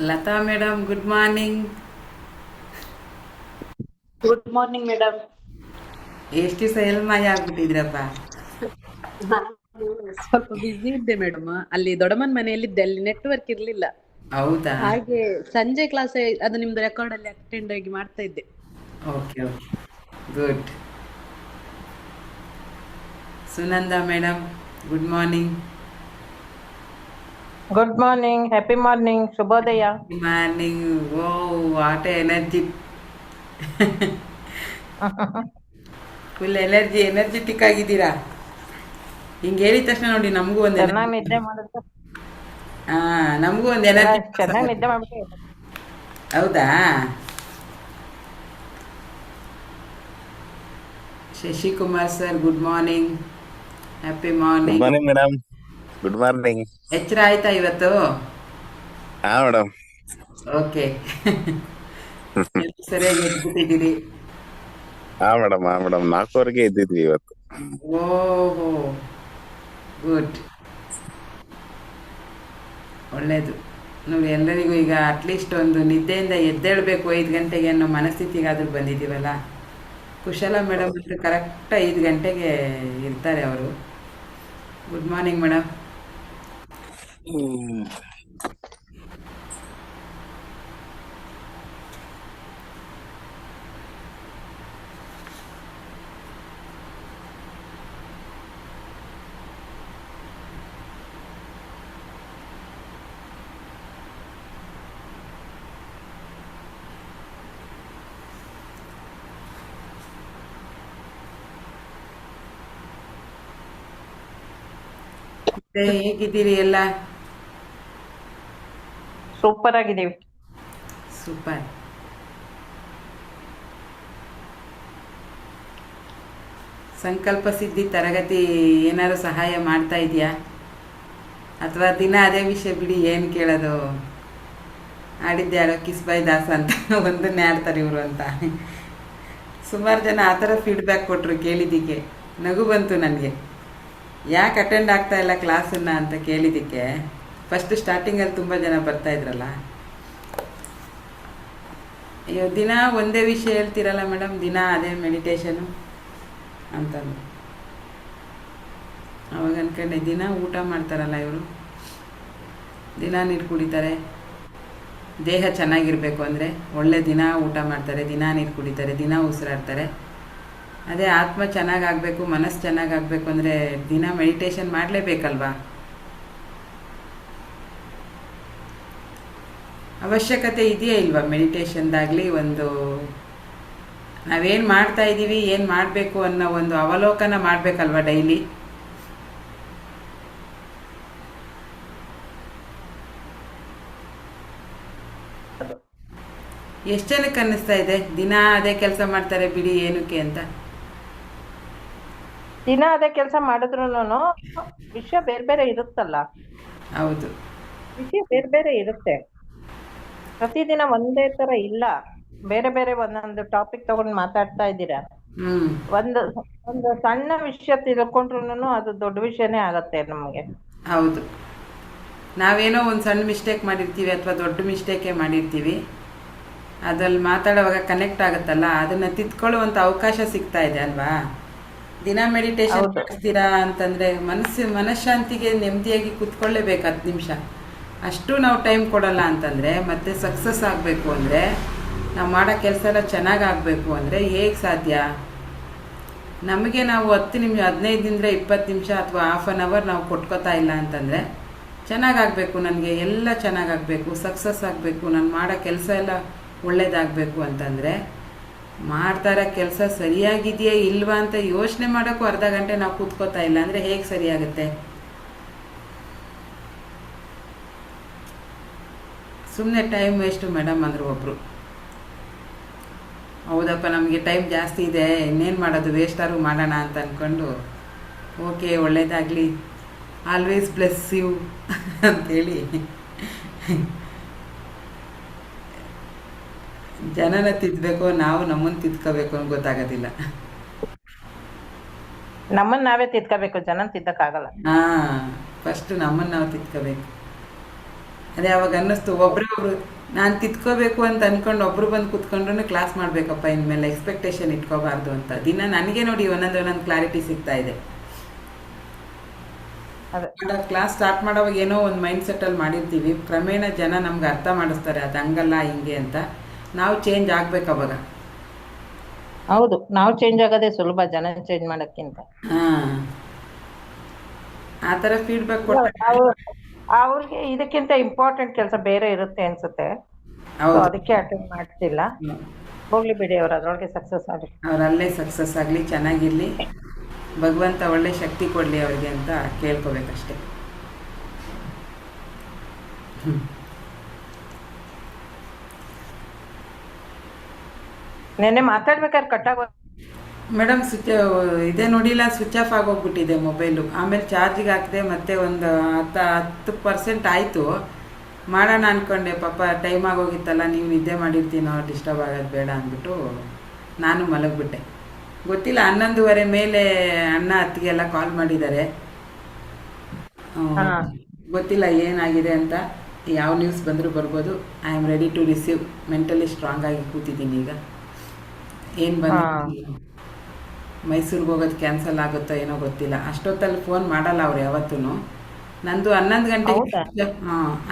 Lata madam, good morning. Good morning madam. ಎಷ್ಟು ದಿವಸ ಎಲ್ಲಿ ಮಾಯ ಆಗ್ಬಿಟ್ಟಿದ್ರಪ್ಪ? ನಾನು ಸ್ವಲ್ಪ ಬಿಸಿ ಇದ್ದೆ ಮೇಡಮ್. ಅಲ್ಲಿ ದೊಡ್ಡಮ್ಮನ ಮನೆಯಲ್ಲಿದ್ದೆ, ಅಲ್ಲಿ ನೆಟ್ವರ್ಕ್ ಇರ್ಲಿಲ್ಲ. ಹೌದಾ? ಹಾಗೆ ಸಂಜೆ ಕ್ಲಾಸ್ ಅದು ನಿಮ್ದು ರೆಕಾರ್ಡ್ ಅಲ್ಲಿ ಅಟೆಂಡ್ ಆಗಿ ಮಾಡ್ತಾ ಇದ್ದೆ. Okay okay, good. Sunanda madam, good morning. Good morning, happy morning, ಶುಭೋದಯ. Good morning. Oh, what energy! Full energetic ಆಗಿದ್ದೀರಾ. ಹಿಂಗೆ ಹೇಳಿದ ತಕ್ಷಣ ನೋಡಿ ನಮಗೂ ಒಂದು ಚೆನ್ನಾಗಿ ಎನರ್ಜಿ. ನಿದ್ದೆ ಮಾಡಿದ್ರೆ ನಮಗೂ ಒಂದು ಎನರ್ಜಿ. ಚೆನ್ನಾಗಿ ನಿದ್ದೆ ಮಾಡ್ಬಿಟ್ಟು ಹೌದಾ? Shashikumar sir, good morning, happy good morning. Morning madam. Good morning. ಎಚ್ಚರ ಆಯ್ತಾ ಇವತ್ತು? ಹಾ ಮೇಡಮ್. ಓಕೆ. ಸರಿಯಾಗಿ ಎದ್ಬಿಟ್ಟಿದ್ದೀರಿ. ಹಾ ಮೇಡಮ್ 4:15ಗೆ ಎದ್ದಿದ್ವಿ ಇವತ್ತು. ಓಹೋ, ಗುಡ್, ಒಳ್ಳೇದು. ನೋಡಿ, ಎಲ್ಲರಿಗೂ ಈಗ ಅಟ್ಲೀಸ್ಟ್ ಒಂದು ನಿದ್ದೆಯಿಂದ ಎದ್ದೇಳಬೇಕು 5 ಗಂಟೆಗೆ ಅನ್ನೋ ಮನಸ್ಥಿತಿಗಾದ್ರೂ ಬಂದಿದ್ದೀವಲ್ಲ. ಕುಶಲ ಮೇಡಮ್ ಅಂತೂ ಕರೆಕ್ಟ್ 5 ಗಂಟೆಗೆ ಇರ್ತಾರೆ ಅವರು. Good morning madam. ಹ್ಮ್. ಮತ್ತೆ ಹೇಗಿದ್ದೀರಿ ಎಲ್ಲ? ಸೂಪರ್ ಆಗಿದ್ದೀವಿ. ಸೂಪರ್. ಸಂಕಲ್ಪ ಸಿದ್ಧಿ ತರಗತಿ ಏನಾದ್ರು ಸಹಾಯ ಮಾಡ್ತಾ ಇದೆಯಾ? ಅಥವಾ ದಿನ ಅದೇ ವಿಷಯ ಬಿಡಿ, ಏನು ಕೇಳೋದು? ಆಡಿದ್ದೆ ಯಾರೋ ಕಿಸ್ಬಾಯ್ ದಾಸ್ ಅಂತ ಒಂದನ್ನೇ ಆಡ್ತಾರೆ ಇವರು ಅಂತ ಸುಮಾರು ಜನ ಆ ಥರ ಫೀಡ್ಬ್ಯಾಕ್ ಕೊಟ್ಟರು ಕೇಳಿದ್ದಕ್ಕೆ. ನಗು ಬಂತು ನನಗೆ. ಯಾಕೆ ಅಟೆಂಡ್ ಆಗ್ತಾ ಇಲ್ಲ ಕ್ಲಾಸನ್ನು ಅಂತ ಕೇಳಿದ್ದಕ್ಕೆ. ಫಸ್ಟ್ ಸ್ಟಾರ್ಟಿಂಗಲ್ಲಿ ತುಂಬ ಜನ ಬರ್ತಾ ಇದ್ರಲ್ಲ. ಅಯ್ಯೋ, ದಿನ ಒಂದೇ ವಿಷಯ ಹೇಳ್ತೀರಲ್ಲ ಮೇಡಮ್, ದಿನ ಅದೇ ಮೆಡಿಟೇಷನು ಅಂತಂದು. ಅವಾಗ ಅನ್ಕೊಂಡೆ, ದಿನ ಊಟ ಮಾಡ್ತಾರಲ್ಲ ಇವರು, ದಿನ ನೀರು ಕುಡಿತಾರೆ, ದೇಹ ಚೆನ್ನಾಗಿರಬೇಕು ಅಂದರೆ ಒಳ್ಳೆ ದಿನ ಊಟ ಮಾಡ್ತಾರೆ, ದಿನ ನೀರು ಕುಡಿತಾರೆ, ದಿನ ಉಸಿರಾಡ್ತಾರೆ. ಅದೇ ಆತ್ಮ ಚೆನ್ನಾಗಾಗಬೇಕು, ಮನಸ್ಸು ಚೆನ್ನಾಗಾಗಬೇಕು ಅಂದರೆ ದಿನ ಮೆಡಿಟೇಷನ್ ಮಾಡಲೇಬೇಕಲ್ವಾ? ಅವಶ್ಯಕತೆ ಇದೆಯಾ ಇಲ್ವಾ ಮೆಡಿಟೇಷನ್ದಾಗಲಿ? ಒಂದು ನಾವೇನು ಮಾಡ್ತಾ ಇದ್ದೀವಿ, ಏನು ಮಾಡಬೇಕು ಅನ್ನೋ ಒಂದು ಅವಲೋಕನ ಮಾಡಬೇಕಲ್ವ ಡೈಲಿ? ಎಷ್ಟು ಜನಕ್ಕೆ ಅನ್ನಿಸ್ತಾ ಇದೆ ದಿನ ಅದೇ ಕೆಲಸ ಮಾಡ್ತಾರೆ ಬಿಡಿ ಏನಕ್ಕೆ ಅಂತ? ದಿನ ಅದೇ ಕೆಲಸ ಮಾಡಿದ್ರು ವಿಷಯ ಬೇರೆ ಬೇರೆ ಇರುತ್ತಲ್ಲ. ಹೌದು. ವಿಷಯ ಬೇರೆ ಬೇರೆ ಇರುತ್ತೆ. ಪ್ರತಿದಿನ ಒಂದೇ ತರ ಇಲ್ಲ. ಬೇರೆ ಬೇರೆ ಒಂದೊಂದು ಟಾಪಿಕ್ ತಗೊಂಡು ಮಾತಾಡ್ತಾ ಇದ್ದೀರಾ. ಹ್ಞೂ. ಒಂದು ಒಂದು ಸಣ್ಣ ವಿಷಯ ತಿಳ್ಕೊಂಡ್ರು ಅದು ದೊಡ್ಡ ವಿಷಯನೇ ಆಗತ್ತೆ ನಮಗೆ. ಹೌದು. ನಾವೇನೋ ಒಂದು ಸಣ್ಣ ಮಿಸ್ಟೇಕ್ ಮಾಡಿರ್ತೀವಿ ಅಥವಾ ದೊಡ್ಡ ಮಿಸ್ಟೇಕೇ ಮಾಡಿರ್ತೀವಿ, ಅದ್ರಲ್ಲಿ ಮಾತಾಡೋವಾಗ ಕನೆಕ್ಟ್ ಆಗುತ್ತಲ್ಲ, ಅದನ್ನು ತಿದ್ಕೊಳ್ಳುವಂಥ ಅವಕಾಶ ಸಿಗ್ತಾ ಇದೆ ಅಲ್ವಾ? ದಿನ ಮೆಡಿಟೇಷನ್ ಹೌದು. ಮಾಡಿಸ್ತೀರಾ ಅಂತಂದರೆ ಮನಃಶಾಂತಿಗೆ ನೆಮ್ಮದಿಯಾಗಿ ಕೂತ್ಕೊಳ್ಳೇಬೇಕು 10 ನಿಮಿಷ. ಅಷ್ಟು ನಾವು ಟೈಮ್ ಕೊಡಲ್ಲ ಅಂತಂದರೆ ಮತ್ತೆ ಸಕ್ಸಸ್ ಆಗಬೇಕು ಅಂದರೆ, ನಾವು ಮಾಡೋ ಕೆಲಸ ಎಲ್ಲ ಚೆನ್ನಾಗಾಗಬೇಕು ಅಂದರೆ ಹೇಗೆ ಸಾಧ್ಯ? ನಮಗೆ ನಾವು 10 ನಿಮಿಷ, 15ರಿಂದ 20 ನಿಮಿಷ ಅಥವಾ ಹಾಫ್ ಆನ್ ಅವರ್ ನಾವು ಕೊಟ್ಕೋತಾ ಇಲ್ಲ ಅಂತಂದರೆ, ಚೆನ್ನಾಗಾಗಬೇಕು, ನನಗೆ ಎಲ್ಲ ಚೆನ್ನಾಗಾಗಬೇಕು, ಸಕ್ಸಸ್ ಆಗಬೇಕು, ನಾನು ಮಾಡೋ ಕೆಲಸ ಎಲ್ಲ ಒಳ್ಳೇದಾಗಬೇಕು ಅಂತಂದರೆ, ಮಾಡ್ತಾರೋ ಕೆಲಸ ಸರಿಯಾಗಿದೆಯಾ ಇಲ್ವಾ ಅಂತ ಯೋಚನೆ ಮಾಡೋಕ್ಕೂ ಅರ್ಧ ಗಂಟೆ ನಾವು ಕೂತ್ಕೋತಾ ಇಲ್ಲ ಅಂದರೆ ಹೇಗೆ ಸರಿಯಾಗುತ್ತೆ? ಸುಮ್ಮನೆ ಟೈಮ್ ವೇಸ್ಟು ಮೇಡಮ್ ಅಂದರು ಒಬ್ಬರು. ಹೌದಪ್ಪ, ನಮಗೆ ಟೈಮ್ ಜಾಸ್ತಿ ಇದೆ, ಇನ್ನೇನು ಮಾಡೋದು, ವೇಸ್ಟಾರು ಮಾಡೋಣ ಅಂತ ಅಂದ್ಕೊಂಡು, ಓಕೆ ಒಳ್ಳೇದಾಗಲಿ, ಆಲ್ವೇಸ್ ಬ್ಲೆಸ್ ಯು ಅಂತೇಳಿ ಜನನ ತಿದ್ದಬೇಕೋ ನಾವು ನಮ್ಮನ್ನು ತಿದ್ಕೋಬೇಕು ಅಂತ ಗೊತ್ತಾಗೋದಿಲ್ಲ. ನಮ್ಮನ್ನ ನಾವೇ ತಿದ್ಕೋಬೇಕು, ಜನ ತಿದ್ದಕ್ಕಾಗಲ್ಲ. ಹಾಂ, ಫಸ್ಟ್ ನಮ್ಮನ್ನು ನಾವು ತಿದ್ಕೋಬೇಕು. ಅದೇ ಅವಾಗ ಅನ್ನಿಸ್ತು ಒಬ್ರು ನಾನು ತಿದ್ಕೋಬೇಕು ಅಂತ ಅನ್ಕೊಂಡು ಒಬ್ರು ಬಂದು ಕುತ್ಕೊಂಡ್ರು ಕ್ಲಾಸ್ ಮಾಡ್ಬೇಕಪ್ಪ ಇನ್ಮೇಲೆ ಎಕ್ಸ್ಪೆಕ್ಟೇಷನ್ ಇಟ್ಕೋಬಾರ್ದು ಅಂತ ದಿನ ನನಗೆ ನೋಡಿ ಒಂದೊಂದು ಕ್ಲಾರಿಟಿ ಸಿಗ್ತಾ ಇದೆ. ಅದೇ ಕ್ಲಾಸ್ ಸ್ಟಾರ್ಟ್ ಮಾಡೋವಾಗ ಏನೋ ಒಂದು ಮೈಂಡ್ ಸೆಟ್ಟಲ್ಲಿ ಮಾಡಿರ್ತೀವಿ, ಕ್ರಮೇಣ ಜನ ನಮ್ಗೆ ಅರ್ಥ ಮಾಡಿಸ್ತಾರೆ ಅದು ಹಂಗಲ್ಲ ಹಿಂಗೆ ಅಂತ. ನಾವು ಚೇಂಜ್ ಆಗ್ಬೇಕು ಅವಾಗ. ಹೌದು, ನಾವು ಚೇಂಜ್ ಆಗೋದೇ ಸುಲಭ ಜನ ಚೇಂಜ್ ಮಾಡೋಕ್ಕಿಂತ. ಹಾಂ, ಆ ಥರ ಫೀಡ್ಬ್ಯಾಕ್ ಕೊಟ್ಟರೆ ಅವ್ರಿಗೆ ಇದಕ್ಕಿಂತ ಇಂಪಾರ್ಟೆಂಟ್ ಕೆಲಸ ಬೇರೆ ಇರುತ್ತೆ ಅನ್ಸುತ್ತೆ. So ಹೌದು. ಅದಕ್ಕೆ ಅಟೆಂಡ್ ಮಾಡ್ತಿಲ್ಲ. ಹೋಗ್ಲಿ ಬಿಡಿ, ಅವ್ರು ಅದ್ರೊಳಗೆ ಸಕ್ಸಸ್ ಆಗಿ. ಅವರಲ್ಲೇ ಸಕ್ಸಸ್ ಆಗಲಿ, ಚೆನ್ನಾಗಿರಲಿ, ಭಗವಂತ ಒಳ್ಳೆ ಶಕ್ತಿ ಕೊಡಲಿ ಅವ್ರಿಗೆ ಅಂತ ಕೇಳ್ಕೊಬೇಕಷ್ಟೆ. ನೆನ್ನೆ ಮಾತಾಡ್ಬೇಕಾದ್ರೆ ಕಟ್ಟಾಗೋ ಮೇಡಮ್ ಇದೇ ನೋಡಿಲ್ಲ, ಸ್ವಿಚ್ ಆಫ್ ಆಗೋಗ್ಬಿಟ್ಟಿದೆ ಮೊಬೈಲು. ಆಮೇಲೆ ಚಾರ್ಜಿಗೆ ಹಾಕಿದೆ, ಮತ್ತೆ ಒಂದು 10% ಆಯಿತು. ಮಾಡೋಣ ಅಂದ್ಕೊಂಡೆ, ಪಾಪ ಟೈಮ್ ಆಗೋಗಿತ್ತಲ್ಲ, ನೀವು ನಿದ್ದೆ ಮಾಡಿರ್ತೀನೋ, ಡಿಸ್ಟರ್ಬ್ ಆಗೋದು ಬೇಡ ಅಂದ್ಬಿಟ್ಟು ನಾನು ಮಲಗಿಬಿಟ್ಟೆ. ಗೊತ್ತಿಲ್ಲ, 11:30 ಮೇಲೆ ಅಣ್ಣ ಅತ್ತಿಗೆಲ್ಲ ಕಾಲ್ ಮಾಡಿದ್ದಾರೆ. ಗೊತ್ತಿಲ್ಲ ಏನಾಗಿದೆ ಅಂತ, ಯಾವ ನ್ಯೂಸ್ ಬಂದರೂ ಬರ್ಬೋದು. I am ready to receive, mentally strong ಆಗಿ ಕೂತಿದ್ದೀನಿ ಈಗ. ಏನು ಬಂದು ಮೈಸೂರಿಗೆ ಹೋಗೋದು ಕ್ಯಾನ್ಸಲ್ ಆಗುತ್ತೋ ಏನೋ ಗೊತ್ತಿಲ್ಲ. ಅಷ್ಟೊತ್ತಲ್ಲಿ ಫೋನ್ ಮಾಡಲ್ಲ ಅವ್ರು ಯಾವತ್ತೂ. ನಂದು 11 ಗಂಟೆಗೆ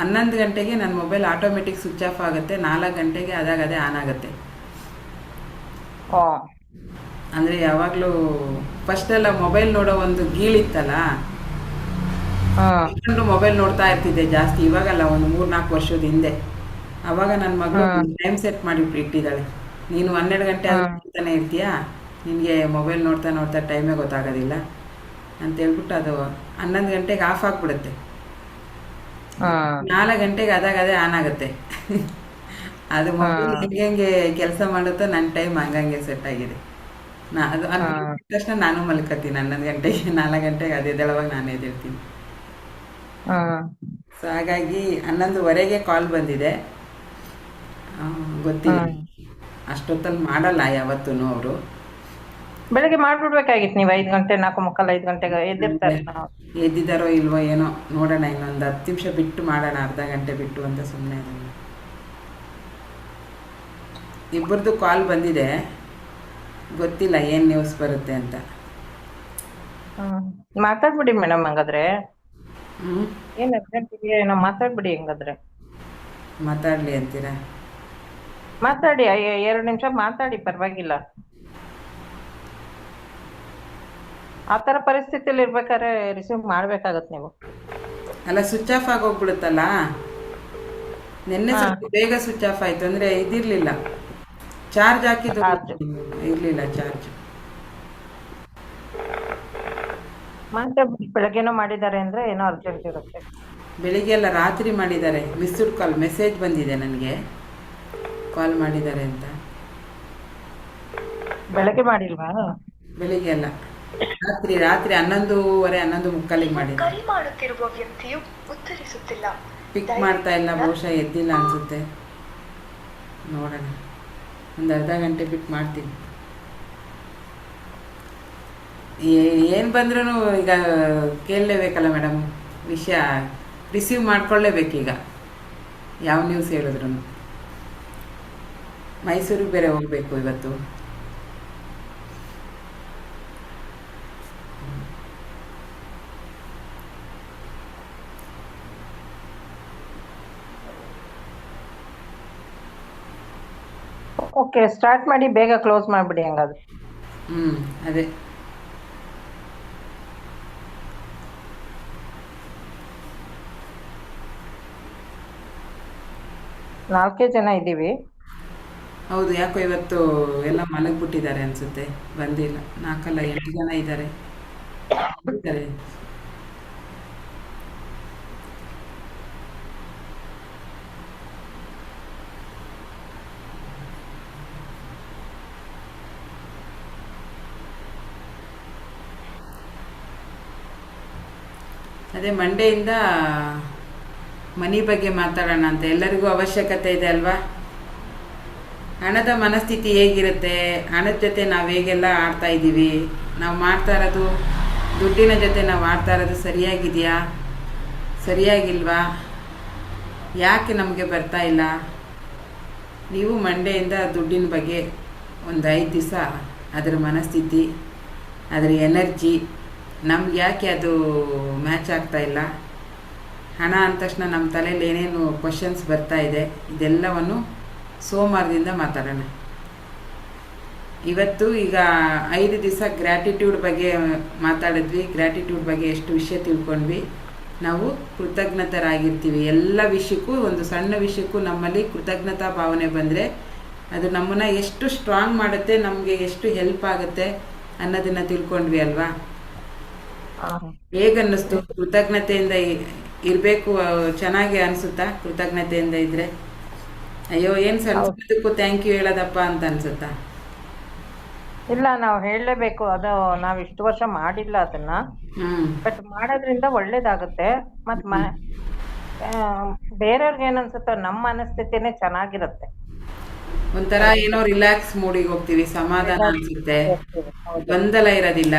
11 ಗಂಟೆಗೆ ನನ್ನ ಮೊಬೈಲ್ ಆಟೋಮೆಟಿಕ್ ಸ್ವಿಚ್ ಆಫ್ ಆಗುತ್ತೆ, 4 ಗಂಟೆಗೆ ಅದೇ ಆನ್ ಆಗುತ್ತೆ. ಅಂದರೆ ಯಾವಾಗಲೂ ಫಸ್ಟೆಲ್ಲ ಮೊಬೈಲ್ ನೋಡೋ ಒಂದು ಗೀಳಿತ್ತಲ್ಲ, ಮೊಬೈಲ್ ನೋಡ್ತಾ ಇರ್ತಿದ್ದೆ ಜಾಸ್ತಿ. ಇವಾಗಲ್ಲ, ಒಂದು 3-4 ವರ್ಷದ ಹಿಂದೆ. ಅವಾಗ ನನ್ನ ಮಗಳು ಟೈಮ್ ಸೆಟ್ ಮಾಡಿ ಇಟ್ಟಿದ್ದಾಳೆ, ನೀನು 12 ಗಂಟೆ ಅಂತಾನೆ ಇರ್ತೀಯಾ, ನಿನಗೆ ಮೊಬೈಲ್ ನೋಡ್ತಾ ನೋಡ್ತಾ ಟೈಮೇ ಗೊತ್ತಾಗೋದಿಲ್ಲ ಅಂತ ಹೇಳ್ಬಿಟ್ಟು ಅದು 11 ಗಂಟೆಗೆ ಆಫ್ ಆಗಿಬಿಡುತ್ತೆ, 4 ಗಂಟೆಗೆ ಅದೇ ಆನ್ ಆಗುತ್ತೆ. ಅದು ಮೊಬೈಲ್ ಹೆಂಗೆ ಕೆಲಸ ಮಾಡುತ್ತೋ ನನ್ನ ಟೈಮ್ ಹಂಗಂಗೆ ಸೆಟ್ ಆಗಿದೆ. ಅದು ತಕ್ಷಣ ನಾನು ಮಲ್ಕೋತೀನಿ 11 ಗಂಟೆಗೆ, 4 ಗಂಟೆಗೆ ಎದ್ದೇಳುವಾಗ ನಾನು ಎದ್ದೇಳ್ತೀನಿ. ಸೊ ಹಾಗಾಗಿ 11:15ಗೆ ಕಾಲ್ ಬಂದಿದೆ. ಗೊತ್ತಿಲ್ಲ, ಅಷ್ಟೊತ್ತಲ್ಲಿ ಮಾಡಲ್ಲ ಯಾವತ್ತೂ ಅವರು. ಬೆಳಗ್ಗೆ ಮಾಡ್ಬಿಡ್ಬೇಕಾಗಿತ್ತು ನೀವು. 5 ಗಂಟೆ 4:45 5 ಗಂಟೆಗೆ ಎದ್ದಿರ್ತಾರೆ. ಎದ್ದಿದ್ದಾರೋ ಇಲ್ವೋ ಏನೋ ನೋಡೋಣ, ಇನ್ನೊಂದು 10 ನಿಮಿಷ ಬಿಟ್ಟು ಮಾಡೋಣ, ಅರ್ಧ ಗಂಟೆ ಬಿಟ್ಟು ಅಂತ ಸುಮ್ಮನೆ ಅದನ್ನು. ಇಬ್ಬರದು ಕಾಲ್ ಬಂದಿದೆ, ಗೊತ್ತಿಲ್ಲ ಏನು ನ್ಯೂಸ್ ಬರುತ್ತೆ ಅಂತ. ಮಾತಾಡ್ಬಿಡಿ ಮೇಡಮ್, ಹಂಗಾದ್ರೆ ಹ್ಞೂ, ಏನ್ ಅರ್ಜೆಂಟ್ ಇದೆಯಾ ಏನೋ, ಮಾತಾಡ್ಬಿಡಿ ಹಂಗಾದ್ರೆ. ಮಾತಾಡಲಿ ಅಂತೀರಾ? ಮಾತಾಡಿ, 2 ನಿಮಿಷ ಮಾತಾಡಿ, ಪರವಾಗಿಲ್ಲ. ಆ ಥರ ಪರಿಸ್ಥಿತಿಯಲ್ಲಿ ಇರ್ಬೇಕಾದ್ರೆ ರಿಸೀವ್ ಮಾಡ್ಬೇಕಾಗತ್ತೆ ನೀವು. ಅಲ್ಲ, ಸ್ವಿಚ್ ಆಫ್ ಆಗೋಗ್ಬಿಡುತ್ತಲ್ಲ. ನಿನ್ನೆ ಸ್ವಲ್ಪ ಬೇಗ ಸ್ವಿಚ್ ಆಫ್ ಆಯಿತು, ಅಂದರೆ ಇದಿರಲಿಲ್ಲ, ಚಾರ್ಜ್ ಹಾಕಿದ್ದು ಇರಲಿಲ್ಲ ಚಾರ್ಜ್. ಮಾತಾಡ್ಬಿಡಿ, ಬೆಳಗ್ಗೆನೋ ಮಾಡಿದ್ದಾರೆ ಅಂದ್ರೆ ಏನೋ ಅರ್ಜೆಂಟ್ ಇರುತ್ತೆ. ಬೆಳಿಗ್ಗೆ ಎಲ್ಲ ರಾತ್ರಿ ಮಾಡಿದ್ದಾರೆ, ಮಿಸ್ಡ್ ಕಾಲ್ ಮೆಸೇಜ್ ಬಂದಿದೆ ನನಗೆ, ಕಾಲ್ ಮಾಡಿದ್ದಾರೆ ಅಂತ. ಬೆಳಗ್ಗೆ ಮಾಡಿಲ್ವಾ? ಬೆಳಿಗ್ಗೆ ಎಲ್ಲ, ರಾತ್ರಿ 11:30 11:45 ಮಾಡಿದ್ದಾರೆ. ಕರೆ ಮಾಡುತ್ತಿರುವ ವ್ಯಕ್ತಿಯು ಉತ್ತರಿಸುತ್ತಿಲ್ಲ, ಪಿಕ್ ಮಾಡ್ತಾ ಇಲ್ಲ, ಬಹುಶಃ ಎದ್ದಿಲ್ಲ ಅನ್ಸುತ್ತೆ. ನೋಡೋಣ, ಒಂದು ಅರ್ಧ ಗಂಟೆ ಬಿಟ್ಟು ಮಾಡ್ತೀನಿ. ಏನು ಬಂದ್ರೂ ಈಗ ಕೇಳಲೇಬೇಕಲ್ಲ ಮೇಡಮ್, ವಿಷಯ ರಿಸೀವ್ ಮಾಡ್ಕೊಳ್ಳೇಬೇಕೀಗ, ಯಾವ ನ್ಯೂಸ್ ಹೇಳಿದ್ರು. ಮೈಸೂರಿಗೆ ಬೇರೆ ಹೋಗಬೇಕು ಇವತ್ತು. ಓಕೆ, ಸ್ಟಾರ್ಟ್ ಮಾಡಿ, ಬೇಗ ಕ್ಲೋಸ್ ಮಾಡಿಬಿಡಿ ಹಂಗಾದ್ರೆ. ಅದೇ ನಾಲ್ಕೇ ಜನ ಇದ್ದೀವಿ. ಹೌದು, ಯಾಕೋ ಇವತ್ತು ಎಲ್ಲ ಮಲಗಿಬಿಟ್ಟಿದ್ದಾರೆ ಅನ್ಸುತ್ತೆ, ಬಂದಿಲ್ಲ. 4 ಅಲ್ಲ 8 ಜನ ಇದ್ದಾರೆ. ಅದೇ ಮಂಡೆಯಿಂದ ಮನಿ ಬಗ್ಗೆ ಮಾತಾಡೋಣ ಅಂತ. ಎಲ್ಲರಿಗೂ ಅವಶ್ಯಕತೆ ಇದೆ ಅಲ್ವಾ? ಹಣದ ಮನಸ್ಥಿತಿ ಹೇಗಿರುತ್ತೆ, ಹಣದ ಜೊತೆ ನಾವು ಹೇಗೆಲ್ಲ ಆಡ್ತಾ ಇದ್ದೀವಿ, ನಾವು ಮಾಡ್ತಾ ಇರೋದು ದುಡ್ಡಿನ ಜೊತೆ ನಾವು ಆಡ್ತಾ ಇರೋದು ಸರಿಯಾಗಿದೆಯಾ, ಸರಿಯಾಗಿಲ್ವಾ, ಯಾಕೆ ನಮಗೆ ಬರ್ತಾ ಇಲ್ಲ? ನೀವು ಮಂಡೆಯಿಂದ ದುಡ್ಡಿನ ಬಗ್ಗೆ ಒಂದು 5 ದಿವಸ ಅದರ ಮನಸ್ಥಿತಿ, ಅದರ ಎನರ್ಜಿ, ನಮ್ಗೆ ಯಾಕೆ ಅದು ಮ್ಯಾಚ್ ಆಗ್ತಾ ಇಲ್ಲ, ಹಣ ಅಂದ ತಕ್ಷಣ ನಮ್ಮ ತಲೆಯಲ್ಲಿ ಏನೇನು ಕ್ವಶನ್ಸ್ ಬರ್ತಾ ಇದೆ, ಇದೆಲ್ಲವನ್ನು ಸೋಮವಾರದಿಂದ ಮಾತಾಡೋಣ. ಇವತ್ತು ಈಗ 5 ದಿವಸ ಗ್ರ್ಯಾಟಿಟ್ಯೂಡ್ ಬಗ್ಗೆ ಮಾತಾಡಿದ್ವಿ. ಗ್ರ್ಯಾಟಿಟ್ಯೂಡ್ ಬಗ್ಗೆ ಎಷ್ಟು ವಿಷಯ ತಿಳ್ಕೊಂಡ್ವಿ. ನಾವು ಕೃತಜ್ಞತರಾಗಿರ್ತೀವಿ. ಎಲ್ಲ ವಿಷಯಕ್ಕೂ, ಒಂದು ಸಣ್ಣ ವಿಷಯಕ್ಕೂ ನಮ್ಮಲ್ಲಿ ಕೃತಜ್ಞತಾ ಭಾವನೆ ಬಂದರೆ ಅದು ನಮ್ಮನ್ನು ಎಷ್ಟು ಸ್ಟ್ರಾಂಗ್ ಮಾಡುತ್ತೆ, ನಮಗೆ ಎಷ್ಟು ಹೆಲ್ಪ್ ಆಗುತ್ತೆ ಅನ್ನೋದನ್ನು ತಿಳ್ಕೊಂಡ್ವಿ ಅಲ್ವಾ? ಹೇಗನ್ನಿಸ್ತು? ಕೃತಜ್ಞತೆಯಿಂದ ಇರಬೇಕು, ಚೆನ್ನಾಗಿ ಅನಿಸುತ್ತಾ? ಕೃತಜ್ಞತೆಯಿಂದ ಇದ್ದರೆ ಅಯ್ಯೋ ಏನು ಸಣ್ಣ ಥ್ಯಾಂಕ್ ಯು ಹೇಳೋದಪ್ಪ ಅಂತ ಅನಿಸುತ್ತಾ? ಇಲ್ಲ, ನಾವು ಹೇಳಲೇಬೇಕು. ಅದು ನಾವ್ ಇಷ್ಟು ವರ್ಷ ಮಾಡಿಲ್ಲ ಅದನ್ನ. ಬಟ್ ಮಾಡೋದ್ರಿಂದ ಒಳ್ಳೇದಾಗುತ್ತೆ. ಮತ್ ಬೇರೆಯವ್ರಿಗೆ ಏನನ್ಸುತ್ತೋ ನಮ್ಮ ಮನಸ್ಥಿತಿನೇ ಚೆನ್ನಾಗಿರುತ್ತೆ. ಒಂಥರ ಏನೋ ರಿಲ್ಯಾಕ್ಸ್ ಮೂಡಿಗೆ ಹೋಗ್ತೀವಿ, ಸಮಾಧಾನ ಅನ್ಸುತ್ತೆ, ಗೊಂದಲ ಇರೋದಿಲ್ಲ,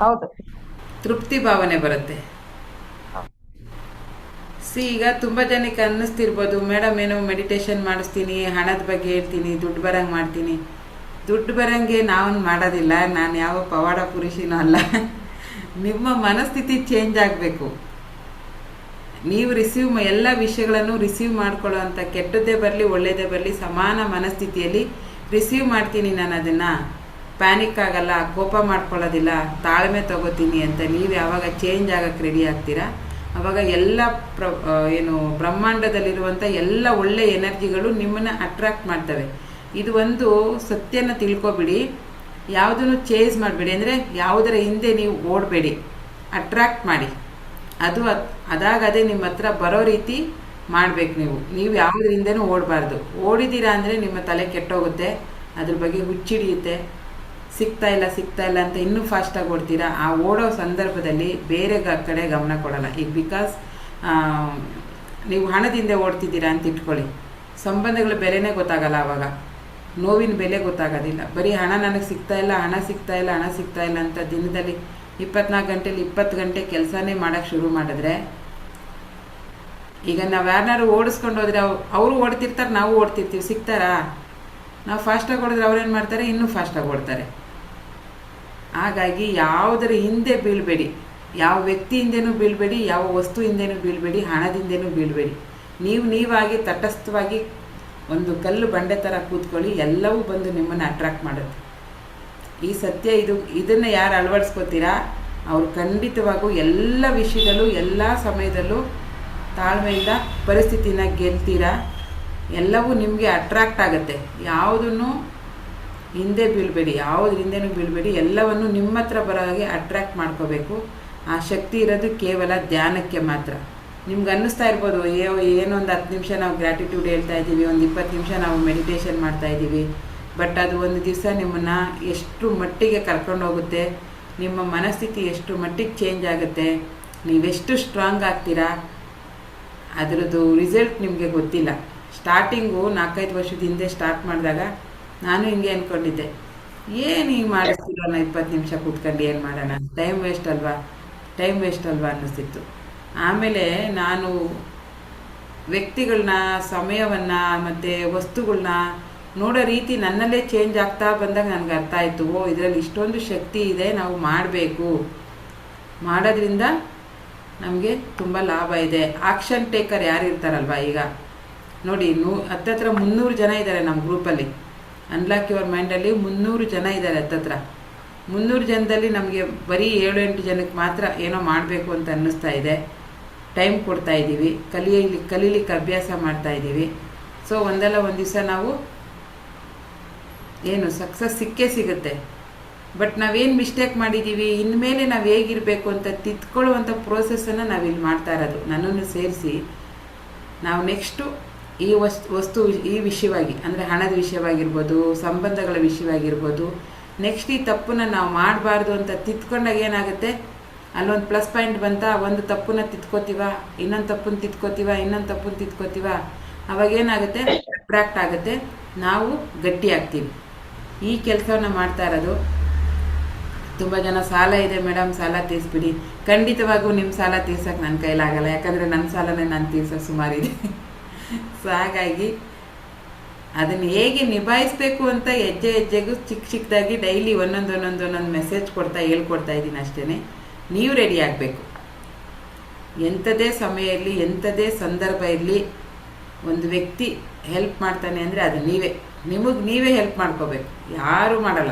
ಹೌದು, ತೃಪ್ತಿ ಭಾವನೆ ಬರುತ್ತೆ. ಈಗ ತುಂಬ ಜನಕ್ಕೆ ಅನ್ನಿಸ್ತಿರ್ಬೋದು, ಮೇಡಮ್ ಏನೋ ಮೆಡಿಟೇಷನ್ ಮಾಡಿಸ್ತೀನಿ, ಹಣದ ಬಗ್ಗೆ ಹೇಳ್ತೀನಿ, ದುಡ್ಡು ಬರಂಗೆ ಮಾಡ್ತೀನಿ. ದುಡ್ಡು ಬರಂಗೆ ನಾವು ಮಾಡೋದಿಲ್ಲ, ನಾನು ಯಾವ ಪವಾಡ ಪುರುಷನೂ ಅಲ್ಲ. ನಿಮ್ಮ ಮನಸ್ಥಿತಿ ಚೇಂಜ್ ಆಗಬೇಕು. ನೀವು ಎಲ್ಲ ವಿಷಯಗಳನ್ನು ರಿಸೀವ್ ಮಾಡ್ಕೊಳ್ಳೋ ಅಂಥ, ಕೆಟ್ಟದ್ದೇ ಬರಲಿ ಒಳ್ಳೆಯದೇ ಬರಲಿ, ಸಮಾನ ಮನಸ್ಥಿತಿಯಲ್ಲಿ ರಿಸೀವ್ ಮಾಡ್ತೀನಿ ನಾನು ಅದನ್ನು. ಪ್ಯಾನಿಕ್ ಆಗಲ್ಲ, ಕೋಪ ಮಾಡ್ಕೊಳ್ಳೋದಿಲ್ಲ, ತಾಳ್ಮೆ ತಗೋತೀನಿ ಅಂತ ನೀವು ಯಾವಾಗ ಚೇಂಜ್ ಆಗಕ್ಕೆ ರೆಡಿ ಆಗ್ತೀರಾ, ಆವಾಗ ಎಲ್ಲ ಏನು ಬ್ರಹ್ಮಾಂಡದಲ್ಲಿರುವಂಥ ಎಲ್ಲ ಒಳ್ಳೆ ಎನರ್ಜಿಗಳು ನಿಮ್ಮನ್ನು ಅಟ್ರಾಕ್ಟ್ ಮಾಡ್ತವೆ. ಇದು ಒಂದು ಸತ್ಯನ ತಿಳ್ಕೊಬಿಡಿ. ಯಾವುದನ್ನು ಚೇಸ್ ಮಾಡಬೇಡಿ, ಅಂದರೆ ಯಾವುದರ ಹಿಂದೆ ನೀವು ಓಡಬೇಡಿ, ಅಟ್ರಾಕ್ಟ್ ಮಾಡಿ. ಅದೇ ನಿಮ್ಮ ಹತ್ರ ಬರೋ ರೀತಿ ಮಾಡಬೇಕು. ನೀವು ಯಾವುದ್ರ ಹಿಂದೆನೂ ಓಡಬಾರ್ದು. ಓಡಿದ್ದೀರಾ ಅಂದರೆ ನಿಮ್ಮ ತಲೆ ಕೆಟ್ಟೋಗುತ್ತೆ, ಅದ್ರ ಬಗ್ಗೆ ಹುಚ್ಚಿಡಿಯುತ್ತೆ, ಸಿಗ್ತಾ ಇಲ್ಲ ಅಂತ ಇನ್ನೂ ಫಾಸ್ಟಾಗಿ ಓಡ್ತೀರಾ. ಆ ಓಡೋ ಸಂದರ್ಭದಲ್ಲಿ ಬೇರೆ ಕಡೆ ಗಮನ ಕೊಡಲ್ಲ. ಈಗ ಬಿಕಾಸ್ ನೀವು ಹಣದಿಂದ ಓಡ್ತಿದ್ದೀರಾ ಅಂತ ಇಟ್ಕೊಳ್ಳಿ, ಸಂಬಂಧಗಳ ಬೆಲೆನೇ ಗೊತ್ತಾಗಲ್ಲ. ಆವಾಗ ನೋವಿನ ಬೆಲೆ ಗೊತ್ತಾಗೋದಿಲ್ಲ. ಬರೀ ಹಣ ನನಗೆ ಸಿಗ್ತಾ ಇಲ್ಲ ಅಂತ ದಿನದಲ್ಲಿ 24 ಗಂಟೆಲಿ 20 ಗಂಟೆ ಕೆಲಸನೇ ಮಾಡೋಕ್ಕೆ ಶುರು ಮಾಡಿದ್ರೆ, ಈಗ ನಾವು ಯಾರನ್ನಾರು ಓಡಿಸ್ಕೊಂಡು ಹೋದ್ರೆ ಅವರು ಓಡ್ತಿರ್ತಾರೆ, ನಾವು ಓಡ್ತಿರ್ತೀವಿ, ಸಿಗ್ತಾರಾ? ನಾವು ಫಾಸ್ಟಾಗಿ ಓಡಿದ್ರೆ ಅವ್ರೇನು ಮಾಡ್ತಾರೆ? ಇನ್ನೂ ಫಾಸ್ಟಾಗಿ ಓಡ್ತಾರೆ. ಹಾಗಾಗಿ ಯಾವುದರ ಹಿಂದೆ ಬೀಳಬೇಡಿ, ಯಾವ ವ್ಯಕ್ತಿ ಹಿಂದೆನೂ ಬೀಳಬೇಡಿ, ಯಾವ ವಸ್ತು ಹಿಂದೆನೂ ಬೀಳಬೇಡಿ, ಹಣದಿಂದನೂ ಬೀಳಬೇಡಿ. ನೀವಾಗಿ ತಟಸ್ಥವಾಗಿ ಒಂದು ಕಲ್ಲು ಬಂಡೆ ಥರ ಕೂತ್ಕೊಳ್ಳಿ, ಎಲ್ಲವೂ ಬಂದು ನಿಮ್ಮನ್ನು ಅಟ್ರಾಕ್ಟ್ ಮಾಡುತ್ತೆ. ಈ ಸತ್ಯ ಇದನ್ನು ಯಾರು ಅಳವಡಿಸ್ಕೋತೀರಾ ಅವರು ಖಂಡಿತವಾಗೂ ಎಲ್ಲ ವಿಷಯದಲ್ಲೂ ಎಲ್ಲ ಸಮಯದಲ್ಲೂ ತಾಳ್ಮೆಯಿಂದ ಪರಿಸ್ಥಿತಿನ ಗೆಲ್ತೀರಾ. ಎಲ್ಲವೂ ನಿಮಗೆ ಅಟ್ರಾಕ್ಟ್ ಆಗುತ್ತೆ. ಯಾವುದನ್ನು ಹಿಂದೆ ಬೀಳಬೇಡಿ, ಯಾವುದ್ರ ಹಿಂದೆನೂ ಬೀಳಬೇಡಿ, ಎಲ್ಲವನ್ನು ನಿಮ್ಮ ಹತ್ರ ಬರೋ ಹಾಗೆ ಅಟ್ರಾಕ್ಟ್ ಮಾಡ್ಕೋಬೇಕು. ಆ ಶಕ್ತಿ ಇರೋದು ಕೇವಲ ಧ್ಯಾನಕ್ಕೆ ಮಾತ್ರ. ನಿಮ್ಗೆ ಅನ್ನಿಸ್ತಾ ಇರ್ಬೋದು, ಏನೊಂದು 10 ನಿಮಿಷ ನಾವು ಗ್ರ್ಯಾಟಿಟ್ಯೂಡ್ ಹೇಳ್ತಾ ಇದ್ದೀವಿ, ಒಂದು 20 ನಿಮಿಷ ನಾವು ಮೆಡಿಟೇಷನ್ ಮಾಡ್ತಾ ಇದ್ದೀವಿ. ಬಟ್ ಅದು ಒಂದು ದಿವಸ ನಿಮ್ಮನ್ನು ಎಷ್ಟು ಮಟ್ಟಿಗೆ ಕರ್ಕೊಂಡು ಹೋಗುತ್ತೆ, ನಿಮ್ಮ ಮನಸ್ಥಿತಿ ಎಷ್ಟು ಮಟ್ಟಿಗೆ ಚೇಂಜ್ ಆಗುತ್ತೆ, ನೀವೆಷ್ಟು ಸ್ಟ್ರಾಂಗ್ ಆಗ್ತೀರಾ, ಅದರದ್ದು ರಿಸಲ್ಟ್ ನಿಮಗೆ ಗೊತ್ತಿಲ್ಲ. ಸ್ಟಾರ್ಟಿಂಗು 4-5 ವರ್ಷದ ಹಿಂದೆ ಸ್ಟಾರ್ಟ್ ಮಾಡಿದಾಗ ನಾನು ಹಿಂಗೆ ಅಂದ್ಕೊಂಡಿದ್ದೆ, ಏನು ಹಿಂಗೆ ಮಾಡಿಸ್ತಿರೋ 20 ನಿಮಿಷ ಕೂತ್ಕೊಂಡು ಏನು ಮಾಡೋಣ, ಟೈಮ್ ವೇಸ್ಟ್ ಅಲ್ವಾ ಅನ್ನಿಸ್ತಿತ್ತು. ಆಮೇಲೆ ನಾನು ವ್ಯಕ್ತಿಗಳನ್ನ, ಸಮಯವನ್ನು ಮತ್ತು ವಸ್ತುಗಳನ್ನ ನೋಡೋ ರೀತಿ ನನ್ನಲ್ಲೇ ಚೇಂಜ್ ಆಗ್ತಾ ಬಂದಾಗ ನನಗೆ ಅರ್ಥ ಆಯಿತು, ಇದರಲ್ಲಿ ಇಷ್ಟೊಂದು ಶಕ್ತಿ ಇದೆ, ನಾವು ಮಾಡೋದ್ರಿಂದ ನಮಗೆ ತುಂಬ ಲಾಭ ಇದೆ. ಆಕ್ಷನ್ ಟೇಕರ್ ಯಾರು ಇರ್ತಾರಲ್ವ, ಈಗ ನೋಡಿ ಹತ್ತತ್ರ 300 ಜನ ಇದ್ದಾರೆ ನಮ್ಮ ಗ್ರೂಪಲ್ಲಿ. ಅನ್ಲಾಕ್ ಯುವರ್ ಮೈಂಡಲ್ಲಿ 300 ಜನ ಇದ್ದಾರೆ. ಹತ್ತತ್ರ 300 ಜನದಲ್ಲಿ ನಮಗೆ ಬರೀ 7-8 ಜನಕ್ಕೆ ಮಾತ್ರ ಏನೋ ಮಾಡಬೇಕು ಅಂತ ಅನ್ನಿಸ್ತಾ ಇದೆ. ಟೈಮ್ ಕೊಡ್ತಾ ಇದ್ದೀವಿ, ಕಲೀಲಿಕ್ಕೆ ಅಭ್ಯಾಸ ಮಾಡ್ತಾ ಇದ್ದೀವಿ. ಸೊ ಒಂದಲ್ಲ ಒಂದು ದಿವಸ ನಾವು ಸಕ್ಸಸ್ ಸಿಗುತ್ತೆ. ಬಟ್ ನಾವೇನು ಮಿಸ್ಟೇಕ್ ಮಾಡಿದ್ದೀವಿ, ಇನ್ಮೇಲೆ ನಾವು ಹೇಗಿರಬೇಕು ಅಂತ ತಿದ್ಕೊಳ್ಳುವಂಥ ಪ್ರೋಸೆಸ್ಸನ್ನು ನಾವಿಲ್ಲಿ ಮಾಡ್ತಾ ಇರೋದು, ನನ್ನನ್ನು ಸೇರಿಸಿ. ನಾವು ನೆಕ್ಸ್ಟು ಈ ವಸ್ತು ಈ ವಿಷಯವಾಗಿ, ಅಂದರೆ ಹಣದ ವಿಷಯವಾಗಿರ್ಬೋದು, ಸಂಬಂಧಗಳ ವಿಷಯವಾಗಿರ್ಬೋದು, ನೆಕ್ಸ್ಟ್ ಈ ತಪ್ಪನ್ನು ನಾವು ಮಾಡಬಾರ್ದು ಅಂತ ತಿದ್ಕೊಂಡಾಗ ಏನಾಗುತ್ತೆ, ಅಲ್ಲೊಂದು ಪ್ಲಸ್ ಪಾಯಿಂಟ್ ಬಂತ, ಒಂದು ತಪ್ಪನ್ನ ತಿದ್ಕೋತೀವ, ಇನ್ನೊಂದು ತಪ್ಪನ್ನು ತಿದ್ಕೋತೀವ, ಅವಾಗೇನಾಗುತ್ತೆ, ಅಟ್ರಾಕ್ಟ್ ಆಗುತ್ತೆ, ನಾವು ಗಟ್ಟಿ ಆಗ್ತೀವಿ. ಈ ಕೆಲಸವನ್ನು ಮಾಡ್ತಾ ಇರೋದು ತುಂಬ ಜನ ಸಾಲ ಇದೆ ಮೇಡಮ್, ಸಾಲ ತೀರಿಸ್ಬಿಡಿ. ಖಂಡಿತವಾಗೂ ನಿಮ್ಮ ಸಾಲ ತೀರ್ಸೋಕೆ ನನ್ನ ಕೈಲಾಗಲ್ಲ, ಯಾಕಂದರೆ ನನ್ನ ಸಾಲನೇ ನಾನು ತೀರ್ಸೋ ಸುಮಾರಿದೆ. ಸೊ ಹಾಗಾಗಿ ಅದನ್ನು ಹೇಗೆ ನಿಭಾಯಿಸಬೇಕು ಅಂತ ಹೆಜ್ಜೆ ಹೆಜ್ಜೆಗೂ ಚಿಕ್ಕ ಚಿಕ್ಕದಾಗಿ ಡೈಲಿ ಒಂದೊಂದು ಮೆಸೇಜ್ ಕೊಡ್ತಾ ಹೇಳ್ಕೊಡ್ತಾ ಇದ್ದೀನಿ ಅಷ್ಟೇ. ನೀವು ರೆಡಿ ಆಗಬೇಕು. ಎಂಥದೇ ಸಮಯ ಇರಲಿ, ಎಂಥದೇ ಸಂದರ್ಭ ಇರಲಿ, ಒಂದು ವ್ಯಕ್ತಿ ಹೆಲ್ಪ್ ಮಾಡ್ತಾನೆ ಅಂದರೆ ಅದು ನಿಮಗೆ ನೀವೇ ಹೆಲ್ಪ್ ಮಾಡ್ಕೋಬೇಕು, ಯಾರೂ ಮಾಡಲ್ಲ.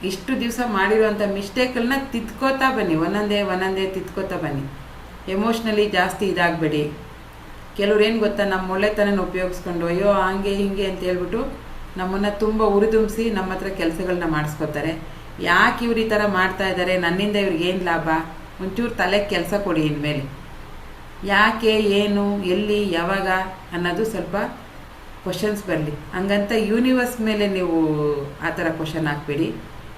ಇಷ್ಟು ದಿವಸ ಮಾಡಿರುವಂಥ ಮಿಸ್ಟೇಕನ್ನ ತಿದ್ಕೋತಾ ಬನ್ನಿ, ಒಂದೊಂದೇ ತಿದ್ಕೋತಾ ಬನ್ನಿ. ಎಮೋಷ್ನಲಿ ಜಾಸ್ತಿ ಇದಾಗಬೇಡಿ. ಕೆಲವ್ರು ಏನು ಗೊತ್ತಾ, ನಮ್ಮ ಒಳ್ಳೆತನ ಉಪಯೋಗಿಸ್ಕೊಂಡು ಅಯ್ಯೋ ಹಂಗೆ ಹಿಂಗೆ ಅಂತ ಹೇಳ್ಬಿಟ್ಟು ನಮ್ಮನ್ನು ತುಂಬ ಉರಿದುಂಬಿಸಿ ನಮ್ಮ ಹತ್ರ ಕೆಲಸಗಳನ್ನ ಮಾಡಿಸ್ಕೋತಾರೆ. ಯಾಕೆ ಇವ್ರು ಈ ಥರ ಮಾಡ್ತಾ ಇದ್ದಾರೆ, ನನ್ನಿಂದ ಇವ್ರಿಗೆ ಏನು ಲಾಭ, ಒಂಚೂರು ತಲೆಗೆ ಕೆಲಸ ಕೊಡಿ ಇನ್ಮೇಲೆ. ಯಾಕೆ, ಏನು, ಎಲ್ಲಿ, ಯಾವಾಗ ಅನ್ನೋದು ಸ್ವಲ್ಪ ಕ್ವಶನ್ಸ್ ಬರಲಿ. ಹಂಗಂತ ಯೂನಿವರ್ಸ್ ಮೇಲೆ ನೀವು ಆ ಥರ ಕ್ವಶನ್ ಹಾಕ್ಬೇಡಿ.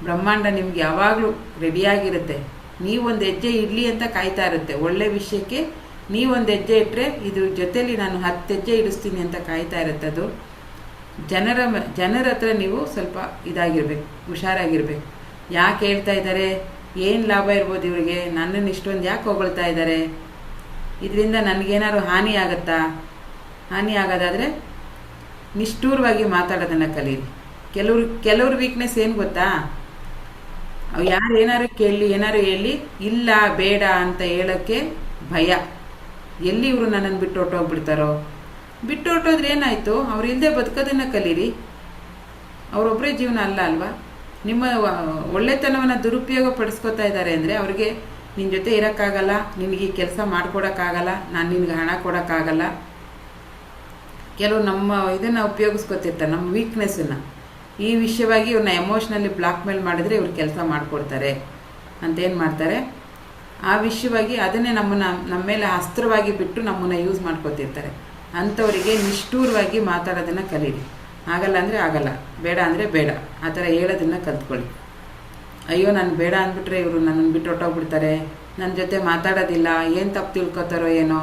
ಬ್ರಹ್ಮಾಂಡ ನಿಮ್ಗೆ ಯಾವಾಗಲೂ ರೆಡಿಯಾಗಿರುತ್ತೆ. ನೀವೊಂದು ಹೆಜ್ಜೆ ಇರಲಿ ಅಂತ ಕಾಯ್ತಾ ಇರುತ್ತೆ. ಒಳ್ಳೆ ವಿಷಯಕ್ಕೆ ನೀವೊಂದು ಹೆಜ್ಜೆ ಇಟ್ಟರೆ ಇದ್ರ ಜೊತೇಲಿ ನಾನು 10 ಹೆಜ್ಜೆ ಇಡಿಸ್ತೀನಿ ಅಂತ ಕಾಯ್ತಾ ಇರುತ್ತೆ. ಅದು ಜನರ ಹತ್ರ ನೀವು ಸ್ವಲ್ಪ ಇದಾಗಿರ್ಬೇಕು, ಹುಷಾರಾಗಿರ್ಬೇಕು. ಯಾಕೆ ಹೇಳ್ತಾ ಇದ್ದಾರೆ, ಏನು ಲಾಭ ಇರ್ಬೋದು ಇವರಿಗೆ, ನನ್ನನ್ನು ಇಷ್ಟೊಂದು ಯಾಕೆ ಹೊಗಳ್ತಾ ಇದ್ದಾರೆ, ಇದರಿಂದ ನನಗೇನಾದ್ರು ಹಾನಿ ಆಗುತ್ತಾ? ಹಾನಿ ಆಗೋದಾದರೆ ನಿಷ್ಠೂರವಾಗಿ ಮಾತಾಡೋದನ್ನು ಕಲೀರಿ. ಕೆಲವ್ರ ವೀಕ್ನೆಸ್ ಏನು ಗೊತ್ತಾ, ಯಾರು ಏನಾರು ಕೇಳಲಿ, ಏನಾರು ಹೇಳಿ, ಇಲ್ಲ ಬೇಡ ಅಂತ ಹೇಳೋಕ್ಕೆ ಭಯ. ಎಲ್ಲಿ ಇವರು ನನ್ನನ್ನು ಬಿಟ್ಟು ಹೊಟ್ಟೋಗ್ಬಿಡ್ತಾರೋ. ಬಿಟ್ಟು ಹೊಟ್ಟೋದ್ರೆ ಏನಾಯಿತು, ಅವ್ರು ಇಲ್ಲದೆ ಬದುಕೋದನ್ನು ಕಲೀರಿ. ಅವರೊಬ್ಬರೇ ಜೀವನ ಅಲ್ವಾ. ನಿಮ್ಮ ಒಳ್ಳೆತನವನ್ನು ದುರುಪಯೋಗ ಪಡಿಸ್ಕೊತಾ ಇದ್ದಾರೆ ಅಂದರೆ ಅವ್ರಿಗೆ ನಿನ್ನ ಜೊತೆ ಇರೋಕ್ಕಾಗಲ್ಲ, ನಿನಗೆ ಈ ಕೆಲಸ ಮಾಡ್ಕೊಡೋಕ್ಕಾಗಲ್ಲ, ನಾನು ನಿನಗೆ ಹಣ ಕೊಡೋಕ್ಕಾಗಲ್ಲ. ಕೆಲವು ನಮ್ಮ ಇದನ್ನು ಉಪಯೋಗಿಸ್ಕೊತಿರ್ತಾರೆ, ನಮ್ಮ ವೀಕ್ನೆಸ್ಸನ್ನು. ಈ ವಿಷಯವಾಗಿ ಇವ್ರನ್ನ ಎಮೋಷ್ನಲಿ ಬ್ಲಾಕ್ ಮೇಲ್ ಮಾಡಿದರೆ ಇವ್ರು ಕೆಲಸ ಮಾಡಿಕೊಡ್ತಾರೆ ಅಂತೇನು ಮಾಡ್ತಾರೆ, ಆ ವಿಷಯವಾಗಿ ಅದನ್ನೇ ನಮ್ಮ ಮೇಲೆ ಅಸ್ತ್ರವಾಗಿ ಬಿಟ್ಟು ನಮ್ಮನ್ನು ಯೂಸ್ ಮಾಡ್ಕೊತಿರ್ತಾರೆ. ಅಂಥವರಿಗೆ ನಿಷ್ಠೂರವಾಗಿ ಮಾತಾಡೋದನ್ನು ಕಲೀರಿ. ಆಗಲ್ಲ ಅಂದರೆ ಆಗಲ್ಲ, ಬೇಡ ಅಂದರೆ ಬೇಡ, ಆ ಥರ ಹೇಳೋದನ್ನು ಕಲ್ತ್ಕೊಳ್ಳಿ. ಅಯ್ಯೋ ನಾನು ಬೇಡ ಅಂದ್ಬಿಟ್ರೆ ಇವರು ನನ್ನನ್ನು ಬಿಟ್ಟು ಹೊಟ್ಟೋಗ್ಬಿಡ್ತಾರೆ, ನನ್ನ ಜೊತೆ ಮಾತಾಡೋದಿಲ್ಲ, ಏನು ತಪ್ಪು ತಿಳ್ಕೊತಾರೋ ಏನೋ.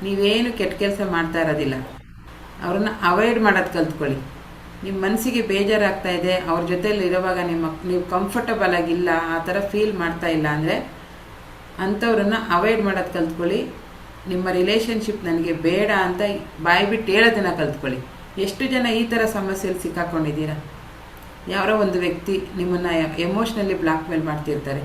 ನೀವೇನು ಕೆಟ್ಟ ಕೆಲಸ ಮಾಡ್ತಾ ಇರೋದಿಲ್ಲ. ಅವ್ರನ್ನ ಅವಾಯ್ಡ್ ಮಾಡೋದು ಕಲ್ತ್ಕೊಳ್ಳಿ. ನಿಮ್ಮ ಮನಸ್ಸಿಗೆ ಬೇಜಾರಾಗ್ತಾ ಇದೆ, ಅವ್ರ ಜೊತೆಲಿ ಇರೋವಾಗ ನೀವು ಕಂಫರ್ಟಬಲ್ ಆಗಿಲ್ಲ, ಆ ಥರ ಫೀಲ್ ಮಾಡ್ತಾ ಇಲ್ಲ ಅಂದರೆ ಅಂಥವ್ರನ್ನ ಅವಾಯ್ಡ್ ಮಾಡೋದು ಕಲ್ತ್ಕೊಳ್ಳಿ. ನಿಮ್ಮ ರಿಲೇಷನ್ಶಿಪ್ ನನಗೆ ಬೇಡ ಅಂತ ಬಾಯಿ ಬಿಟ್ಟು ಹೇಳೋದನ್ನು ಕಲ್ತ್ಕೊಳ್ಳಿ. ಎಷ್ಟು ಜನ ಈ ಥರ ಸಮಸ್ಯೆಯಲ್ಲಿ ಸಿಕ್ಕಾಕೊಂಡಿದ್ದೀರಾ? ಯಾರೋ ಒಂದು ವ್ಯಕ್ತಿ ನಿಮ್ಮನ್ನು ಎಮೋಷ್ನಲಿ ಬ್ಲಾಕ್ ಮೇಲ್ ಮಾಡ್ತಿರ್ತಾರೆ.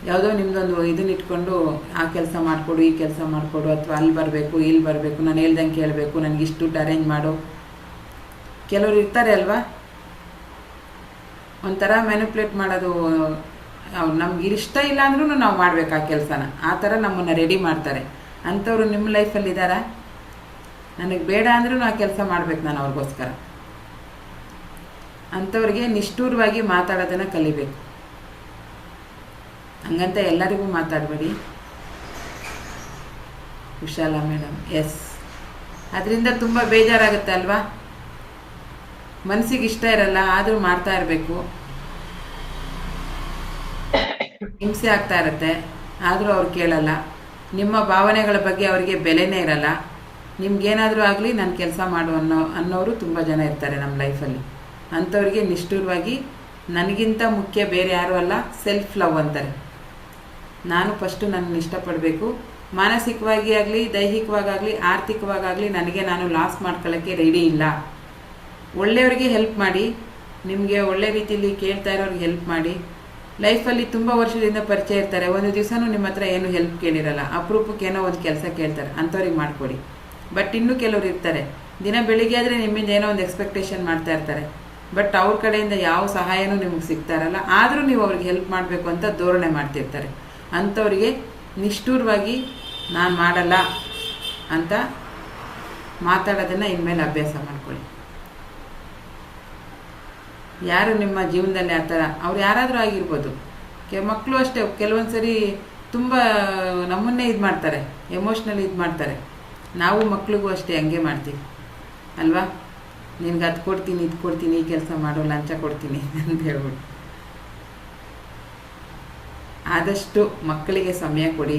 ಯಾವುದೋ ನಿಮ್ಮದೊಂದು ಇದನ್ನ ಇಟ್ಕೊಂಡು ಆ ಕೆಲಸ ಮಾಡಿಕೊಡು, ಈ ಕೆಲಸ ಮಾಡಿಕೊಡು, ಅಥವಾ ಅಲ್ಲಿ ಬರಬೇಕು, ಇಲ್ಲಿ ಬರಬೇಕು, ನಾನು ಹೇಳ್ದಂಗೆ ಕೇಳಬೇಕು, ನನಗೆ ಇಷ್ಟು ದುಡ್ಡು ಅರೇಂಜ್ ಮಾಡು. ಕೆಲವರು ಇರ್ತಾರೆ ಅಲ್ವಾ, ಒಂಥರ ಮ್ಯಾನಿಪ್ಯುಲೇಟ್ ಮಾಡೋದು. ನಮ್ಗೆ ಇಷ್ಟ ಇಲ್ಲ ಅಂದ್ರೂ ನಾವು ಮಾಡಬೇಕು ಆ ಕೆಲಸನ, ಆ ಥರ ನಮ್ಮನ್ನು ರೆಡಿ ಮಾಡ್ತಾರೆ. ಅಂಥವ್ರು ನಿಮ್ಮ ಲೈಫಲ್ಲಿ ಇದ್ದಾರಾ? ನನಗೆ ಬೇಡ ಅಂದ್ರೂ ಆ ಕೆಲಸ ಮಾಡಬೇಕು ನಾನು ಅವ್ರಿಗೋಸ್ಕರ. ಅಂಥವ್ರಿಗೆ ನಿಷ್ಠೂರವಾಗಿ ಮಾತಾಡೋದನ್ನು ಕಲಿಬೇಕು. ಹಂಗಂತ ಎಲ್ಲರಿಗೂ ಮಾತಾಡಬೇಡಿ. ಕುಶಾಲ ಮೇಡಮ್, ಎಸ್. ಅದರಿಂದ ತುಂಬ ಬೇಜಾರಾಗುತ್ತೆ ಅಲ್ವಾ, ಮನಸ್ಸಿಗೆ ಇಷ್ಟ ಇರಲ್ಲ, ಆದರೂ ಮಾಡ್ತಾ ಇರಬೇಕು. ಹಿಂಸೆ ಆಗ್ತಾ ಇರುತ್ತೆ, ಆದರೂ ಅವ್ರು ಕೇಳಲ್ಲ. ನಿಮ್ಮ ಭಾವನೆಗಳ ಬಗ್ಗೆ ಅವರಿಗೆ ಬೆಲೆನೇ ಇರಲ್ಲ. ನಿಮ್ಗೇನಾದರೂ ಆಗಲಿ ನಾನು ಕೆಲಸ ಮಾಡು ಅನ್ನೋರು ತುಂಬ ಜನ ಇರ್ತಾರೆ ನಮ್ಮ ಲೈಫಲ್ಲಿ. ಅಂಥವ್ರಿಗೆ ನಿಷ್ಠೂರವಾಗಿ ನನಗಿಂತ ಮುಖ್ಯ ಬೇರೆ ಯಾರೂ ಅಲ್ಲ, ಸೆಲ್ಫ್ ಲವ್ ಅಂತಾರೆ. ನಾನು ಫಸ್ಟು ನನ್ನನ್ನು ಇಷ್ಟಪಡಬೇಕು. ಮಾನಸಿಕವಾಗಿ ಆಗಲಿ, ದೈಹಿಕವಾಗಲಿ, ಆರ್ಥಿಕವಾಗಲಿ ನನಗೆ ನಾನು ಲಾಸ್ ಮಾಡ್ಕೊಳ್ಳೋಕ್ಕೆ ರೆಡಿ ಇಲ್ಲ. ಒಳ್ಳೆಯವರಿಗೆ ಹೆಲ್ಪ್ ಮಾಡಿ, ನಿಮಗೆ ಒಳ್ಳೆ ರೀತಿಯಲ್ಲಿ ಕೇಳ್ತಾ ಇರೋರಿಗೆ ಹೆಲ್ಪ್ ಮಾಡಿ. ಲೈಫಲ್ಲಿ ತುಂಬ ವರ್ಷದಿಂದ ಪರಿಚಯ ಇರ್ತಾರೆ, ಒಂದು ದಿವಸನೂ ನಿಮ್ಮ ಹತ್ರ ಏನು ಹೆಲ್ಪ್ ಕೇಳಿರಲ್ಲ, ಅಪರೂಪಕ್ಕೆ ಏನೋ ಒಂದು ಕೆಲಸ ಕೇಳ್ತಾರೆ, ಅಂಥವ್ರಿಗೆ ಮಾಡಿಕೊಡಿ. ಬಟ್ ಇನ್ನೂ ಕೆಲವ್ರು ಇರ್ತಾರೆ, ದಿನ ಬೆಳಿಗ್ಗೆ ಆದರೆ ನಿಮ್ಮಿಂದ ಏನೋ ಒಂದು ಎಕ್ಸ್ಪೆಕ್ಟೇಷನ್ ಮಾಡ್ತಾ ಇರ್ತಾರೆ, ಬಟ್ ಅವ್ರ ಕಡೆಯಿಂದ ಯಾವ ಸಹಾಯನೂ ನಿಮಗೆ ಸಿಗ್ತಾ ಇರಲ್ಲ, ಆದರೂ ನೀವು ಅವ್ರಿಗೆ ಹೆಲ್ಪ್ ಮಾಡಬೇಕು ಅಂತ ಧೋರಣೆ ಮಾಡ್ತಿರ್ತಾರೆ. ಅಂಥವ್ರಿಗೆ ನಿಷ್ಠೂರವಾಗಿ ನಾನು ಮಾಡಲ್ಲ ಅಂತ ಮಾತಾಡೋದನ್ನು ಇನ್ಮೇಲೆ ಅಭ್ಯಾಸ ಮಾಡ್ಕೊಳ್ಳಿ. ಯಾರು ನಿಮ್ಮ ಜೀವನದಲ್ಲಿ ಆ ಥರ ಅವ್ರು ಯಾರಾದರೂ ಆಗಿರ್ಬೋದು. ಮಕ್ಕಳು ಅಷ್ಟೇ, ಕೆಲವೊಂದು ಸರಿ ತುಂಬ ನಮ್ಮನ್ನೇ ಇದು ಮಾಡ್ತಾರೆ, ಎಮೋಷ್ನಲಿ ಇದು ಮಾಡ್ತಾರೆ. ನಾವು ಮಕ್ಳಿಗೂ ಅಷ್ಟೇ ಹಂಗೆ ಮಾಡ್ತೀವಿ ಅಲ್ವಾ. ನಿನ್ಗೆ ಅದು ಕೊಡ್ತೀನಿ, ಇದು ಕೊಡ್ತೀನಿ, ಈ ಕೆಲಸ ಮಾಡೋ, ಲಂಚ ಕೊಡ್ತೀನಿ ಅಂತ ಹೇಳ್ಬಿಟ್ಟು. ಆದಷ್ಟು ಮಕ್ಕಳಿಗೆ ಸಮಯ ಕೊಡಿ.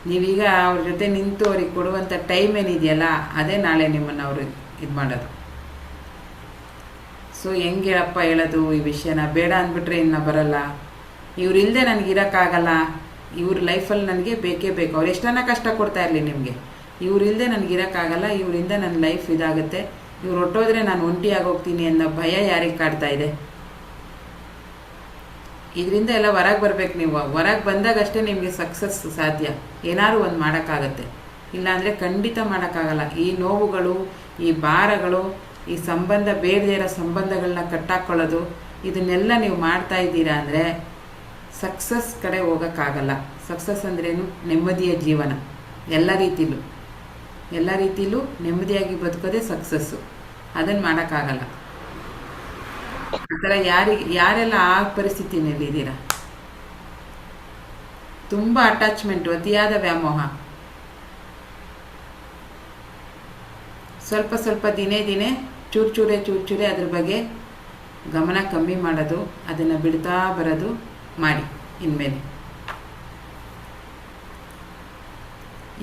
ನೀವೀಗ ಅವ್ರ ಜೊತೆ ನಿಂತು ಅವ್ರಿಗೆ ಕೊಡುವಂಥ ಟೈಮ್ ಏನಿದೆಯಲ್ಲ, ಅದೇ ನಾಳೆ ನಿಮ್ಮನ್ನು ಅವರು ಇದು ಮಾಡೋದು. ಸೊ ಹೆಂಗೆ ಹೇಳಪ್ಪ ಹೇಳೋದು ಈ ವಿಷಯನ, ಬೇಡ ಅಂದ್ಬಿಟ್ರೆ ಇನ್ನು ಬರಲ್ಲ, ಇವ್ರು ಇಲ್ಲದೆ ನನಗೆ ಇರೋಕ್ಕಾಗಲ್ಲ, ಇವ್ರ ಲೈಫಲ್ಲಿ ನನಗೆ ಬೇಕೇ ಬೇಕು, ಅವ್ರು ಎಷ್ಟನ್ನ ಕಷ್ಟ ಕೊಡ್ತಾ ಇರಲಿ ನಿಮಗೆ, ಇವ್ರು ಇಲ್ಲದೆ ನನಗೆ ಇರೋಕ್ಕಾಗಲ್ಲ, ಇವರಿಂದ ನನ್ನ ಲೈಫ್ ಇದಾಗುತ್ತೆ, ಇವ್ರು ಹೊಟ್ಟೋದ್ರೆ ನಾನು ಒಂಟಿಯಾಗಿ ಹೋಗ್ತೀನಿ ಅನ್ನೋ ಭಯ ಯಾರಿಗೆ ಕಾಡ್ತಾ ಇದೆ? ಇದರಿಂದ ಎಲ್ಲ ಹೊರಗೆ ಬರ್ಬೇಕು. ನೀವು ಹೊರಗೆ ಬಂದಾಗಷ್ಟೇ ನಿಮಗೆ ಸಕ್ಸಸ್ ಸಾಧ್ಯ, ಏನಾದ್ರು ಒಂದು ಮಾಡೋಕ್ಕಾಗತ್ತೆ, ಇಲ್ಲಾಂದರೆ ಖಂಡಿತ ಮಾಡೋಕ್ಕಾಗಲ್ಲ. ಈ ನೋವುಗಳು, ಈ ಭಾರಗಳು, ಈ ಸಂಬಂಧ ಬೇಡದೇ ಇರೋ ಸಂಬಂಧಗಳನ್ನ ಕಟ್ಟಾಕೊಳ್ಳೋದು, ಇದನ್ನೆಲ್ಲ ನೀವು ಮಾಡ್ತಾ ಇದ್ದೀರಾ ಅಂದರೆ ಸಕ್ಸಸ್ ಕಡೆ ಹೋಗೋಕ್ಕಾಗಲ್ಲ. ಸಕ್ಸಸ್ ಅಂದ್ರೇನು? ನೆಮ್ಮದಿಯ ಜೀವನ, ಎಲ್ಲ ರೀತಿಲೂ ನೆಮ್ಮದಿಯಾಗಿ ಬದುಕೋದೇ ಸಕ್ಸಸ್ಸು. ಅದನ್ನು ಮಾಡೋಕ್ಕಾಗಲ್ಲ. ಆ ಥರ ಯಾರೆಲ್ಲ ಆ ಪರಿಸ್ಥಿತಿನಲ್ಲಿದ್ದೀರಾ, ತುಂಬ ಅಟ್ಯಾಚ್ಮೆಂಟು, ಅತಿಯಾದ ವ್ಯಾಮೋಹ, ಸ್ವಲ್ಪ ದಿನೇ ಚೂರು ಅದ್ರ ಬಗ್ಗೆ ಗಮನ ಕಮ್ಮಿ ಮಾಡೋದು, ಅದನ್ನು ಬಿಡ್ತಾ ಬರೋದು ಮಾಡಿ. ಇನ್ಮೇಲೆ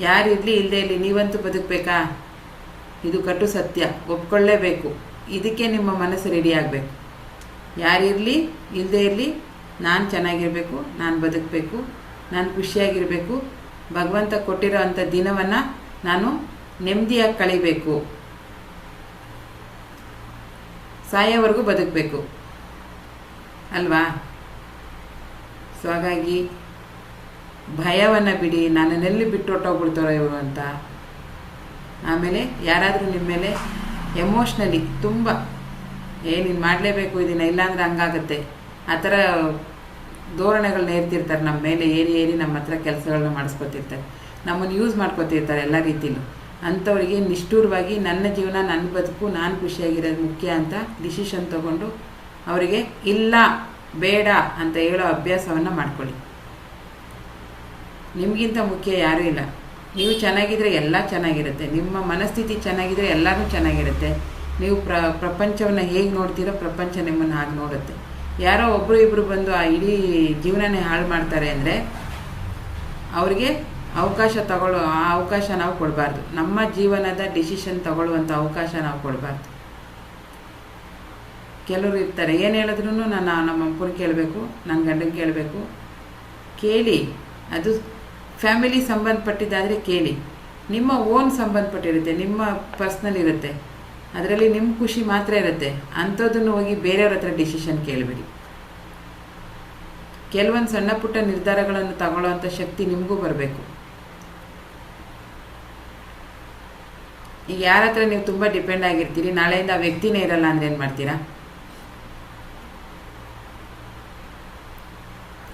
ಯಾರಿರಲಿ ಇಲ್ಲದೆ ಇರಲಿ, ನೀವಂತೂ ಬದುಕಬೇಕಾ? ಇದು ಕಟು ಸತ್ಯ, ಒಪ್ಕೊಳ್ಳೇಬೇಕು. ಇದಕ್ಕೆ ನಿಮ್ಮ ಮನಸ್ಸು ರೆಡಿ ಆಗಬೇಕು. ಯಾರಿರಲಿ ಇಲ್ಲದೆ ಇರಲಿ, ನಾನು ಚೆನ್ನಾಗಿರಬೇಕು, ನಾನು ಬದುಕಬೇಕು, ನಾನು ಖುಷಿಯಾಗಿರಬೇಕು, ಭಗವಂತ ಕೊಟ್ಟಿರೋ ಅಂಥ ದಿನವನ್ನು ನಾನು ನೆಮ್ಮದಿಯಾಗಿ ಕಳಿಬೇಕು, ಸಾಯೋವರೆಗೂ ಬದುಕಬೇಕು ಅಲ್ವಾ? ಸೊ ಹಾಗಾಗಿ ಭಯವನ್ನು ಬಿಡಿ, ನನ್ನನ್ನೆಲ್ಲಿ ಬಿಟ್ಟು ಹೊಟ್ಟೋಗ್ಬಿಡ್ತಾರೋ ಇವರು ಅಂತ. ಆಮೇಲೆ ಯಾರಾದರೂ ನಿಮ್ಮ ಮೇಲೆ ಎಮೋಷ್ನಲಿ ತುಂಬ ನೀನು ಮಾಡಲೇಬೇಕು ಇದನ್ನು, ಇಲ್ಲಾಂದ್ರೆ ಹಂಗಾಗತ್ತೆ, ಆ ಥರ ಧೋರಣೆಗಳನ್ನ ಏರ್ತಿರ್ತಾರೆ ನಮ್ಮ ಮೇಲೆ, ಏರಿ ನಮ್ಮ ಹತ್ರ ಕೆಲಸಗಳನ್ನ ಮಾಡಿಸ್ಕೊತಿರ್ತಾರೆ, ನಮ್ಮನ್ನು ಯೂಸ್ ಮಾಡ್ಕೊತಿರ್ತಾರೆ ಎಲ್ಲ ರೀತಿಲೂ. ಅಂಥವರಿಗೆ ನಿಷ್ಠೂರವಾಗಿ ನನ್ನ ಜೀವನ, ನನ್ನ ಬದುಕು, ನಾನು ಖುಷಿಯಾಗಿರೋದು ಮುಖ್ಯ ಅಂತ ಡಿಸಿಷನ್ ತಗೊಂಡು ಅವರಿಗೆ ಇಲ್ಲ, ಬೇಡ ಅಂತ ಹೇಳೋ ಅಭ್ಯಾಸವನ್ನು ಮಾಡ್ಕೊಳ್ಳಿ. ನಿಮಗಿಂತ ಮುಖ್ಯ ಯಾರೂ ಇಲ್ಲ. ನೀವು ಚೆನ್ನಾಗಿದ್ರೆ ಎಲ್ಲ ಚೆನ್ನಾಗಿರುತ್ತೆ, ನಿಮ್ಮ ಮನಸ್ಥಿತಿ ಚೆನ್ನಾಗಿದ್ರೆ ಎಲ್ಲರೂ ಚೆನ್ನಾಗಿರುತ್ತೆ. ನೀವು ಪ್ರಪಂಚವನ್ನು ಹೇಗೆ ನೋಡ್ತೀರೋ ಪ್ರಪಂಚ ನಿಮ್ಮನ್ನು ಹಾಗೆ ನೋಡುತ್ತೆ. ಯಾರೋ ಒಬ್ಬರು ಇಬ್ಬರು ಬಂದು ಆ ಇಡೀ ಜೀವನನೇ ಹಾಳು ಮಾಡ್ತಾರೆ ಅಂದರೆ ಅವರಿಗೆ ಅವಕಾಶ ಆ ಅವಕಾಶ ನಾವು ಕೊಡಬಾರ್ದು. ನಮ್ಮ ಜೀವನದ ಡಿಸಿಷನ್ ತಗೊಳ್ಳುವಂಥ ಅವಕಾಶ ನಾವು ಕೊಡಬಾರ್ದು. ಕೆಲವರು ಇರ್ತಾರೆ, ಏನು ಹೇಳಿದ್ರು ನಮ್ಮ ಅಪ್ಪನ ಕೇಳಬೇಕು, ನನ್ನ ಗಂಡನ ಕೇಳಬೇಕು. ಕೇಳಿ, ಅದು ಫ್ಯಾಮಿಲಿ ಸಂಬಂಧಪಟ್ಟಿದ್ದಾದರೆ ಕೇಳಿ. ನಿಮ್ಮ ಓನ್ ಸಂಬಂಧಪಟ್ಟಿರುತ್ತೆ, ನಿಮ್ಮ ಪರ್ಸ್ನಲ್ ಇರುತ್ತೆ, ಅದರಲ್ಲಿ ನಿಮ್ಮ ಖುಷಿ ಮಾತ್ರ ಇರುತ್ತೆ. ಅಂಥದ್ದನ್ನು ಹೋಗಿ ಬೇರೆಯವ್ರ ಹತ್ರ ಡಿಸಿಷನ್ ಕೇಳಿಬಿಡಿ. ಕೆಲವೊಂದು ಸಣ್ಣ ಪುಟ್ಟ ನಿರ್ಧಾರಗಳನ್ನು ತಗೊಳ್ಳೋವಂಥ ಶಕ್ತಿ ನಿಮಗೂ ಬರಬೇಕು. ಈಗ ಯಾರ ಹತ್ರ ನೀವು ತುಂಬ ಡಿಪೆಂಡ್ ಆಗಿರ್ತೀರಿ, ನಾಳೆಯಿಂದ ಆ ವ್ಯಕ್ತಿನೇ ಇರಲ್ಲ ಅಂದರೆ ಏನು ಮಾಡ್ತೀರಾ?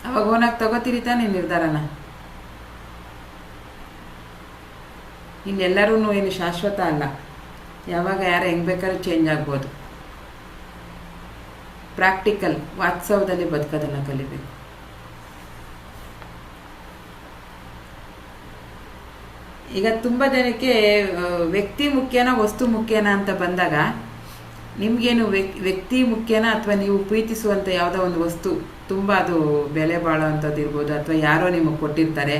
ಅವಾಗ ಓನಾಗಿ ತಗೋತೀರಿ ತಾನೇ ನಿರ್ಧಾರನ. ಇಲ್ಲೆಲ್ಲರೂ ಏನು ಶಾಶ್ವತ ಅಲ್ಲ, ಯಾವಾಗ ಯಾರು ಹೆಂಗೆ ಬೇಕಾದ್ರೂ ಚೇಂಜ್ ಆಗ್ಬೋದು. ಪ್ರಾಕ್ಟಿಕಲ್ ವಾಸ್ತವದಲ್ಲಿ ಬದುಕೋದನ್ನು ಕಲಿಬೇಕು. ಈಗ ತುಂಬ ಜನಕ್ಕೆ ವ್ಯಕ್ತಿ ಮುಖ್ಯನಾ ವಸ್ತು ಮುಖ್ಯನಾ ಅಂತ ಬಂದಾಗ, ನಿಮಗೇನು ವ್ಯಕ್ತಿ ಮುಖ್ಯನಾ ಅಥವಾ ನೀವು ಪ್ರೀತಿಸುವಂಥ ಯಾವುದೋ ಒಂದು ವಸ್ತು ತುಂಬ ಅದು ಬೆಲೆ ಬಾಳೋ ಅಂಥದ್ದು ಇರ್ಬೋದು, ಅಥವಾ ಯಾರೋ ನಿಮಗೆ ಕೊಟ್ಟಿರ್ತಾರೆ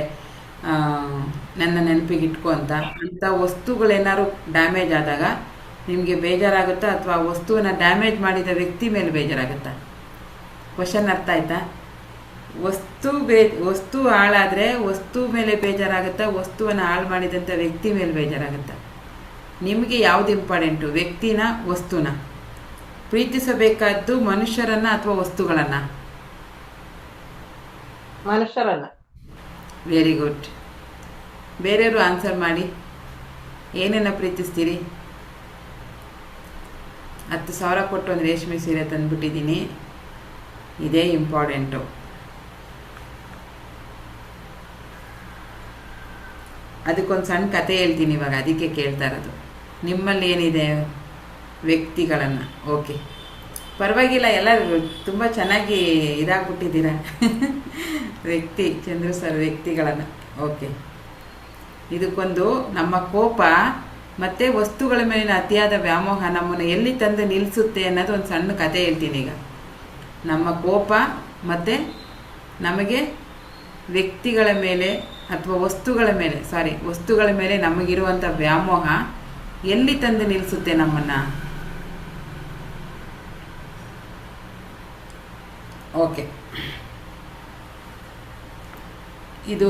ನನ್ನ ನೆನಪಿಗೆ ಇಟ್ಕೊ ಅಂತ, ಅಂಥ ವಸ್ತುಗಳೇನಾದ್ರು ಡ್ಯಾಮೇಜ್ ಆದಾಗ ನಿಮಗೆ ಬೇಜಾರಾಗುತ್ತಾ, ಅಥವಾ ಆ ವಸ್ತುವನ್ನು ಡ್ಯಾಮೇಜ್ ಮಾಡಿದ ವ್ಯಕ್ತಿ ಮೇಲೆ ಬೇಜಾರಾಗುತ್ತಾ? ಕ್ವಶನ್ ಅರ್ಥ ಆಯ್ತಾ? ವಸ್ತು ಹಾಳಾದರೆ ವಸ್ತು ಮೇಲೆ ಬೇಜಾರಾಗುತ್ತಾ, ವಸ್ತುವನ್ನು ಹಾಳು ಮಾಡಿದಂಥ ವ್ಯಕ್ತಿ ಮೇಲೆ ಬೇಜಾರಾಗುತ್ತಾ? ನಿಮಗೆ ಯಾವುದು ಇಂಪಾರ್ಟೆಂಟು, ವ್ಯಕ್ತಿನ ವಸ್ತುನ? ಪ್ರೀತಿಸಬೇಕಾದ್ದು ಮನುಷ್ಯರನ್ನು ಅಥವಾ ವಸ್ತುಗಳನ್ನು? ಮನುಷ್ಯರನ್ನ. Very good. ಬೇರೆಯವರು ಆನ್ಸರ್ ಮಾಡಿ. ಏನನ್ನು ಪ್ರೀತಿಸ್ತೀರಿ? 10,000 ಕೊಟ್ಟು ಒಂದು ರೇಷ್ಮೆ ಸೀರೆ ತಂದುಬಿಟ್ಟಿದ್ದೀನಿ, ಇದೇ ಇಂಪಾರ್ಟೆಂಟು. ಅದಕ್ಕೊಂದು ಸಣ್ಣ ಕತೆ ಹೇಳ್ತೀನಿ ಇವಾಗ, ಅದಕ್ಕೆ ಕೇಳ್ತಾ ಇರೋದು. ನಿಮ್ಮಲ್ಲಿ ಏನಿದೆ ವ್ಯಕ್ತಿಗಳನ್ನು. ಓಕೆ, ಪರವಾಗಿಲ್ಲ, ಎಲ್ಲ ತುಂಬ ಚೆನ್ನಾಗಿ ಇದಾಗ್ಬಿಟ್ಟಿದ್ದೀರ. ವ್ಯಕ್ತಿ ಚಂದ್ರು ಸರ್, ವ್ಯಕ್ತಿಗಳನ್ನು. ಓಕೆ, ಇದಕ್ಕೊಂದು ನಮ್ಮ ಕೋಪ ಮತ್ತು ವಸ್ತುಗಳ ಮೇಲಿನ ಅತಿಯಾದ ವ್ಯಾಮೋಹ ನಮ್ಮನ್ನು ಎಲ್ಲಿ ತಂದು ನಿಲ್ಲಿಸುತ್ತೆ ಅನ್ನೋದು ಒಂದು ಸಣ್ಣ ಕತೆ ಹೇಳ್ತೀನಿ ಈಗ. ನಮ್ಮ ಕೋಪ ಮತ್ತು ನಮಗೆ ವ್ಯಕ್ತಿಗಳ ಮೇಲೆ ಅಥವಾ ವಸ್ತುಗಳ ಮೇಲೆ ನಮಗಿರುವಂಥ ವ್ಯಾಮೋಹ ಎಲ್ಲಿ ತಂದು ನಿಲ್ಲಿಸುತ್ತೆ ನಮ್ಮನ್ನು? ಓಕೆ, ಇದು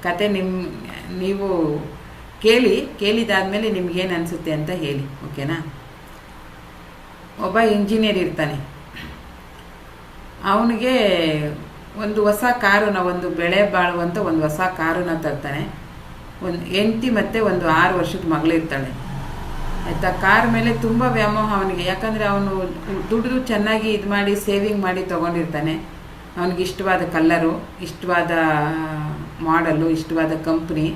ಕತೆ ನೀವು ಕೇಳಿದಾದ್ಮೇಲೆ ನಿಮ್ಗೇನು ಅನಿಸುತ್ತೆ ಅಂತ ಹೇಳಿ, ಓಕೆನಾ? ಒಬ್ಬ ಇಂಜಿನಿಯರ್ ಇರ್ತಾನೆ. ಅವನಿಗೆ ಒಂದು ಹೊಸ ಕಾರನ್ನ, ಒಂದು ಬೆಳೆ ಬಾಳುವಂಥ ಒಂದು ಹೊಸ ಕಾರನ್ನ ತರ್ತಾನೆ. ಒಂದು ಹೆಂಡತಿ ಮತ್ತು ಒಂದು 6 ವರ್ಷದ ಮಗಳಿರ್ತಾಳೆ, ಆಯಿತಾ? ಕಾರ್ ಮೇಲೆ ತುಂಬ ವ್ಯಾಮೋಹ ಅವನಿಗೆ. ಯಾಕಂದರೆ ಅವನು ದುಡಿದು ಚೆನ್ನಾಗಿ ಇದು ಮಾಡಿ ಸೇವಿಂಗ್ ಮಾಡಿ ತೊಗೊಂಡಿರ್ತಾನೆ. ಅವನಿಗೆ ಇಷ್ಟವಾದ ಕಲ್ಲರು, ಇಷ್ಟವಾದ ಮಾಡಲು, ಇಷ್ಟವಾದ ಕಂಪ್ನಿ,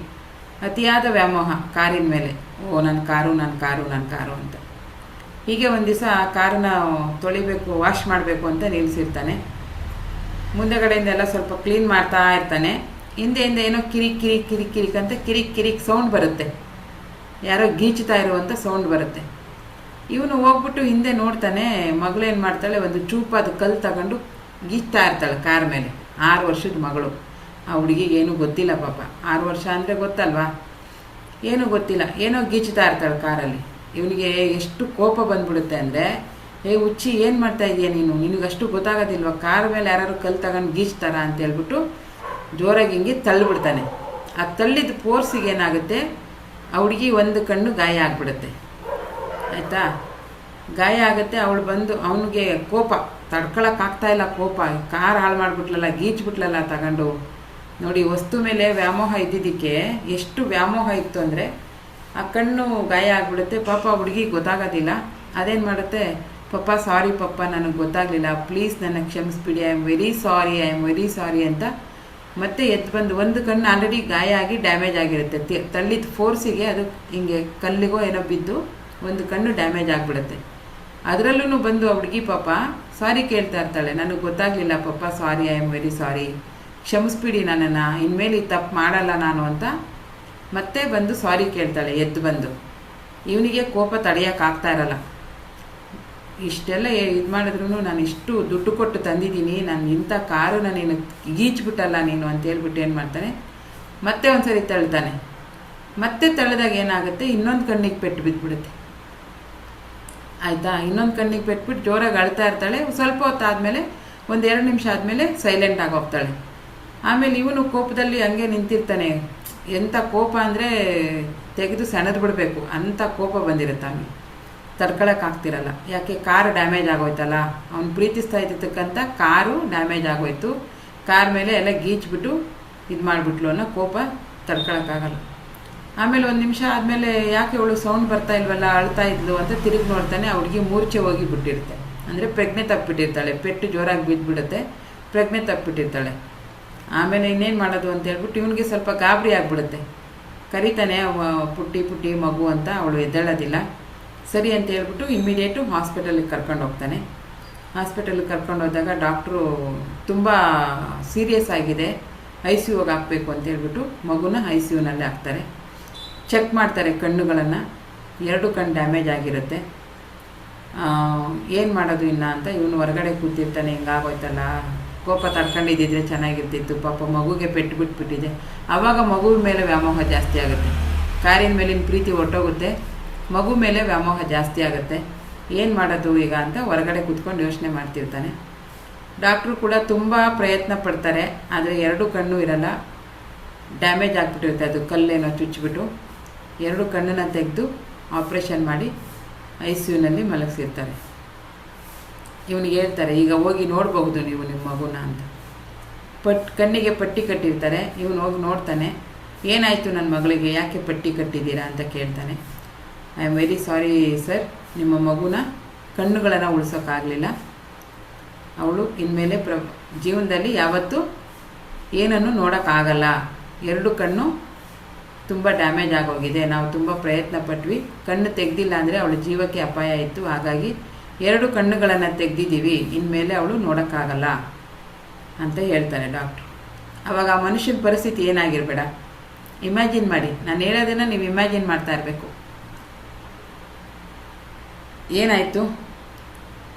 ಅತಿಯಾದ ವ್ಯಾಮೋಹ ಕಾರಿನ ಮೇಲೆ. ಓ ನನ್ನ ಕಾರು ಅಂತ. ಹೀಗೆ ಒಂದು ದಿವಸ ಆ ಕಾರನ್ನ ತೊಳಿಬೇಕು, ವಾಶ್ ಮಾಡಬೇಕು ಅಂತ ನಿಲ್ಲಿಸಿರ್ತಾನೆ. ಮುಂದೆಗಡೆಯಿಂದ ಎಲ್ಲ ಸ್ವಲ್ಪ ಕ್ಲೀನ್ ಮಾಡ್ತಾ ಇರ್ತಾನೆ. ಹಿಂದೆಯಿಂದ ಏನೋ ಕಿರಿಕ್ ಅಂತ ಕಿರಿಕ್ ಸೌಂಡ್ ಬರುತ್ತೆ. ಯಾರೋ ಗೀಚ್ತಾ ಇರುವಂಥ ಸೌಂಡ್ ಬರುತ್ತೆ. ಇವನು ಹೋಗ್ಬಿಟ್ಟು ಹಿಂದೆ ನೋಡ್ತಾನೆ. ಮಗಳೇನು ಮಾಡ್ತಾಳೆ, ಒಂದು ಚೂಪಾದ ಕಲ್ಲು ತಗೊಂಡು ಗೀಚ್ತಾ ಇರ್ತಾಳೆ ಕಾರ್ ಮೇಲೆ. 6 ವರ್ಷದ ಮಗಳು. ಆ ಹುಡುಗಿಗೆ ಏನೂ ಗೊತ್ತಿಲ್ಲ ಪಾಪ. 6 ವರ್ಷ ಅಂದರೆ ಗೊತ್ತಲ್ವಾ, ಏನೂ ಗೊತ್ತಿಲ್ಲ. ಏನೋ ಗೀಚ್ತಾ ಇರ್ತಾಳೆ ಕಾರಲ್ಲಿ. ಇವನಿಗೆ ಎಷ್ಟು ಕೋಪ ಬಂದ್ಬಿಡುತ್ತೆ ಅಂದರೆ, ಹುಚ್ಚಿ ಏನು ಮಾಡ್ತಾ ಇದೀಯ ನೀನು, ನಿನಗಷ್ಟು ಗೊತ್ತಾಗೋದಿಲ್ವ, ಕಾರ್ ಮೇಲೆ ಯಾರು ಕಲ್ಲು ತಗೊಂಡು ಗೀಚ್ತಾರ ಅಂತ ಹೇಳ್ಬಿಟ್ಟು ಜೋರಾಗಿ ಹಿಂಗೆ ತಳ್ಳಿಬಿಡ್ತಾನೆ. ಆ ತಳ್ಳಿದ ಫೋರ್ಸಿಗೆ ಏನಾಗುತ್ತೆ, ಆ ಹುಡುಗಿ ಒಂದು ಕಣ್ಣು ಗಾಯ ಆಗಿಬಿಡುತ್ತೆ, ಆಯಿತಾ? ಗಾಯ ಆಗುತ್ತೆ. ಅವಳು ಬಂದು ಅವನಿಗೆ ಕೋಪ ತಡ್ಕೊಳಕ್ಕಾಗ್ತಾಯಿಲ್ಲ. ಕೋಪ, ಕಾರ್ ಹಾಳು ಮಾಡಿಬಿಟ್ಲಲ್ಲ, ಗೀಚ್ಬಿಟ್ಲಲ್ಲ ತಗೊಂಡು. ನೋಡಿ, ವಸ್ತು ಮೇಲೆ ವ್ಯಾಮೋಹ ಇದ್ದಿದ್ದಕ್ಕೆ ಎಷ್ಟು ವ್ಯಾಮೋಹ ಇತ್ತು ಅಂದರೆ ಆ ಕಣ್ಣು ಗಾಯ ಆಗಿಬಿಡುತ್ತೆ. ಪಾಪ ಹುಡುಗಿಗೆ ಗೊತ್ತಾಗೋದಿಲ್ಲ. ಅದೇನು ಮಾಡುತ್ತೆ, ಪಪ್ಪ ಸಾರಿ ಪಪ್ಪ, ನನಗೆ ಗೊತ್ತಾಗಲಿಲ್ಲ, ಪ್ಲೀಸ್ ನನಗೆ ಕ್ಷಮಿಸ್ಬಿಡಿ, ಐ ಆಮ್ ವೆರಿ ಸಾರಿ ಅಂತ ಮತ್ತೆ ಎದ್ದು ಬಂದು, ಒಂದು ಕಣ್ಣು ಆಲ್ರೆಡಿ ಗಾಯ ಆಗಿ ಡ್ಯಾಮೇಜ್ ಆಗಿರುತ್ತೆ. ತಳ್ಳಿದ ಫೋರ್ಸಿಗೆ ಅದು ಹಿಂಗೆ ಕಲ್ಲಿಗೋ ಏನೋ ಬಿದ್ದು ಒಂದು ಕಣ್ಣು ಡ್ಯಾಮೇಜ್ ಆಗಿಬಿಡುತ್ತೆ. ಅದರಲ್ಲೂ ಬಂದು ಆ ಹುಡುಗಿ ಪಾಪ ಸಾರಿ ಕೇಳ್ತಾ ಇರ್ತಾಳೆ. ನನಗೆ ಗೊತ್ತಾಗಲಿಲ್ಲ ಪಪ್ಪ, ಸಾರಿ, ಐ ಆಮ್ ವೆರಿ ಸಾರಿ, ಕ್ಷಮಿಸ್ಬಿಡಿ ನನ್ನನ್ನು, ಇನ್ಮೇಲೆ ಈ ತಪ್ಪು ಮಾಡಲ್ಲ ನಾನು ಅಂತ ಮತ್ತೆ ಬಂದು ಸಾರಿ ಕೇಳ್ತಾಳೆ ಎದ್ದು ಬಂದು. ಇವನಿಗೆ ಕೋಪ ತಡೆಯೋಕ್ಕಾಗ್ತಾ ಇರಲ್ಲ. ಇಷ್ಟೆಲ್ಲ ಇದು ಮಾಡಿದ್ರು ನಾನು ಇಷ್ಟು ದುಡ್ಡು ಕೊಟ್ಟು ತಂದಿದ್ದೀನಿ, ನಾನು ಇಂಥ ಕಾರನ್ನ ನೀನು ಗೀಚ್ಬಿಟ್ಟಲ್ಲ ನೀನು ಅಂತ ಹೇಳ್ಬಿಟ್ಟು ಏನು ಮಾಡ್ತಾನೆ, ಮತ್ತೆ ಒಂದು ಸರಿ ತಳ್ತಾನೆ. ಮತ್ತೆ ತಳ್ಳಿದಾಗ ಏನಾಗುತ್ತೆ, ಇನ್ನೊಂದು ಕಣ್ಣಿಗೆ ಪೆಟ್ಟು ಬಿದ್ದುಬಿಡುತ್ತೆ, ಆಯಿತಾ? ಇನ್ನೊಂದು ಕಣ್ಣಿಗೆ ಪೆಟ್ಬಿಟ್ಟು ಜೋರಾಗಿ ಅಳ್ತಾ ಇರ್ತಾಳೆ. ಸ್ವಲ್ಪ ಹೊತ್ತಾದಮೇಲೆ, ಒಂದು 2 ನಿಮಿಷ ಆದಮೇಲೆ ಸೈಲೆಂಟ್ ಆಗಿ ಹೋಗ್ತಾಳೆ. ಆಮೇಲೆ ಇವನು ಕೋಪದಲ್ಲಿ ಹಂಗೆ ನಿಂತಿರ್ತಾನೆ. ಎಂಥ ಕೋಪ ಅಂದರೆ ತೆಗೆದು ಸೆಣದು ಬಿಡಬೇಕು ಅಂಥ ಕೋಪ ಬಂದಿರುತ್ತೆ ಅವನಿಗೆ. ತಡ್ಕೊಳಕ್ಕಾಗ್ತಿರಲ್ಲ. ಯಾಕೆ, ಕಾರು ಡ್ಯಾಮೇಜ್ ಆಗೋಯ್ತಲ್ಲ, ಅವ್ನು ಪ್ರೀತಿಸ್ತಾ ಇದ್ದಿದ್ದಕ್ಕಂಥ ಕಾರು ಡ್ಯಾಮೇಜ್ ಆಗೋಯ್ತು. ಕಾರ್ ಮೇಲೆ ಎಲ್ಲ ಗೀಚ್ಬಿಟ್ಟು ಇದು ಮಾಡಿಬಿಟ್ಲು ಅನ್ನೋ ಕೋಪ ತಡ್ಕೊಳಕ್ಕಾಗಲ್ಲ. ಆಮೇಲೆ 1 ನಿಮಿಷ ಆದಮೇಲೆ ಯಾಕೆ ಅವಳು ಸೌಂಡ್ ಬರ್ತಾ ಇಲ್ವಲ್ಲ, ಅಳ್ತಾ ಇದ್ಲು ಅಂತ ತಿರುಗಿ ನೋಡ್ತಾನೆ. ಆ ಹುಡುಗಿ ಮೂರ್ಛೆ ಹೋಗಿ ಬಿಟ್ಟಿರುತ್ತೆ, ಅಂದರೆ ಪ್ರಜ್ಞೆ ತಪ್ಪಿಟ್ಟಿರ್ತಾಳೆ. ಪೆಟ್ಟು ಜೋರಾಗಿ ಬಿದ್ದುಬಿಡುತ್ತೆ, ಪ್ರಜ್ಞೆ ತಪ್ಪಿಟ್ಟಿರ್ತಾಳೆ. ಆಮೇಲೆ ಇನ್ನೇನು ಮಾಡೋದು ಅಂತ ಹೇಳ್ಬಿಟ್ಟು ಇವನಿಗೆ ಸ್ವಲ್ಪ ಗಾಬರಿ ಆಗಿಬಿಡುತ್ತೆ. ಕರೀತಾನೆ, ಪುಟ್ಟಿ ಮಗು ಅಂತ. ಅವಳು ಎದ್ದೇಳೋದಿಲ್ಲ. ಸರಿ ಅಂತ ಹೇಳ್ಬಿಟ್ಟು ಇಮ್ಮಿಡಿಯೇಟು ಹಾಸ್ಪಿಟಲಿಗೆ ಕರ್ಕೊಂಡು ಹೋಗ್ತಾನೆ. ಹಾಸ್ಪಿಟಲಿಗೆ ಕರ್ಕೊಂಡು ಹೋದಾಗ ಡಾಕ್ಟ್ರು ತುಂಬ ಸೀರಿಯಸ್ ಆಗಿದೆ, ICUಗೆ ಹಾಕಬೇಕು ಅಂತ ಹೇಳ್ಬಿಟ್ಟು ಮಗುನ ICUನಲ್ಲಿ ಹಾಕ್ತಾರೆ. ಚೆಕ್ ಮಾಡ್ತಾರೆ ಕಣ್ಣುಗಳನ್ನು. 2 ಕಣ್ಣು ಡ್ಯಾಮೇಜ್ ಆಗಿರುತ್ತೆ. ಏನು ಮಾಡೋದು ಇನ್ನು ಅಂತ ಇವನು ಹೊರಗಡೆ ಕೂತಿರ್ತಾನೆ. ಹಿಂಗಾಗೋಯ್ತಲ್ಲ, ಕೋಪ ತಡ್ಕೊಂಡಿದ್ದಿದ್ರೆ ಚೆನ್ನಾಗಿರ್ತಿತ್ತು, ಪಾಪ ಮಗುಗೆ ಪೆಟ್ಟು ಬಿಟ್ಬಿಟ್ಟಿದೆ. ಆವಾಗ ಮಗುವಿನ ಮೇಲೆ ವ್ಯಾಮೋಹ ಜಾಸ್ತಿ ಆಗುತ್ತೆ. ಕಾರಿನ ಮೇಲಿನ ಪ್ರೀತಿ ಹೊರಟೋಗುತ್ತೆ, ಮಗು ಮೇಲೆ ವ್ಯಾಮೋಹ ಜಾಸ್ತಿ ಆಗುತ್ತೆ. ಏನು ಮಾಡೋದು ಈಗ ಅಂತ ಹೊರಗಡೆ ಕೂತ್ಕೊಂಡು ಯೋಚನೆ ಮಾಡ್ತಿರ್ತಾನೆ. ಡಾಕ್ಟ್ರು ಕೂಡ ತುಂಬ ಪ್ರಯತ್ನ ಪಡ್ತಾರೆ, ಆದರೆ 2 ಕಣ್ಣು ಇರಲ್ಲ, ಡ್ಯಾಮೇಜ್ ಆಗಿಬಿಟ್ಟಿರುತ್ತೆ. ಅದು ಕಲ್ಲೇನೋ ಚುಚ್ಚಿಬಿಟ್ಟು 2 ಕಣ್ಣನ್ನು ತೆಗೆದು ಆಪ್ರೇಷನ್ ಮಾಡಿ ICUನಲ್ಲಿ ಮಲಗಿಸಿರ್ತಾರೆ. ಇವನಿಗೆ ಹೇಳ್ತಾರೆ, ಈಗ ಹೋಗಿ ನೋಡಬಹುದು ನೀವು ನಿಮ್ಮ ಮಗುನ ಅಂತ. ಕಣ್ಣಿಗೆ ಪಟ್ಟಿ ಕಟ್ಟಿರ್ತಾರೆ. ಇವನು ಹೋಗಿ ನೋಡ್ತಾನೆ. ಏನಾಯಿತು ನನ್ನ ಮಗಳಿಗೆ, ಯಾಕೆ ಪಟ್ಟಿ ಕಟ್ಟಿದ್ದೀರಾ ಅಂತ ಕೇಳ್ತಾನೆ. I am very sorry sir, ನಿಮ್ಮ ಮಗುನ ಕಣ್ಣುಗಳನ್ನು ಉಳಿಸೋಕ್ಕಾಗಲಿಲ್ಲ. ಅವಳು ಇನ್ಮೇಲೆ ಜೀವನದಲ್ಲಿ ಯಾವತ್ತೂ ಏನನ್ನು ನೋಡೋಕ್ಕಾಗಲ್ಲ. 2 ಕಣ್ಣು ತುಂಬ ಡ್ಯಾಮೇಜ್ ಆಗೋಗಿದೆ. ನಾವು ತುಂಬ ಪ್ರಯತ್ನ ಪಟ್ವಿ, ಕಣ್ಣು ತೆಗೆದಿಲ್ಲ ಅಂದರೆ ಅವಳ ಜೀವಕ್ಕೆ ಅಪಾಯ ಇತ್ತು. ಹಾಗಾಗಿ 2 ಕಣ್ಣುಗಳನ್ನು ತೆಗೆದಿದ್ದೀವಿ, ಇನ್ಮೇಲೆ ಅವಳು ನೋಡೋಕ್ಕಾಗಲ್ಲ ಅಂತ ಹೇಳ್ತಾನೆ ಡಾಕ್ಟ್ರು. ಆವಾಗ ಆ ಮನುಷ್ಯನ ಪರಿಸ್ಥಿತಿ ಏನಾಗಿರಬೇಡ, ಇಮ್ಯಾಜಿನ್ ಮಾಡಿ. ನಾನು ಹೇಳೋದನ್ನು ನೀವು ಇಮ್ಯಾಜಿನ್ ಮಾಡ್ತಾ ಇರಬೇಕು. ಏನಾಯಿತು,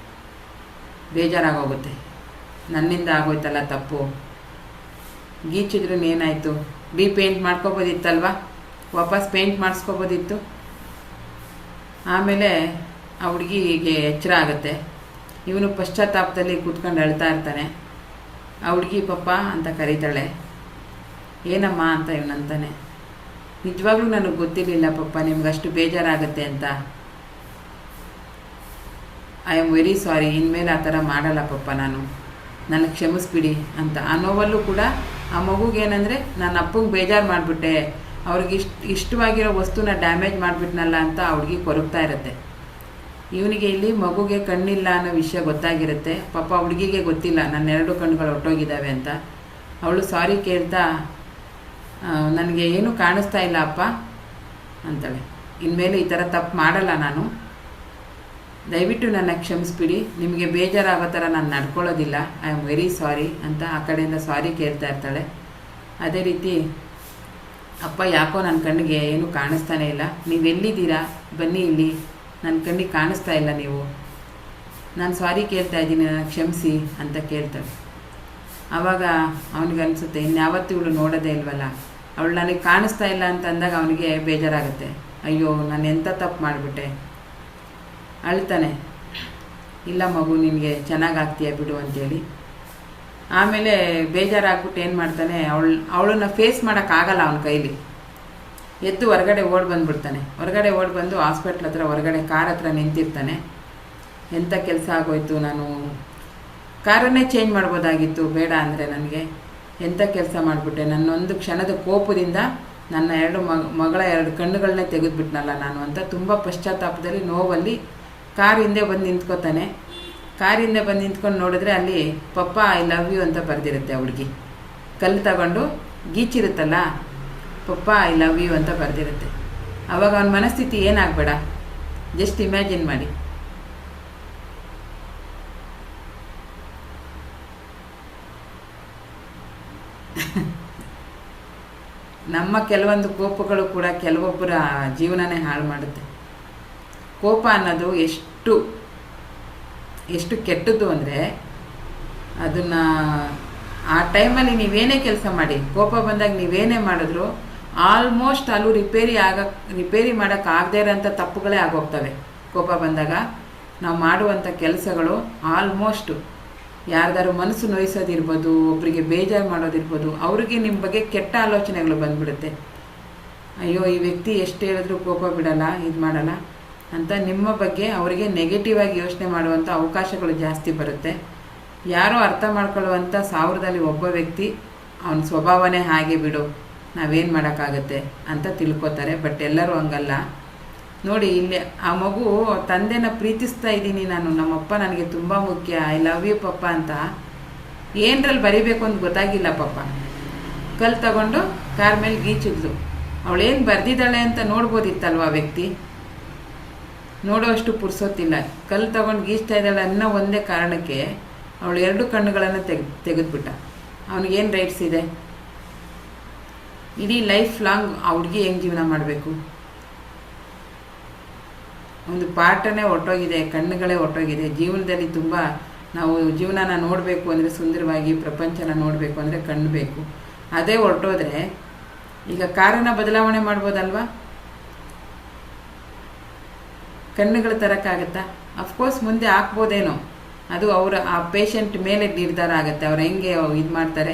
ಬೇಜಾರಾಗೋಗುತ್ತೆ. ನನ್ನಿಂದ ಆಗೋಯ್ತಲ್ಲ ತಪ್ಪು, ಗೀಚಿದ್ರೂ ಏನಾಯಿತು, ಪೇಂಟ್ ಮಾಡ್ಕೊಬೋದಿತ್ತಲ್ವ, ವಾಪಸ್ ಪೇಂಟ್ ಮಾಡಿಸ್ಕೋಬೋದಿತ್ತು. ಆಮೇಲೆ ಆ ಹುಡುಗಿಗೆ ಎಚ್ಚರ ಆಗುತ್ತೆ. ಇವನು ಪಶ್ಚಾತ್ತಾಪದಲ್ಲಿ ಕೂತ್ಕೊಂಡು ಅಳ್ತಾ ಇರ್ತಾನೆ. ಆ ಹುಡುಗಿ ಪಪ್ಪ ಅಂತ ಕರೀತಾಳೆ. ಏನಮ್ಮ ಅಂತ ಇವನಂತಾನೆ. ನಿಜವಾಗ್ಲೂ ನನಗೆ ಗೊತ್ತಿರಲಿಲ್ಲ ಪಪ್ಪ ನಿಮ್ಗೆ ಅಷ್ಟು ಬೇಜಾರಾಗುತ್ತೆ ಅಂತ. ಐ ಆಮ್ ವೆರಿ ಸಾರಿ, ಇನ್ಮೇಲೆ ಆ ಥರ ಮಾಡಲ್ಲ ಪಪ್ಪ ನಾನು, ನನಗೆ ಕ್ಷಮಿಸ್ಬಿಡಿ ಅಂತ. ಆ ನೋವಲ್ಲೂ ಕೂಡ ಆ ಮಗುಗೇನೆಂದರೆ ನನ್ನ ಅಪ್ಪಂಗೆ ಬೇಜಾರು ಮಾಡಿಬಿಟ್ಟೆ, ಅವ್ರಿಗೆ ಇಷ್ಟವಾಗಿರೋ ವಸ್ತುನ ಡ್ಯಾಮೇಜ್ ಮಾಡಿಬಿಟ್ನಲ್ಲ ಅಂತ ಆ ಹುಡುಗಿ ಕೊರಗ್ತಾ ಇರುತ್ತೆ. ಇವನಿಗೆ ಇಲ್ಲಿ ಮಗುಗೆ ಕಣ್ಣಿಲ್ಲ ಅನ್ನೋ ವಿಷಯ ಗೊತ್ತಾಗಿರುತ್ತೆ. ಪಾಪ ಹುಡುಗಿಗೆ ಗೊತ್ತಿಲ್ಲ ನನ್ನ 2 ಕಣ್ಣುಗಳು ಹೊಟ್ಟೋಗಿದ್ದಾವೆ ಅಂತ. ಅವಳು ಸಾರಿ ಕೇಳ್ತಾ ನನಗೆ ಏನೂ ಕಾಣಿಸ್ತಾ ಇಲ್ಲ ಅಪ್ಪ ಅಂತಾಳೆ. ಇನ್ಮೇಲೆ ಈ ಥರ ತಪ್ಪು ಮಾಡಲ್ಲ ನಾನು, ದಯವಿಟ್ಟು ನನ್ನ ಕ್ಷಮಿಸ್ಬಿಡಿ, ನಿಮಗೆ ಬೇಜಾರಾಗೋ ಥರ ನಾನು ನಡ್ಕೊಳ್ಳೋದಿಲ್ಲ, ಐ ಆಮ್ ವೆರಿ ಸಾರಿ ಅಂತ ಆ ಕಡೆಯಿಂದ ಸಾರಿ ಕೇಳ್ತಾ ಇರ್ತಾಳೆ. ಅದೇ ರೀತಿ ಅಪ್ಪ ಯಾಕೋ ನನ್ನ ಕಣ್ಣಿಗೆ ಏನೂ ಕಾಣಿಸ್ತಾನೆ ಇಲ್ಲ, ನೀವೆಲ್ಲಿದ್ದೀರಾ ಬನ್ನಿ ಇಲ್ಲಿ, ನನ್ನ ಕಣ್ಣಿಗೆ ಕಾಣಿಸ್ತಾ ಇಲ್ಲ ನೀವು, ನಾನು ಸಾರಿ ಕೇಳ್ತಾ ಇದ್ದೀನಿ, ನನಗೆ ಕ್ಷಮಿಸಿ ಅಂತ ಕೇಳ್ತಾಳೆ. ಆವಾಗ ಅವನಿಗನ್ಸುತ್ತೆ ಇನ್ಯಾವತ್ತೂ ಇವಳು ನೋಡೋದೇ ಇಲ್ವಲ್ಲ, ಅವಳು ನನಗೆ ಕಾಣಿಸ್ತಾ ಇಲ್ಲ ಅಂತ ಅಂದಾಗ ಅವನಿಗೆ ಬೇಜಾರಾಗುತ್ತೆ. ಅಯ್ಯೋ ನಾನು ಎಂಥ ತಪ್ಪು ಮಾಡಿಬಿಟ್ಟೆ. ಅಳ್ತಾನೆ. ಇಲ್ಲ ಮಗು ನಿನಗೆ ಚೆನ್ನಾಗಾಗ್ತೀಯ ಬಿಡು ಅಂತೇಳಿ. ಆಮೇಲೆ ಬೇಜಾರಾಗ್ಬಿಟ್ಟು ಏನು ಮಾಡ್ತಾನೆ, ಅವಳನ್ನ ಫೇಸ್ ಮಾಡೋಕ್ಕಾಗಲ್ಲ ಅವನ ಕೈಲಿ. ಎದ್ದು ಹೊರಗಡೆ ಓಡಿ ಬಂದುಬಿಡ್ತಾನೆ. ಹೊರಗಡೆ ಓಡಿ ಬಂದು ಹಾಸ್ಪಿಟ್ಲ್ ಹತ್ರ ಹೊರಗಡೆ ಕಾರ್ ಹತ್ರ ನಿಂತಿರ್ತಾನೆ. ಎಂಥ ಕೆಲಸ ಆಗೋಯ್ತು, ನಾನು ಕಾರನ್ನೇ ಚೇಂಜ್ ಮಾಡ್ಬೋದಾಗಿತ್ತು, ಬೇಡ ಅಂದರೆ ನನಗೆ ಎಂಥ ಕೆಲಸ ಮಾಡಿಬಿಟ್ಟೆ, ನನ್ನೊಂದು ಕ್ಷಣದ ಕೋಪದಿಂದ ನನ್ನ ಮಗಳ 2 ಕಣ್ಣುಗಳನ್ನೇ ತೆಗೆದುಬಿಟ್ನಲ್ಲ ನಾನು ಅಂತ ತುಂಬ ಪಶ್ಚಾತ್ತಾಪದಲ್ಲಿ ನೋವಲ್ಲಿ ಕಾರ್ ಹಿಂದೆ ಬಂದು ನಿಂತ್ಕೋತಾನೆ. ಕಾರ್ ಹಿಂದೆ ಬಂದು ನಿಂತ್ಕೊಂಡು ನೋಡಿದ್ರೆ ಅಲ್ಲಿ ಪಪ್ಪ ಐ ಲವ್ ಯು ಅಂತ ಬರೆದಿರುತ್ತೆ. ಹುಡುಗಿ ಕಲ್ಲು ತಗೊಂಡು ಗೀಚಿರುತ್ತಲ್ಲ, ಪಪ್ಪ ಐ ಲವ್ ಯು ಅಂತ ಬರೆದಿರುತ್ತೆ. ಆವಾಗ ಅವನ ಮನಸ್ಥಿತಿ ಏನಾಗಬೇಡ, ಜಸ್ಟ್ ಇಮ್ಯಾಜಿನ್ ಮಾಡಿ. ನಮ್ಮ ಕೆಲವೊಂದು ಕೋಪಗಳು ಕೂಡ ಕೆಲವೊಬ್ಬರ ಜೀವನನೇ ಹಾಳು ಮಾಡುತ್ತೆ. ಕೋಪ ಅನ್ನೋದು ಎಷ್ಟು ಕೆಟ್ಟದ್ದು ಅಂದರೆ, ಅದನ್ನು ಆ ಟೈಮಲ್ಲಿ ನೀವೇನೇ ಕೆಲಸ ಮಾಡಿ, ಕೋಪ ಬಂದಾಗ ನೀವೇನೇ ಮಾಡಿದ್ರು ಆಲ್ಮೋಸ್ಟ್ ಅಲ್ಲೂ ರಿಪೇರಿ ಮಾಡೋಕ್ಕಾಗದೇ ಇರೋಂಥ ತಪ್ಪುಗಳೇ ಆಗೋಗ್ತವೆ. ಕೋಪ ಬಂದಾಗ ನಾವು ಮಾಡುವಂಥ ಕೆಲಸಗಳು ಆಲ್ಮೋಸ್ಟು ಯಾರ್ದಾರು ಮನಸ್ಸು ನೋಯಿಸೋದಿರ್ಬೋದು, ಒಬ್ಬರಿಗೆ ಬೇಜಾರು ಮಾಡೋದಿರ್ಬೋದು, ಅವ್ರಿಗೆ ನಿಮ್ಮ ಬಗ್ಗೆ ಕೆಟ್ಟ ಆಲೋಚನೆಗಳು ಬಂದ್ಬಿಡುತ್ತೆ. ಅಯ್ಯೋ ಈ ವ್ಯಕ್ತಿ ಎಷ್ಟು ಹೇಳಿದ್ರು ಕೋಪ ಬಿಡಲ್ಲ, ಇದು ಮಾಡಲ್ಲ ಅಂತ ನಿಮ್ಮ ಬಗ್ಗೆ ಅವರಿಗೆ ನೆಗೆಟಿವ್ ಆಗಿ ಯೋಚನೆ ಮಾಡುವಂಥ ಅವಕಾಶಗಳು ಜಾಸ್ತಿ ಬರುತ್ತೆ. ಯಾರೋ ಅರ್ಥ ಮಾಡ್ಕೊಳ್ಳುವಂಥ 1000ರಲ್ಲಿ ಒಬ್ಬ ವ್ಯಕ್ತಿ ಅವನ ಸ್ವಭಾವನೇ ಹಾಗೆ ಬಿಡು, ನಾವೇನು ಮಾಡೋಕ್ಕಾಗತ್ತೆ ಅಂತ ತಿಳ್ಕೊತಾರೆ. ಬಟ್ ಎಲ್ಲರೂ ಹಂಗಲ್ಲ. ನೋಡಿ ಇಲ್ಲಿ ಆ ಮಗು ತಂದೆನ ಪ್ರೀತಿಸ್ತಾ ಇದ್ದೀನಿ ನಾನು, ನಮ್ಮಪ್ಪ ನನಗೆ ತುಂಬ ಮುಖ್ಯ, ಐ ಲವ್ ಯು ಪಪ್ಪ ಅಂತ ಏನರಲ್ಲಿ ಬರಿಬೇಕು ಅಂತ ಗೊತ್ತಾಗಿಲ್ಲ. ಪಪ್ಪ ಕಲ್ಲು ತಗೊಂಡು ಕಾರ್ ಮೇಲೆ ಗೀಚಿದ್ಲು. ಅವಳೇನು ಬರೆದಿದ್ದಾಳೆ ಅಂತ ನೋಡ್ಬೋದಿತ್ತಲ್ವ ಆ ವ್ಯಕ್ತಿ, ನೋಡೋಷ್ಟು ಪುರ್ಸೋತಿಲ್ಲ. ಕಲ್ಲು ತಗೊಂಡು ಗೀಚ್ತಾ ಇದ್ದಾಳೆ ಅನ್ನೋ ಒಂದೇ ಕಾರಣಕ್ಕೆ ಅವಳು 2 ಕಣ್ಣುಗಳನ್ನು ತೆಗೆದ್ಬಿಟ್ಟ. ಅವನಿಗೇನು ರೈಟ್ಸ್ ಇದೆ? ಇಡೀ ಲೈಫ್ ಲಾಂಗ್ ಆ ಹುಡುಗಿ ಹೆಂಗೆ ಜೀವನ ಮಾಡಬೇಕು? ಒಂದು ಪಾರ್ಟನೇ ಹೊರಟೋಗಿದೆ, ಕಣ್ಣುಗಳೇ ಹೊರಟೋಗಿದೆ. ಜೀವನದಲ್ಲಿ ತುಂಬ ನಾವು ಜೀವನನ ನೋಡಬೇಕು ಅಂದರೆ, ಸುಂದರವಾಗಿ ಪ್ರಪಂಚನ ನೋಡಬೇಕು ಅಂದರೆ ಕಣ್ಣು ಬೇಕು. ಅದೇ ಹೊರಟೋದ್ರೆ ಈಗ ಕಾರನ್ನು ಬದಲಾವಣೆ ಮಾಡ್ಬೋದಲ್ವಾ? ಕಣ್ಣುಗಳು ತರೋಕ್ಕಾಗತ್ತಾ? ಅಫ್ಕೋರ್ಸ್ ಮುಂದೆ ಹಾಕ್ಬೋದೇನೋ, ಅದು ಆ ಪೇಷಂಟ್ ಮೇಲೆ ನಿರ್ಧಾರ ಆಗುತ್ತೆ. ಅವ್ರು ಹೆಂಗೆ ಇದು ಮಾಡ್ತಾರೆ,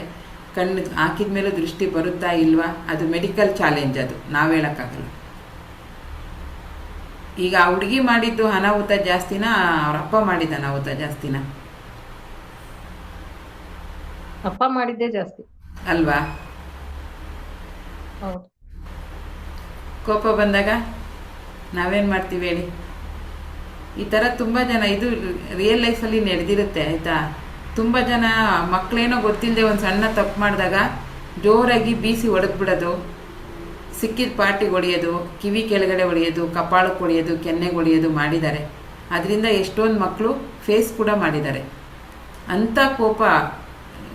ಕಣ್ಣು ಹಾಕಿದ ಮೇಲೂ ದೃಷ್ಟಿ ಬರುತ್ತಾ ಇಲ್ವಾ, ಅದು ಮೆಡಿಕಲ್ ಚಾಲೆಂಜ್, ಅದು ನಾವು ಹೇಳೋಕ್ಕಾಗಲ್ಲ. ಈಗ ಆ ಹುಡುಗಿ ಮಾಡಿದ್ದು ಅನಾಹುತ ಜಾಸ್ತಿನ ಅವ್ರ ಅಪ್ಪ ಮಾಡಿದ ಅನಾಹುತ ಜಾಸ್ತಿನ? ಅಪ್ಪ ಮಾಡಿದ್ದೇ ಜಾಸ್ತಿ ಅಲ್ವಾ? ಹೌದು. ಕೋಪ ಬಂದಾಗ ನಾವೇನು ಮಾಡ್ತೀವಿ ಹೇಳಿ? ಈ ಥರ ತುಂಬ ಜನ, ಇದು ರಿಯಲ್ ಲೈಫಲ್ಲಿ ನಡೆದಿರುತ್ತೆ ಆಯಿತಾ. ತುಂಬ ಜನ ಮಕ್ಕಳೇನೋ ಗೊತ್ತಿಲ್ಲದೆ ಒಂದು ಸಣ್ಣ ತಪ್ಪು ಮಾಡಿದಾಗ ಜೋರಾಗಿ ಬೀಸಿ ಹೊಡೆದ್ಬಿಡೋದು, ಸಿಕ್ಕಿದ ಪಾರ್ಟಿಗೆ ಹೊಡೆಯೋದು, ಕಿವಿ ಕೆಳಗಡೆ ಹೊಡೆಯೋದು, ಕಪಾಳಕ್ಕೆ ಹೊಡೆಯೋದು, ಕೆನ್ನೆಗೆ ಹೊಡೆಯೋದು ಮಾಡಿದ್ದಾರೆ. ಅದರಿಂದ ಎಷ್ಟೊಂದು ಮಕ್ಕಳು ಫೇಸ್ ಕೂಡ ಮಾಡಿದ್ದಾರೆ. ಅಂಥ ಕೋಪ,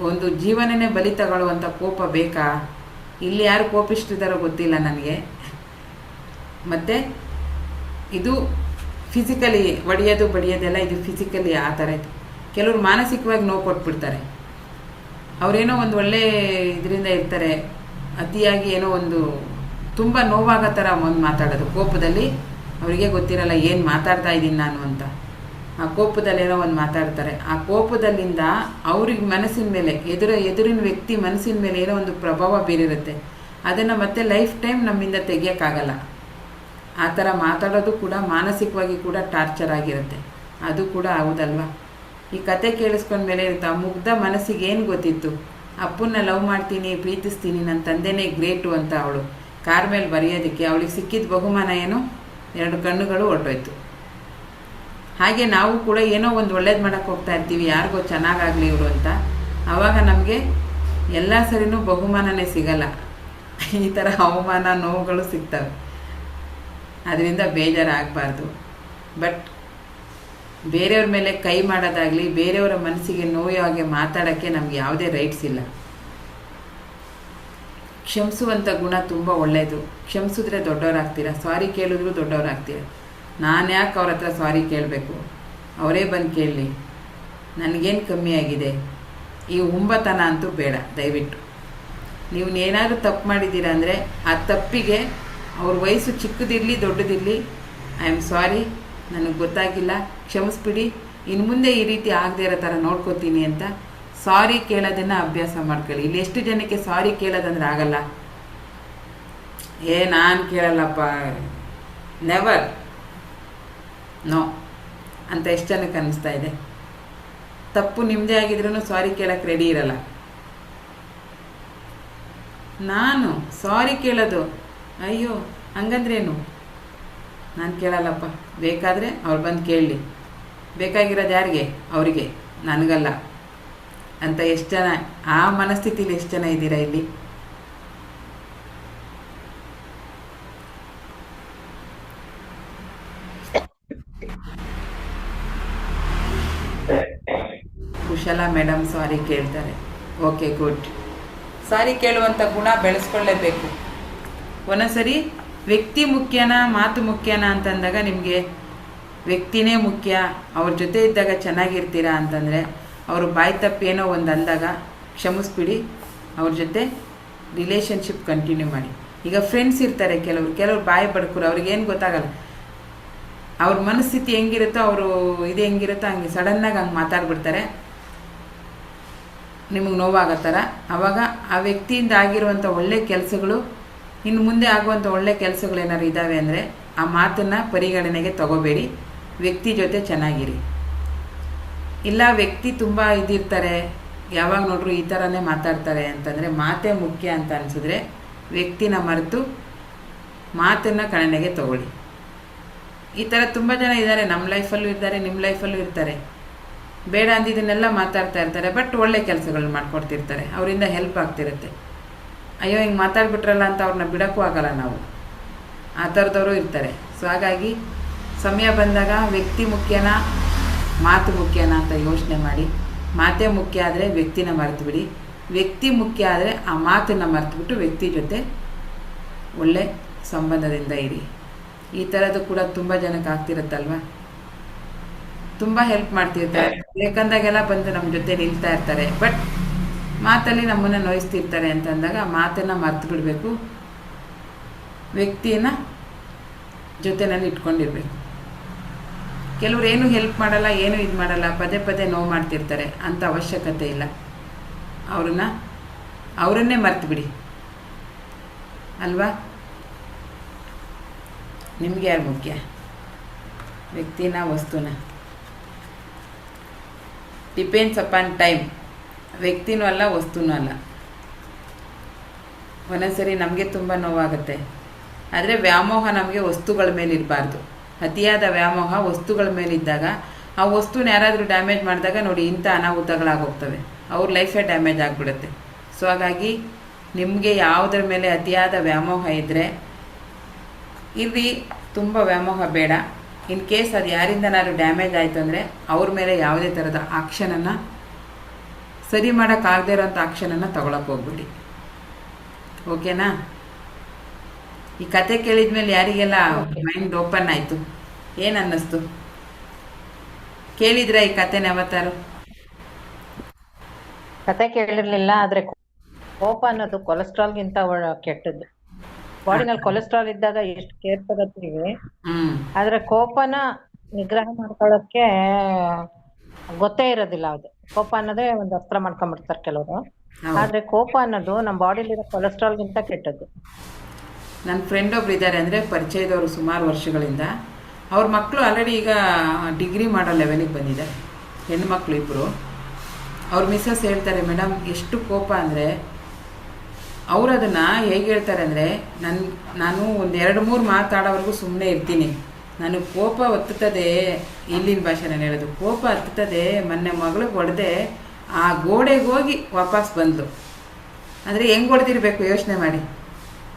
ಒಂದು ಜೀವನನೇ ಬಲಿ ತಗೊಳ್ಳುವಂಥ ಕೋಪ ಬೇಕಾ? ಇಲ್ಲಿ ಯಾರು ಕೋಪಿಷ್ಟಿದ್ದಾರೋ ಗೊತ್ತಿಲ್ಲ ನನಗೆ. ಮತ್ತು ಇದು ಫಿಸಿಕಲಿ ಹೊಡೆಯೋದು ಬಡಿಯೋದೆಲ್ಲ, ಇದು ಫಿಸಿಕಲಿ ಆ ಥರ ಇತ್ತು. ಕೆಲವರು ಮಾನಸಿಕವಾಗಿ ನೋವು ಕೊಟ್ಬಿಡ್ತಾರೆ. ಅವರೇನೋ ಒಂದು ಒಳ್ಳೆ ಇದರಿಂದ ಇರ್ತಾರೆ, ಅತಿಯಾಗಿ ಏನೋ ಒಂದು ತುಂಬ ನೋವಾಗೋ ಥರ ಒಂದು ಮಾತಾಡೋದು ಕೋಪದಲ್ಲಿ. ಅವರಿಗೆ ಗೊತ್ತಿರಲ್ಲ ಏನು ಮಾತಾಡ್ತಾ ಇದ್ದೀನಿ ನಾನು ಅಂತ. ಆ ಕೋಪದಲ್ಲಿ ಏನೋ ಒಂದು ಮಾತಾಡ್ತಾರೆ, ಆ ಕೋಪದಲ್ಲಿಂದ ಅವ್ರಿಗೆ ಮನಸ್ಸಿನ ಮೇಲೆ ಎದುರಿನ ವ್ಯಕ್ತಿ ಮನಸ್ಸಿನ ಮೇಲೆ ಏನೋ ಒಂದು ಪ್ರಭಾವ ಬೀರಿರುತ್ತೆ. ಅದನ್ನು ಮತ್ತೆ ಲೈಫ್ ಟೈಮ್ ನಮ್ಮಿಂದ ತೆಗಿಯೋಕ್ಕಾಗಲ್ಲ. ಆ ಥರ ಮಾತಾಡೋದು ಕೂಡ ಮಾನಸಿಕವಾಗಿ ಕೂಡ ಟಾರ್ಚರ್ ಆಗಿರುತ್ತೆ. ಅದು ಕೂಡ ಹೌದಲ್ವಾ? ಈ ಕತೆ ಕೇಳಿಸ್ಕೊಂಡ್ಮೇಲೆ ಇರುತ್ತೆ, ಆ ಮುಗ್ಧ ಮನಸ್ಸಿಗೆ ಏನು ಗೊತ್ತಿತ್ತು? ಅಪ್ಪನ್ನ ಲವ್ ಮಾಡ್ತೀನಿ, ಪ್ರೀತಿಸ್ತೀನಿ, ನನ್ನ ತಂದೆನೇ ಗ್ರೇಟು ಅಂತ ಅವಳು ಕಾರ್ ಮೇಲೆ ಬರೆಯೋದಕ್ಕೆ ಅವಳಿಗೆ ಸಿಕ್ಕಿದ ಬಹುಮಾನ ಏನು? 2 ಕಣ್ಣುಗಳು ಹೊರಟೋಯ್ತು. ಹಾಗೆ ನಾವು ಕೂಡ ಏನೋ ಒಂದು ಒಳ್ಳೇದು ಮಾಡೋಕ್ಕೆ ಹೋಗ್ತಾ ಇರ್ತೀವಿ, ಯಾರಿಗೋ ಚೆನ್ನಾಗಾಗಲಿ ಇವರು ಅಂತ. ಆವಾಗ ನಮಗೆ ಎಲ್ಲ ಸರಿನೂ ಬಹುಮಾನನೇ ಸಿಗಲ್ಲ, ಈ ಥರ ಅವಮಾನ ನೋವುಗಳು ಸಿಗ್ತವೆ. ಅದರಿಂದ ಬೇಜಾರಾಗಬಾರ್ದು. ಬಟ್ ಬೇರೆಯವ್ರ ಮೇಲೆ ಕೈ ಮಾಡೋದಾಗಲಿ, ಬೇರೆಯವರ ಮನಸ್ಸಿಗೆ ನೋವು ಹಾಗೆ ಮಾತಾಡೋಕ್ಕೆ ನಮ್ಗೆ ಯಾವುದೇ ರೈಟ್ಸ್ ಇಲ್ಲ. ಕ್ಷಮಿಸುವಂಥ ಗುಣ ತುಂಬ ಒಳ್ಳೆಯದು. ಕ್ಷಮಿಸಿದ್ರೆ ದೊಡ್ಡವರಾಗ್ತೀರಾ, ಸಾರಿ ಕೇಳಿದ್ರು ದೊಡ್ಡವರಾಗ್ತೀರಾ. ನಾನು ಯಾಕೆ ಅವ್ರ ಹತ್ರ ಸಾರಿ ಕೇಳಬೇಕು? ಅವರೇ ಬಂದು ಕೇಳಲಿ, ನನಗೇನು ಕಮ್ಮಿ ಆಗಿದೆ? ಈ ಹುಂಬತನ ಅಂತೂ ಬೇಡ ದಯವಿಟ್ಟು. ನೀವು ಏನಾದರೂ ತಪ್ಪು ಮಾಡಿದ್ದೀರಾ ಅಂದರೆ ಆ ತಪ್ಪಿಗೆ ಅವ್ರ ವಯಸ್ಸು ಚಿಕ್ಕದಿರಲಿ ದೊಡ್ಡದಿರಲಿ, ಐ ಆಮ್ ಸಾರಿ, ನನಗೆ ಗೊತ್ತಾಗಿಲ್ಲ, ಕ್ಷಮಿಸ್ಬಿಡಿ, ಇನ್ನು ಮುಂದೆ ಈ ರೀತಿ ಆಗದೆ ಇರೋ ಥರ ನೋಡ್ಕೋತೀನಿ ಅಂತ ಸಾರಿ ಕೇಳೋದನ್ನು ಅಭ್ಯಾಸ ಮಾಡ್ಕೊಳ್ಳಿ. ಇಲ್ಲಿ ಎಷ್ಟು ಜನಕ್ಕೆ ಸಾರಿ ಕೇಳೋದಂದ್ರೆ ಆಗಲ್ಲ. ನಾನು ಕೇಳಲ್ಲಪ್ಪ, ನೆವರ್, ನೋ ಅಂತ ಎಷ್ಟು ಜನಕ್ಕೆ ಅನ್ನಿಸ್ತಾ ಇದೆ. ತಪ್ಪು ನಿಮ್ಮದೇ ಆಗಿದ್ರೂ ಸಾರಿ ಕೇಳೋಕ್ಕೆ ರೆಡಿ ಇರಲ್ಲ. ನಾನು ಸಾರಿ ಕೇಳೋದು, ಅಯ್ಯೋ ಹಂಗಂದ್ರೇನು? ನಾನು ಕೇಳಲ್ಲಪ್ಪ, ಬೇಕಾದರೆ ಅವ್ರು ಬಂದು ಕೇಳಲಿ, ಬೇಕಾಗಿರೋದು ಯಾರಿಗೆ? ಅವರಿಗೆ, ನನಗಲ್ಲ ಅಂತ ಎಷ್ಟು ಜನ, ಆ ಮನಸ್ಥಿತಿಲಿ ಎಷ್ಟು ಜನ ಇದ್ದೀರಾ ಇಲ್ಲಿ? ಕುಶಲ ಮೇಡಮ್ ಸಾರಿ ಕೇಳ್ತಾರೆ. Okay, good. ಸಾರಿ ಕೇಳುವಂಥ ಗುಣ ಬೆಳೆಸ್ಕೊಳ್ಳೇಬೇಕು. ಒಂದೊಂದ್ಸರಿ ವ್ಯಕ್ತಿ ಮುಖ್ಯನಾ ಮಾತು ಮುಖ್ಯನಾ ಅಂತಂದಾಗ ನಿಮಗೆ ವ್ಯಕ್ತಿನೇ ಮುಖ್ಯ, ಅವ್ರ ಜೊತೆ ಇದ್ದಾಗ ಚೆನ್ನಾಗಿರ್ತೀರಾ ಅಂತಂದರೆ, ಅವರು ಬಾಯಿ ತಪ್ಪು ಏನೋ ಒಂದು ಅಂದಾಗ ಕ್ಷಮಿಸ್ಬಿಡಿ, ಅವ್ರ ಜೊತೆ ರಿಲೇಷನ್ಶಿಪ್ ಕಂಟಿನ್ಯೂ ಮಾಡಿ. ಈಗ ಫ್ರೆಂಡ್ಸ್ ಇರ್ತಾರೆ ಕೆಲವರು ಬಾಯಿ ಬಡ್ಕರು, ಅವ್ರಿಗೇನು ಗೊತ್ತಾಗಲ್ಲ, ಅವ್ರ ಮನಸ್ಥಿತಿ ಹೆಂಗಿರುತ್ತೋ, ಅವರು ಇದು ಹೆಂಗಿರುತ್ತೋ ಹಂಗೆ ಸಡನ್ನಾಗಿ ಹಂಗೆ ಮಾತಾಡ್ಬಿಡ್ತಾರೆ, ನಿಮಗೆ ನೋವಾಗೋ ಥರ. ಆವಾಗ ಆ ವ್ಯಕ್ತಿಯಿಂದ ಆಗಿರುವಂಥ ಒಳ್ಳೆ ಕೆಲಸಗಳು, ಇನ್ನು ಮುಂದೆ ಆಗುವಂಥ ಒಳ್ಳೆ ಕೆಲಸಗಳು ಏನಾದ್ರು ಇದ್ದಾವೆ ಅಂದರೆ ಆ ಮಾತನ್ನು ಪರಿಗಣನೆಗೆ ತಗೋಬೇಡಿ, ವ್ಯಕ್ತಿ ಜೊತೆ ಚೆನ್ನಾಗಿರಿ. ಇಲ್ಲ ವ್ಯಕ್ತಿ ತುಂಬ ಇದಿರ್ತಾರೆ, ಯಾವಾಗ ನೋಡ್ರು ಈ ಥರನೇ ಮಾತಾಡ್ತಾರೆ ಅಂತಂದರೆ ಮಾತೇ ಮುಖ್ಯ ಅಂತ ಅನಿಸಿದ್ರೆ ವ್ಯಕ್ತಿನ ಮರೆತು ಮಾತನ್ನು ಗಣನೆಗೆ ತಗೊಳ್ಳಿ. ಈ ಥರ ತುಂಬ ಜನ ಇದ್ದಾರೆ, ನಮ್ಮ ಲೈಫಲ್ಲೂ ಇದ್ದಾರೆ, ನಿಮ್ಮ ಲೈಫಲ್ಲೂ ಇರ್ತಾರೆ. ಬೇಡ ಅಂದಿದ್ದನ್ನೆಲ್ಲ ಮಾತಾಡ್ತಾ ಇರ್ತಾರೆ, ಬಟ್ ಒಳ್ಳೆ ಕೆಲಸಗಳನ್ನ ಮಾಡ್ಕೊಡ್ತಿರ್ತಾರೆ, ಅವರಿಂದ ಹೆಲ್ಪ್ ಆಗ್ತಿರುತ್ತೆ. ಅಯ್ಯೋ ಹಿಂಗೆ ಮಾತಾಡ್ಬಿಟ್ರಲ್ಲ ಅಂತ ಅವ್ರನ್ನ ಬಿಡೋಕ್ಕೂ ಆಗಲ್ಲ ನಾವು, ಆ ಥರದವರು ಇರ್ತಾರೆ. ಸೊ ಹಾಗಾಗಿ ಸಮಯ ಬಂದಾಗ ವ್ಯಕ್ತಿ ಮುಖ್ಯನಾ ಮಾತು ಮುಖ್ಯನಾ ಅಂತ ಯೋಚನೆ ಮಾಡಿ. ಮಾತೇ ಮುಖ್ಯ ಆದರೆ ವ್ಯಕ್ತಿನ ಮರೆತು ಬಿಡಿ, ವ್ಯಕ್ತಿ ಮುಖ್ಯ ಆದರೆ ಆ ಮಾತನ್ನು ಮರೆತುಬಿಟ್ಟು ವ್ಯಕ್ತಿ ಜೊತೆ ಒಳ್ಳೆ ಸಂಬಂಧದಿಂದ ಇರಿ. ಈ ಥರದ್ದು ಕೂಡ ತುಂಬ ಜನಕ್ಕೆ ಆಗ್ತಿರುತ್ತಲ್ವ, ತುಂಬ ಹೆಲ್ಪ್ ಮಾಡ್ತಿರ್ತಾರೆ, ಬೇಕಂದಾಗೆಲ್ಲ ಬಂದು ನಮ್ಮ ಜೊತೆ ನಿಲ್ತಾ ಇರ್ತಾರೆ, ಬಟ್ ಮಾತಲ್ಲಿ ನಮ್ಮನ್ನು ನೋಯಿಸ್ತಿರ್ತಾರೆ ಅಂತಂದಾಗ ಆ ಮಾತನ್ನು ಮರೆತು ಬಿಡಬೇಕು, ವ್ಯಕ್ತಿಯನ್ನು ಜೊತೆನಲ್ಲಿ ಇಟ್ಕೊಂಡಿರ್ಬೇಕು. ಕೆಲವ್ರು ಏನು ಹೆಲ್ಪ್ ಮಾಡಲ್ಲ, ಏನು ಇದು ಮಾಡಲ್ಲ, ಪದೇ ಪದೇ ನೋವು ಮಾಡ್ತಿರ್ತಾರೆ, ಅಂಥ ಅವಶ್ಯಕತೆ ಇಲ್ಲ. ಅವರನ್ನೇ ಮರೆತು ಬಿಡಿ ಅಲ್ವಾ? ನಿಮಗೆ ಯಾರು ಮುಖ್ಯ, ವ್ಯಕ್ತಿನ ವಸ್ತುನ? Depends upon time. ವ್ಯಕ್ತಿನೂ ಅಲ್ಲ, ವಸ್ತುನೂ ಅಲ್ಲ. ಒಂದೊಂದ್ಸರಿ ನಮಗೆ ತುಂಬ ನೋವಾಗುತ್ತೆ, ಆದರೆ ವ್ಯಾಮೋಹ ನಮಗೆ ವಸ್ತುಗಳ ಮೇಲೆ ಇರಬಾರ್ದು. ಅತಿಯಾದ ವ್ಯಾಮೋಹ ವಸ್ತುಗಳ ಮೇಲಿದ್ದಾಗ ಆ ವಸ್ತುನ ಯಾರಾದರೂ ಡ್ಯಾಮೇಜ್ ಮಾಡಿದಾಗ ನೋಡಿ ಇಂಥ ಅನಾಹುತಗಳಾಗೋಗ್ತವೆ, ಅವ್ರ ಲೈಫೇ ಡ್ಯಾಮೇಜ್ ಆಗಿಬಿಡುತ್ತೆ. ಸೊ ಹಾಗಾಗಿ ನಿಮಗೆ ಯಾವುದ್ರ ಮೇಲೆ ಅತಿಯಾದ ವ್ಯಾಮೋಹ ಇದ್ದರೆ ಇರ್ರಿ, ತುಂಬ ವ್ಯಾಮೋಹ ಬೇಡ. ಇನ್ ಕೇಸ್ ಅದು ಯಾರಿಂದನಾದ್ರು ಡ್ಯಾಮೇಜ್ ಆಯಿತು ಅಂದರೆ ಅವ್ರ ಮೇಲೆ ಯಾವುದೇ ಥರದ ಆಕ್ಷನನ್ನು, ಸರಿ ಮಾಡೋಕ್ಕಾಗದೇ ಇರೋಂಥ ಆಕ್ಷನನ್ನು ತಗೊಳಕ್ಕೆ ಹೋಗ್ಬಿಡಿ. ಓಕೆನಾ? ಈ ಕತೆ ಕೇಳಿದ ಮೇಲೆ ಯಾರಿಗೆಲ್ಲ ಮೈಂಡ್ ಓಪನ್ ಆಯಿತು? ಏನು ಅನ್ನಿಸ್ತು? ಕೇಳಿದ್ರ ಈ ಕತೆನ ಯಾವತ್ತಾರು? ಕತೆ ಕೇಳಿರ್ಲಿಲ್ಲ, ಆದ್ರೆ ಕೋಪ ಅನ್ನೋದು ಕೊಲೆಸ್ಟ್ರಾಲ್ಗಿಂತ ಕೆಟ್ಟದ್ದು. ಬಾಡಿನಲ್ಲಿ ಕೊಲೆಸ್ಟ್ರಾಲ್ ಇದ್ದಾಗ ಎಷ್ಟು ಕೇರ್ ತಗೋತೀವಿ, ಆದ್ರೆ ಕೋಪನ ನಿಗ್ರಹ ಮಾಡ್ಕೊಳ್ಳೋಕೆ ಗೊತ್ತೇ ಇರೋದಿಲ್ಲ ಅದು. ಕೋಪ ಅನ್ನೋದೇ ಒಂದು ಅಸ್ತ್ರ ಮಾಡ್ಕೊಂಡ್ಬಿಡ್ತಾರೆ ಕೆಲವರು. ಹೌದು. ಆದ್ರೆ ಕೋಪ ಅನ್ನೋದು ನಮ್ಮ ಬಾಡಿಲಿರೋ ಕೊಲೆಸ್ಟ್ರಾಲ್ಗಿಂತ ಕೆಟ್ಟದ್ದು. ನನ್ನ ಫ್ರೆಂಡ್ ಒಬ್ರು ಇದ್ದಾರೆ, ಅಂದರೆ ಪರಿಚಯದವರು ಸುಮಾರು ವರ್ಷಗಳಿಂದ. ಅವ್ರ ಮಕ್ಕಳು ಆಲ್ರೆಡಿ ಈಗ ಡಿಗ್ರಿ ಮಾಡೋ ಲೆವೆಲಿಗೆ ಬಂದಿದ್ದಾರೆ, ಹೆಣ್ಮಕ್ಳು ಇಬ್ಬರು. ಅವ್ರ ಮಿಸ್ಸಸ್ ಹೇಳ್ತಾರೆ, ಮೇಡಮ್ ಎಷ್ಟು ಕೋಪ ಅಂದರೆ ಅವ್ರು ಅದನ್ನು ಹೇಗೆ ಹೇಳ್ತಾರೆ ಅಂದರೆ, ನಾನು ಒಂದು 2-3 ಮಾತಾಡೋವರೆಗೂ ಸುಮ್ಮನೆ ಇರ್ತೀನಿ, ನನಗೆ ಕೋಪ ಹತ್ತುತ್ತದೆ. ಇಲ್ಲಿನ ಭಾಷೆ ನಾನು ಹೇಳೋದು, ಕೋಪ ಹತ್ತುತ್ತದೆ. ಮೊನ್ನೆ ಮಗಳಿಗೆ ಹೊಡೆದೆ, ಆ ಗೋಡೆಗೆ ಹೋಗಿ ವಾಪಸ್ ಬಂದು. ಅಂದರೆ ಹೆಂಗೆ ಹೊಡೆದಿರಬೇಕು ಯೋಚನೆ ಮಾಡಿ.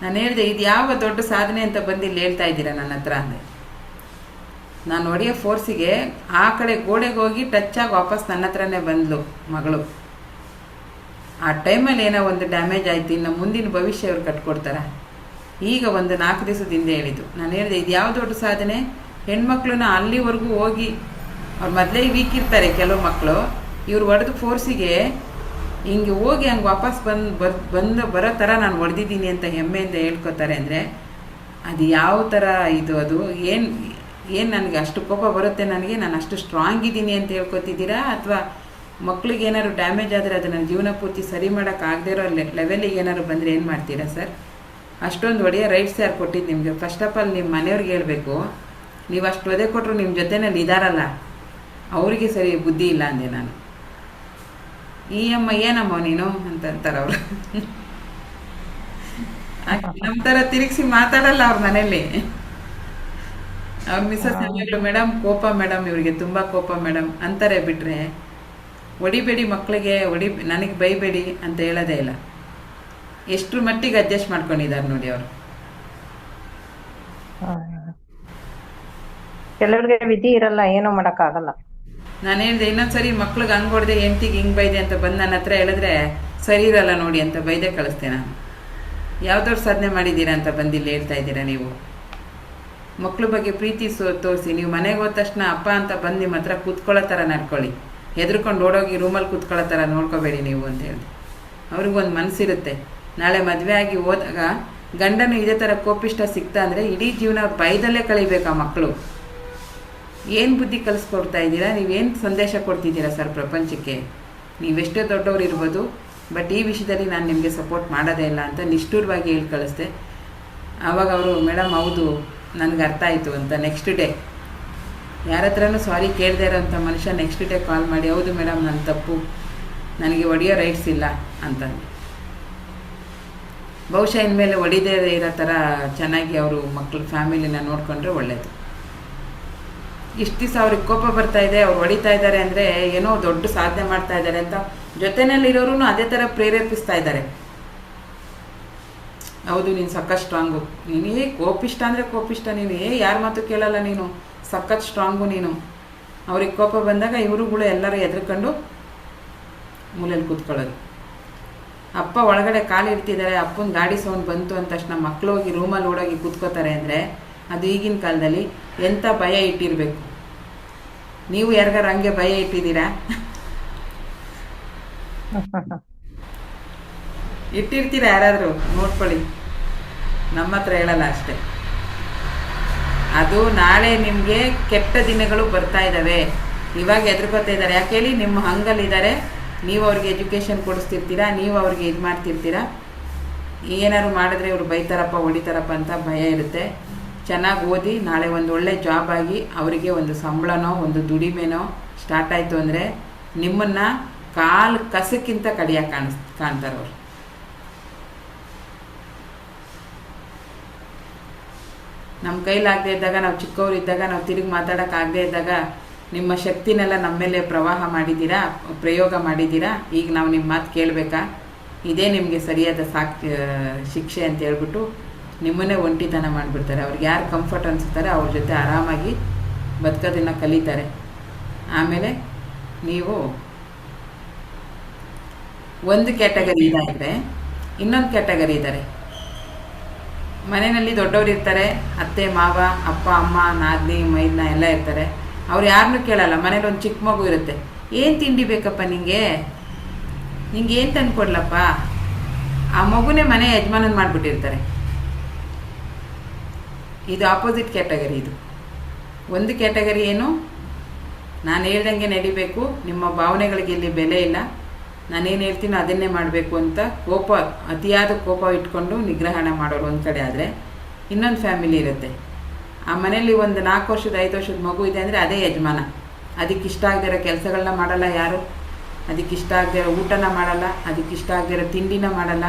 ನಾನು ಹೇಳಿದೆ, ಇದು ಯಾವ ದೊಡ್ಡ ಸಾಧನೆ ಅಂತ ಬಂದು ಇಲ್ಲಿ ಹೇಳ್ತಾ ಇದ್ದೀರಾ ನನ್ನ ಹತ್ರ ಅಂದೆ. ನಾನು ಹೊಡೆಯೋ ಫೋರ್ಸಿಗೆ ಆ ಕಡೆ ಗೋಡೆಗೆ ಹೋಗಿ ಟಚ್ ಆಗಿ ವಾಪಸ್ ನನ್ನ ಹತ್ರನೇ ಬಂದ್ಲು ಮಗಳು. ಆ ಟೈಮಲ್ಲಿ ಏನೋ ಒಂದು ಡ್ಯಾಮೇಜ್ ಆಯಿತು, ಇನ್ನು ಮುಂದಿನ ಭವಿಷ್ಯ ಅವ್ರು ಕಟ್ಕೊಡ್ತಾರೆ. ಈಗ ಒಂದು 4 ದಿವಸದ ಹಿಂದೆ ಹೇಳಿದ್ದು. ನಾನು ಹೇಳಿದೆ, ಇದು ಯಾವ ದೊಡ್ಡ ಸಾಧನೆ. ಹೆಣ್ಮಕ್ಳನ್ನ ಅಲ್ಲಿವರೆಗೂ ಹೋಗಿ, ಅವ್ರು ಮೊದಲೇ ವೀಕ್ ಇರ್ತಾರೆ ಕೆಲವು ಮಕ್ಕಳು, ಇವ್ರು ಹೊಡೆದು ಫೋರ್ಸಿಗೆ ಹಿಂಗೆ ಹೋಗಿ ಹಂಗೆ ವಾಪಸ್ ಬರೋ ಥರ ನಾನು ಹೊಡೆದಿದ್ದೀನಿ ಅಂತ ಹೆಮ್ಮೆಯಿಂದ ಹೇಳ್ಕೊತಾರೆ. ಅಂದರೆ ಅದು ಯಾವ ಥರ ಇದು, ಅದು ಏನು ನನಗೆ ಅಷ್ಟು ಕೋಪ ಬರುತ್ತೆ ನನಗೆ, ನಾನು ಅಷ್ಟು ಸ್ಟ್ರಾಂಗ್ ಇದ್ದೀನಿ ಅಂತ ಹೇಳ್ಕೊತಿದ್ದೀರಾ, ಅಥವಾ ಮಕ್ಳಿಗೆ ಏನಾದ್ರು ಡ್ಯಾಮೇಜ್ ಆದರೆ ಅದನ್ನು ಜೀವನ ಪೂರ್ತಿ ಸರಿ ಮಾಡೋಕ್ಕಾಗದೇ ಇರೋ ಲೆವೆಲಿಗೆ ಏನಾದ್ರು ಬಂದರೆ ಏನು ಮಾಡ್ತೀರಾ ಸರ್? ಅಷ್ಟೊಂದು ಒಡೆಯ ರೈಟ್ಸ್ ಯಾರು ಕೊಟ್ಟಿದ್ದು ನಿಮಗೆ? ಫಸ್ಟ್ ಆಫ್ ಆಲ್ ನಿಮ್ಮ ಮನೆಯವ್ರಿಗೆ ಹೇಳಬೇಕು, ನೀವು ಅಷ್ಟು ಒದೆ ಕೊಟ್ಟರು ನಿಮ್ಮ ಜೊತೆನಲ್ಲಿ ಇದ್ದಾರಲ್ಲ ಅವರಿಗೆ ಸರಿ ಬುದ್ಧಿ ಇಲ್ಲ ಅಂದೆ ನಾನು. ಈ ಅಮ್ಮ ಏನಮ್ಮ ನೀನು ಅಂತ ಅಂತಾರೆ ಅವರು. ನಮ್ಮ ಥರ ತಿರುಗಿಸಿ ಮಾತಾಡಲ್ಲ ಅವ್ರ ಮನೇಲಿ. ಅವ್ರ ಮಿಸ್ಸಸ್ ಯಾವಾಗಲೂ ಮೇಡಮ್ ಕೋಪ ಮೇಡಮ್, ಇವರಿಗೆ ತುಂಬ ಕೋಪ ಮೇಡಮ್ ಅಂತಾರೆ, ಬಿಟ್ಟರೆ ಹೊಡಿಬೇಡಿ ಮಕ್ಕಳಿಗೆ, ನನಗೆ ಬೈಬೇಡಿ ಅಂತ ಹೇಳೋದೇ ಇಲ್ಲ. ಎಷ್ಟರ ಮಟ್ಟಿಗೆ ಅಡ್ಜಸ್ಟ್ ಮಾಡ್ಕೊಂಡಿದ್ದಾರೆ ನೋಡಿ ಅವರು. ಕೆಲವ್ರಿಗೆ ವಿಧಿ ಇರಲ್ಲ, ಏನೂ ಮಾಡೋಕ್ಕಾಗಲ್ಲ. ನಾನು ಹೇಳಿದೆ, ಇನ್ನೊಂದ್ಸರಿ ಮಕ್ಳಿಗೆ ಹಂಗೆ ಹೊಡೆದೆ, ಹೆಂಡ್ತಿಗೆ ಹಿಂಗೆ ಬೈದೆ ಅಂತ ಬಂದು ನನ್ನ ಹತ್ರ ಹೇಳಿದ್ರೆ ಸರಿ ಇರಲ್ಲ ನೋಡಿ ಅಂತ ಬೈದೆ ಕಳಿಸ್ತೆ ನಾನು. ಯಾವ್ದವ್ರು ಸಾಧನೆ ಮಾಡಿದ್ದೀರಾ ಅಂತ ಬಂದಿಲ್ಲಿ ಹೇಳ್ತಾ ಇದ್ದೀರಾ ನೀವು? ಮಕ್ಳ ಬಗ್ಗೆ ಪ್ರೀತಿ ತೋರಿಸಿ. ನೀವು ಮನೆಗೆ ಹೋದ ತಕ್ಷಣ ಅಪ್ಪ ಅಂತ ಬಂದು ನಿಮ್ಮ ಹತ್ರ ಕೂತ್ಕೊಳ್ಳೋ ಥರ ನಡ್ಕೊಳ್ಳಿ, ಹೆದರ್ಕೊಂಡು ಓಡೋಗಿ ರೂಮಲ್ಲಿ ಕೂತ್ಕೊಳ್ಳೋ ಥರ ನೋಡ್ಕೋಬೇಡಿ ನೀವು ಅಂತ ಹೇಳಿ. ಅವ್ರಿಗೊಂದು ಮನಸ್ಸಿರುತ್ತೆ, ನಾಳೆ ಮದುವೆ ಆಗಿ ಹೋದಾಗ ಗಂಡನು ಇದೇ ಥರ ಕೋಪಿಷ್ಟ ಸಿಗ್ತಾ ಅಂದರೆ ಇಡೀ ಜೀವನ ಬೈದಲ್ಲೇ ಕಳಿಬೇಕು ಆ ಮಕ್ಕಳು. ಏನು ಬುದ್ಧಿ ಕಲಿಸ್ಕೊಡ್ತಾ ಇದ್ದೀರಾ? ನೀವೇನು ಸಂದೇಶ ಕೊಡ್ತಿದ್ದೀರಾ ಸರ್ ಪ್ರಪಂಚಕ್ಕೆ? ನೀವೆಷ್ಟೇ ದೊಡ್ಡವ್ರು ಇರ್ಬೋದು, ಬಟ್ ಈ ವಿಷಯದಲ್ಲಿ ನಾನು ನಿಮಗೆ ಸಪೋರ್ಟ್ ಮಾಡೋದೇ ಇಲ್ಲ ಅಂತ ನಿಷ್ಠುರವಾಗಿ ಹೇಳಿ ಕಳಿಸ್ದೆ. ಆವಾಗ ಅವರು, ಮೇಡಮ್ ಹೌದು ನನಗೆ ಅರ್ಥ ಆಯಿತು ಅಂತ. ನೆಕ್ಸ್ಟ್ ಡೇ ಯಾರ ಹತ್ರನೂ ಸಾರಿ ಕೇಳದೇ ಇರೋಂಥ ಮನುಷ್ಯ ನೆಕ್ಸ್ಟ್ ಡೇ ಕಾಲ್ ಮಾಡಿ, ಹೌದು ಮೇಡಮ್ ನನ್ನ ತಪ್ಪು, ನನಗೆ ಹೊಡೆಯೋ ರೈಟ್ಸ್ ಇಲ್ಲ ಅಂತಂದು. ಬಹುಶಃ ಇನ್ಮೇಲೆ ಹೊಡಿದೇ ಇರೋ ಥರ ಚೆನ್ನಾಗಿ ಅವರು ಮಕ್ಕಳು ಫ್ಯಾಮಿಲಿನ ನೋಡಿಕೊಂಡ್ರೆ ಒಳ್ಳೆಯದು. ಇಷ್ಟು ದಿವಸ ಅವ್ರಿಗೆ ಕೋಪ ಬರ್ತಾ ಇದೆ, ಅವ್ರು ಹೊಡಿತಾ ಇದ್ದಾರೆ ಅಂದರೆ ಏನೋ ದೊಡ್ಡ ಸಾಧನೆ ಮಾಡ್ತಾ ಇದ್ದಾರೆ ಅಂತ ಜೊತೆಯಲ್ಲಿರೋರು ಅದೇ ಥರ ಪ್ರೇರೇಪಿಸ್ತಾ ಇದ್ದಾರೆ. ಹೌದು ನೀನು ಸಖತ್ ಸ್ಟ್ರಾಂಗು, ನೀನು ಕೋಪಿಷ್ಟ ಅಂದರೆ ಕೋಪಿಷ್ಟ, ನೀನು ಯಾರ ಮಾತು ಕೇಳಲ್ಲ, ನೀನು ಸಖತ್ ಸ್ಟ್ರಾಂಗು ನೀನು. ಅವ್ರಿಗೆ ಕೋಪ ಬಂದಾಗ ಇವರುಗಳು ಎಲ್ಲರೂ ಎದ್ರಕೊಂಡು ಮೂಲೆಯಲ್ಲಿ ಕೂತ್ಕೊಳ್ಳೋದು. ಅಪ್ಪ ಒಳಗಡೆ ಕಾಲು ಇಡ್ತಿದ್ದಾರೆ, ಅಪ್ಪನ ಗಾಡಿ ಸೌಂಡ್ ಬಂತು ಅಂದ ತಕ್ಷಣ ಮಕ್ಕಳು ಹೋಗಿ ರೂಮಲ್ಲಿ ಓಡೋಗಿ ಕೂತ್ಕೋತಾರೆ ಅಂದರೆ ಅದು ಈಗಿನ ಕಾಲದಲ್ಲಿ ಎಂಥ ಭಯ ಇಟ್ಟಿರಬೇಕು. ನೀವು ಯಾರಿಗಾರ ಹಂಗೆ ಭಯ ಇಟ್ಟಿದ್ದೀರಾ? ಇಟ್ಟಿರ್ತೀರಾ ಯಾರಾದರೂ? ನೋಡ್ಕೊಳ್ಳಿ, ನಮ್ಮ ಹತ್ರ ಹೇಳಲ್ಲ ಅಷ್ಟೆ. ಅದು ನಾಳೆ ನಿಮಗೆ ಕೆಟ್ಟ ದಿನಗಳು ಬರ್ತಾ ಇದ್ದಾವೆ. ಇವಾಗ ಎದುರ್ಕೋತಾ ಇದ್ದಾರೆ, ಯಾಕೆ ಹೇಳಿ? ನಿಮ್ಮ ಹಂಗಲ್ಲಿದ್ದಾರೆ, ನೀವು ಅವ್ರಿಗೆ ಎಜುಕೇಷನ್ ಕೊಡಿಸ್ತಿರ್ತೀರಾ, ನೀವು ಅವ್ರಿಗೆ ಇದು ಮಾಡ್ತಿರ್ತೀರಾ. ಏನಾದ್ರು ಮಾಡಿದ್ರೆ ಇವರು ಬೈತಾರಪ್ಪ ಹೊಡಿತಾರಪ್ಪ ಅಂತ ಭಯ ಇರುತ್ತೆ. ಚೆನ್ನಾಗಿ ಓದಿ ನಾಳೆ ಒಂದು ಒಳ್ಳೆ ಜಾಬ್ ಆಗಿ ಅವರಿಗೆ ಒಂದು ಸಂಬಳನೋ ಒಂದು ದುಡಿಮೆನೋ ಸ್ಟಾರ್ಟ್ ಆಯಿತು ಅಂದರೆ ನಿಮ್ಮನ್ನು ಕಾಲು ಕಸಕ್ಕಿಂತ ಕಡಿಯಾಗಿ ಕಾಣ್ತಾರೆ ಅವರು. ನಮ್ಮ ಕೈಲಾಗದೇ ಇದ್ದಾಗ, ನಾವು ಚಿಕ್ಕವರಿದ್ದಾಗ, ನಾವು ತಿರುಗಿ ಮಾತಾಡೋಕ್ಕಾಗದೇ ಇದ್ದಾಗ ನಿಮ್ಮ ಶಕ್ತಿನೆಲ್ಲ ನಮ್ಮ ಮೇಲೆ ಪ್ರಯೋಗ ಮಾಡಿದ್ದೀರಾ. ಈಗ ನಾವು ನಿಮ್ಮ ಮಾತು ಕೇಳಬೇಕಾ? ಇದೇ ನಿಮಗೆ ಸರಿಯಾದ ಶಿಕ್ಷೆ ಅಂತ ಹೇಳ್ಬಿಟ್ಟು ನಿಮ್ಮನ್ನೇ ಒಂಟಿತನ ಮಾಡಿಬಿಡ್ತಾರೆ. ಅವ್ರಿಗೆ ಯಾರು ಕಂಫರ್ಟ್ ಅನಿಸುತ್ತಾರೆ ಅವ್ರ ಜೊತೆ ಆರಾಮಾಗಿ ಬದುಕೋದನ್ನು ಕಲಿತಾರೆ. ಆಮೇಲೆ ನೀವು ಒಂದು ಕ್ಯಾಟಗರಿ ಇದಾದರೆ, ಇನ್ನೊಂದು ಕ್ಯಾಟಗರಿ ಇದ್ದಾರೆ. ಮನೆಯಲ್ಲಿ ದೊಡ್ಡವರು ಇರ್ತಾರೆ, ಅತ್ತೆ ಮಾವ ಅಪ್ಪ ಅಮ್ಮ ನಾದಿನಿ ಮೈದ್ನ ಎಲ್ಲ ಇರ್ತಾರೆ. ಅವ್ರು ಯಾರನ್ನೂ ಕೇಳಲ್ಲ. ಮನೇಲಿ ಒಂದು ಚಿಕ್ಕ ಮಗು ಇರುತ್ತೆ, ಏನು ತಿಂಡಿ ಬೇಕಪ್ಪ ನಿಂಗೆ ಏನು ತಂದು ಕೊಡ್ಲಪ್ಪ? ಆ ಮಗುನೇ ಮನೆ ಯಜಮಾನನ ಮಾಡಿಬಿಟ್ಟಿರ್ತಾರೆ. ಇದು ಆಪೋಸಿಟ್ ಕ್ಯಾಟಗರಿ. ಇದು ಒಂದು ಕ್ಯಾಟಗರಿ ಏನು, ನಾನು ಹೇಳ್ದಂಗೆ ನಡಿಬೇಕು, ನಿಮ್ಮ ಭಾವನೆಗಳಿಗೆ ಇಲ್ಲಿ ಬೆಲೆ ಇಲ್ಲ, ನಾನೇನು ಹೇಳ್ತೀನೋ ಅದನ್ನೇ ಮಾಡಬೇಕು ಅಂತ ಅತಿಯಾದ ಕೋಪ ಇಟ್ಕೊಂಡು ನಿಗ್ರಹಣ ಮಾಡೋರು ಒಂದು ಕಡೆ. ಆದರೆ ಇನ್ನೊಂದು ಫ್ಯಾಮಿಲಿ ಇರುತ್ತೆ, ಆ ಮನೇಲಿ ಒಂದು 4 ವರ್ಷದ 5 ವರ್ಷದ ಮಗು ಇದೆ ಅಂದರೆ ಅದೇ ಯಜಮಾನ. ಅದಕ್ಕಿಷ್ಟ ಆಗದಿರೋ ಕೆಲಸಗಳನ್ನ ಮಾಡಲ್ಲ ಯಾರು, ಅದಕ್ಕಿಷ್ಟ ಆಗದಿರೋ ಊಟನ ಮಾಡಲ್ಲ, ಅದಕ್ಕಿಷ್ಟ ಆಗದಿರೋ ತಿಂಡಿನ ಮಾಡಲ್ಲ.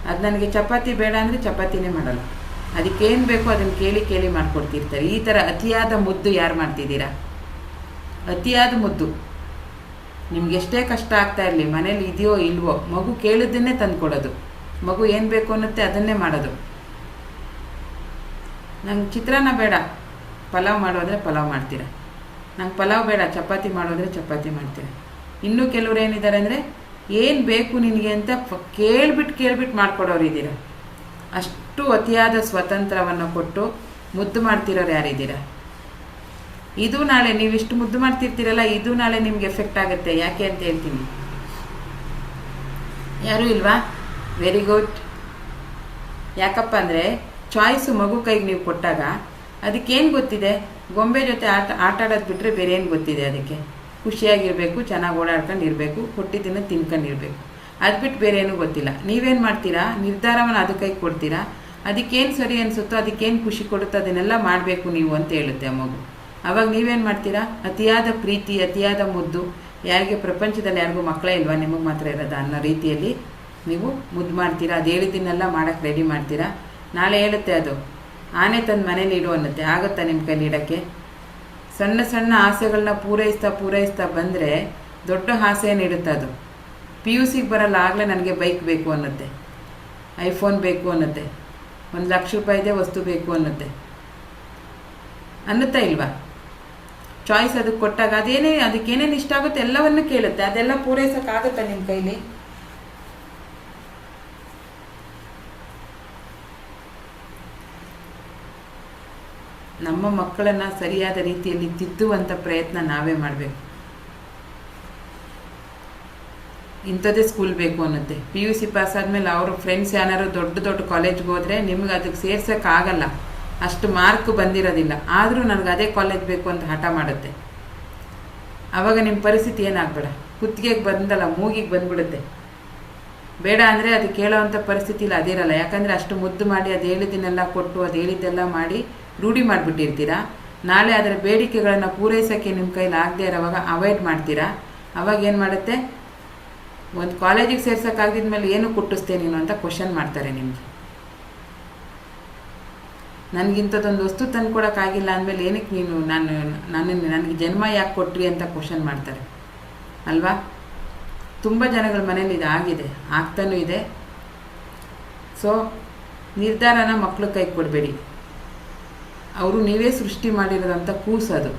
ಅದು ನನಗೆ ಚಪಾತಿ ಬೇಡ ಅಂದರೆ ಚಪಾತಿನೇ ಮಾಡಲ್ಲ, ಅದಕ್ಕೇನು ಬೇಕೋ ಅದನ್ನು ಕೇಳಿ ಕೇಳಿ ಮಾಡಿಕೊಡ್ತಿರ್ತಾರೆ. ಈ ಥರ ಅತಿಯಾದ ಮುದ್ದು ಯಾರು ಮಾಡ್ತಿದ್ದೀರಾ? ಅತಿಯಾದ ಮುದ್ದು. ನಿಮ್ಗೆ ಎಷ್ಟೇ ಕಷ್ಟ ಆಗ್ತಾ ಇರಲಿ, ಮನೇಲಿ ಇದೆಯೋ ಇಲ್ವೋ, ಮಗು ಕೇಳಿದ್ದನ್ನೇ ತಂದು ಕೊಡೋದು, ಮಗು ಏನು ಬೇಕು ಅನ್ನತ್ತೆ ಅದನ್ನೇ ಮಾಡೋದು. ನಂಗೆ ಚಿತ್ರಾನ್ನ ಬೇಡ, ಪಲಾವ್ ಮಾಡೋದ್ರೆ ಪಲಾವ್ ಮಾಡ್ತೀರಾ. ನಂಗೆ ಪಲಾವ್ ಬೇಡ, ಚಪಾತಿ ಮಾಡೋದ್ರೆ ಚಪಾತಿ ಮಾಡ್ತೀರಾ. ಇನ್ನೂ ಕೆಲವ್ರು ಏನಿದ್ದಾರೆ ಅಂದರೆ ಏನು ಬೇಕು ನಿನಗೆ ಅಂತ ಕೇಳ್ಬಿಟ್ಟು ಮಾಡ್ಕೊಡೋರು ಇದ್ದೀರಾ. ಅಷ್ಟು ಅತಿಯಾದ ಸ್ವತಂತ್ರವನ್ನು ಕೊಟ್ಟು ಮುದ್ದು ಮಾಡ್ತಿರೋರು ಯಾರಿದ್ದೀರಾ? ಇದು ನಾಳೆ ನೀವಿಷ್ಟು ಮುದ್ದು ಮಾಡ್ತಿರ್ತೀರಲ್ಲ, ಇದು ನಾಳೆ ನಿಮ್ಗೆ ಎಫೆಕ್ಟ್ ಆಗುತ್ತೆ. ಯಾಕೆ ಅಂತ ಹೇಳ್ತೀನಿ. ಯಾರೂ ಇಲ್ವಾ? Very good. ಯಾಕಪ್ಪ ಅಂದರೆ ಚಾಯ್ಸು ಮಗು ಕೈಗೆ ನೀವು ಕೊಟ್ಟಾಗ ಅದಕ್ಕೇನು ಗೊತ್ತಿದೆ? ಗೊಂಬೆ ಜೊತೆ ಆಟ ಆಡೋದು ಬಿಟ್ಟರೆ ಬೇರೆ ಏನು ಗೊತ್ತಿದೆ ಅದಕ್ಕೆ? ಖುಷಿಯಾಗಿರಬೇಕು, ಚೆನ್ನಾಗಿ ಓಡಾಡ್ಕೊಂಡು ಇರಬೇಕು, ಕೊಟ್ಟಿದ್ದನ್ನು ತಿನ್ಕೊಂಡಿರ್ಬೇಕು. ಅದು ಬಿಟ್ಟು ಬೇರೆ ಏನೂ ಗೊತ್ತಿಲ್ಲ. ನೀವೇನು ಮಾಡ್ತೀರಾ? ನಿರ್ಧಾರವನ್ನು ಅದು ಕೈಗೆ ಕೊಡ್ತೀರಾ. ಅದಕ್ಕೇನು ಸರಿ ಅನಿಸುತ್ತೋ, ಅದಕ್ಕೇನು ಖುಷಿ ಕೊಡುತ್ತೋ ಅದನ್ನೆಲ್ಲ ಮಾಡಬೇಕು ನೀವು ಅಂತ ಹೇಳುತ್ತೆ ಆ ಮಗು. ಆವಾಗ ನೀವೇನು ಮಾಡ್ತೀರಾ? ಅತಿಯಾದ ಪ್ರೀತಿ, ಅತಿಯಾದ ಮುದ್ದು. ಯಾರಿಗೆ ಪ್ರಪಂಚದಲ್ಲಿ ಯಾರಿಗೂ ಮಕ್ಕಳೇ ಇಲ್ವಾ, ನಿಮಗೆ ಮಾತ್ರ ಇರೋದ ಅನ್ನೋ ರೀತಿಯಲ್ಲಿ ನೀವು ಮುದ್ದು ಮಾಡ್ತೀರಾ. ಅದು ಹೇಳಿದ್ದನ್ನೆಲ್ಲ ಮಾಡೋಕ್ಕೆ ರೆಡಿ ಮಾಡ್ತೀರಾ. ನಾಳೆ ಹೇಳುತ್ತೆ ಅದು, ಆನೆ ತಂದು ಮನೇಲಿ ಇಡು ಅನ್ನತ್ತೆ. ಆಗುತ್ತಾ ನಿಮ್ಮ ಕೈಲಿ ಇಡೋಕ್ಕೆ? ಸಣ್ಣ ಸಣ್ಣ ಆಸೆಗಳನ್ನ ಪೂರೈಸ್ತಾ ಬಂದರೆ ದೊಡ್ಡ ಆಸೆಯನ್ನು ಇಡುತ್ತೆ ಅದು. PUC ಬರಲ್ಲ, ಆಗಲೇ ನನಗೆ ಬೈಕ್ ಬೇಕು ಅನ್ನತ್ತೆ, ಐಫೋನ್ ಬೇಕು ಅನ್ನತ್ತೆ, 1 ಲಕ್ಷ ರೂಪಾಯಿದೆ ವಸ್ತು ಬೇಕು ಅನ್ನುತ್ತಾ ಇಲ್ವಾ? ಚಾಯ್ಸ್ ಅದಕ್ಕೆ ಕೊಟ್ಟಾಗ ಅದಕ್ಕೇನೇನು ಇಷ್ಟ ಆಗುತ್ತೆ ಎಲ್ಲವನ್ನೂ ಕೇಳುತ್ತೆ. ಅದೆಲ್ಲ ಪೂರೈಸೋಕ್ಕಾಗುತ್ತಾ ನಿಮ್ಮ ಕೈಲಿ? ನಮ್ಮ ಮಕ್ಕಳನ್ನು ಸರಿಯಾದ ರೀತಿಯಲ್ಲಿ ತಿದ್ದುವಂಥ ಪ್ರಯತ್ನ ನಾವೇ ಮಾಡಬೇಕು. ಇಂಥದ್ದೇ ಸ್ಕೂಲ್ ಬೇಕು ಅನ್ನುತ್ತೆ. PUC ಪಾಸ್ ಆದಮೇಲೆ ಅವರು ಫ್ರೆಂಡ್ಸ್ ಏನಾದ್ರು ದೊಡ್ಡ ಕಾಲೇಜ್ಗೆ ಹೋದರೆ ನಿಮ್ಗೆ ಅದಕ್ಕೆ ಸೇರ್ಸೋಕ್ಕಾಗಲ್ಲ, ಅಷ್ಟು ಮಾರ್ಕ್ ಬಂದಿರೋದಿಲ್ಲ. ಆದರೂ ನನಗೆ ಅದೇ ಕಾಲೇಜ್ ಬೇಕು ಅಂತ ಹಠ ಮಾಡುತ್ತೆ. ಆವಾಗ ನಿಮ್ಮ ಪರಿಸ್ಥಿತಿ ಏನಾಗಬೇಡ, ಕುತ್ತಿಗೆಗೆ ಬಂದಲ್ಲ ಮೂಗಿಗೆ ಬಂದ್ಬಿಡುತ್ತೆ. ಬೇಡ ಅಂದರೆ ಅದು ಕೇಳೋವಂಥ ಪರಿಸ್ಥಿತಿಲಿ ಅದಿರಲ್ಲ. ಯಾಕಂದರೆ ಅಷ್ಟು ಮುದ್ದು ಮಾಡಿ ಅದು ಹೇಳಿದ್ದನ್ನೆಲ್ಲ ಕೊಟ್ಟು ಅದು ಹೇಳಿದ್ದೆಲ್ಲ ಮಾಡಿ ರೂಢಿ ಮಾಡಿಬಿಟ್ಟಿರ್ತೀರ. ನಾಳೆ ಅದರ ಬೇಡಿಕೆಗಳನ್ನು ಪೂರೈಸೋಕ್ಕೆ ನಿಮ್ಮ ಕೈಲಿ ಆಗದೆ ಇರೋವಾಗ ಅವಾಯ್ಡ್ ಮಾಡ್ತೀರಾ. ಅವಾಗ ಏನು ಮಾಡುತ್ತೆ? ಒಂದು ಕಾಲೇಜಿಗೆ ಸೇರ್ಸೋಕ್ಕಾಗದಿದ್ಮೇಲೆ ಏನು ಕುಟ್ಟಿಸ್ತೇ ನೀನು ಅಂತ ಕ್ವಶನ್ ಮಾಡ್ತಾರೆ ನಿಮಗೆ. ನನಗಿಂಥದ್ದೊಂದು ವಸ್ತು ತಂದು ಕೊಡೋಕ್ಕಾಗಿಲ್ಲ ಅಂದಮೇಲೆ ಏನಕ್ಕೆ ನೀನು ನನಗೆ ಜನ್ಮ ಯಾಕೆ ಕೊಟ್ರಿ ಅಂತ ಕ್ವಶನ್ ಮಾಡ್ತಾರೆ ಅಲ್ವಾ? ತುಂಬ ಜನಗಳ ಮನೇಲಿ ಇದು ಆಗಿದೆ, ಆಗ್ತಾನೂ ಇದೆ. ಸೊ ನಿರ್ಧಾರನ ಮಕ್ಕಳು ಕೈಗೆ ಕೊಡಬೇಡಿ. ಅವರು ನೀವೇ ಸೃಷ್ಟಿ ಮಾಡಿರೋದಂಥ ಕೂಸದು.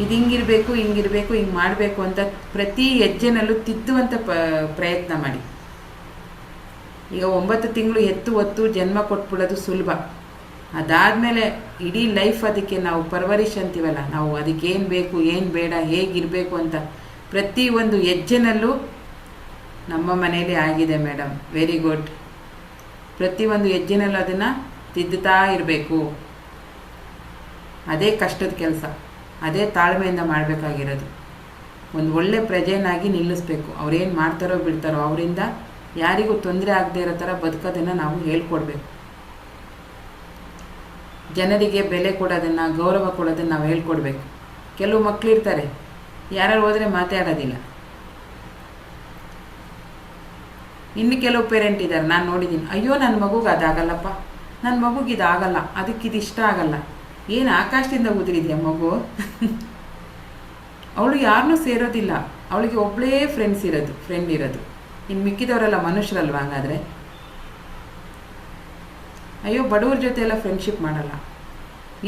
ಇದು ಹಿಂಗಿರಬೇಕು ಹಿಂಗೆ ಮಾಡಬೇಕು ಅಂತ ಪ್ರತಿ ಹೆಜ್ಜೆನಲ್ಲೂ ತಿದ್ದುವಂಥ ಪ್ರಯತ್ನ ಮಾಡಿ. ಈಗ 9 ತಿಂಗಳು ಹೊತ್ತು ಜನ್ಮ ಕೊಟ್ಬಿಡೋದು ಸುಲಭ. ಅದಾದಮೇಲೆ ಇಡೀ ಲೈಫ್ ಅದಕ್ಕೆ ನಾವು ಪರ್ವರಿಶ್ ಅಂತೀವಲ್ಲ, ನಾವು ಅದಕ್ಕೇನು ಬೇಕು ಏನು ಬೇಡ ಹೇಗಿರಬೇಕು ಅಂತ ಪ್ರತಿಯೊಂದು ಹೆಜ್ಜೆನಲ್ಲೂ ನಮ್ಮ ಮನೇಲಿ ಆಗಿದೆ ಮೇಡಮ್. Very good. ಪ್ರತಿಯೊಂದು ಹೆಜ್ಜೆನಲ್ಲೂ ಅದನ್ನು ತಿದ್ದುತ್ತಾ ಇರಬೇಕು. ಅದೇ ಕಷ್ಟದ ಕೆಲಸ, ಅದೇ ತಾಳ್ಮೆಯಿಂದ ಮಾಡಬೇಕಾಗಿರೋದು. ಒಂದು ಒಳ್ಳೆ ಪ್ರಜೆನಾಗಿ ನಿಲ್ಲಿಸ್ಬೇಕು. ಅವ್ರೇನು ಮಾಡ್ತಾರೋ ಬಿಡ್ತಾರೋ ಅವರಿಂದ ಯಾರಿಗೂ ತೊಂದರೆ ಆಗದೆ ಇರೋ ಥರ ಬದುಕೋದನ್ನು ನಾವು ಹೇಳ್ಕೊಡ್ಬೇಕು. ಜನರಿಗೆ ಬೆಲೆ ಕೊಡೋದನ್ನು, ಗೌರವ ಕೊಡೋದನ್ನು ನಾವು ಹೇಳ್ಕೊಡ್ಬೇಕು. ಕೆಲವು ಮಕ್ಕಳಿರ್ತಾರೆ ಯಾರು ಹೋದರೆ ಮಾತಾಡೋದಿಲ್ಲ. ಇನ್ನು ಕೆಲವು ಪೇರೆಂಟ್ ಇದ್ದಾರೆ, ನಾನು ನೋಡಿದ್ದೀನಿ, ಅಯ್ಯೋ ನನ್ನ ಮಗುಗೆ ಅದಾಗಲ್ಲಪ್ಪ, ನನ್ನ ಮಗುಗೆ ಇದಾಗಲ್ಲ, ಅದಕ್ಕಿದು ಇಷ್ಟ ಆಗಲ್ಲ. ಏನು ಆಕಾಶದಿಂದ ಉದುರಿದೆಯಾ ಮಗು? ಅವಳು ಯಾರನ್ನೂ ಸೇರೋದಿಲ್ಲ, ಅವಳಿಗೆ ಒಬ್ಬಳೇ ಫ್ರೆಂಡ್ ಇರೋದು. ಇನ್ನು ಮಿಕ್ಕಿದವರೆಲ್ಲ ಮನುಷ್ಯರಲ್ವ? ಹಂಗಾದರೆ ಅಯ್ಯೋ ಬಡವ್ರ ಜೊತೆ ಎಲ್ಲ ಫ್ರೆಂಡ್ಶಿಪ್ ಮಾಡಲ್ಲ.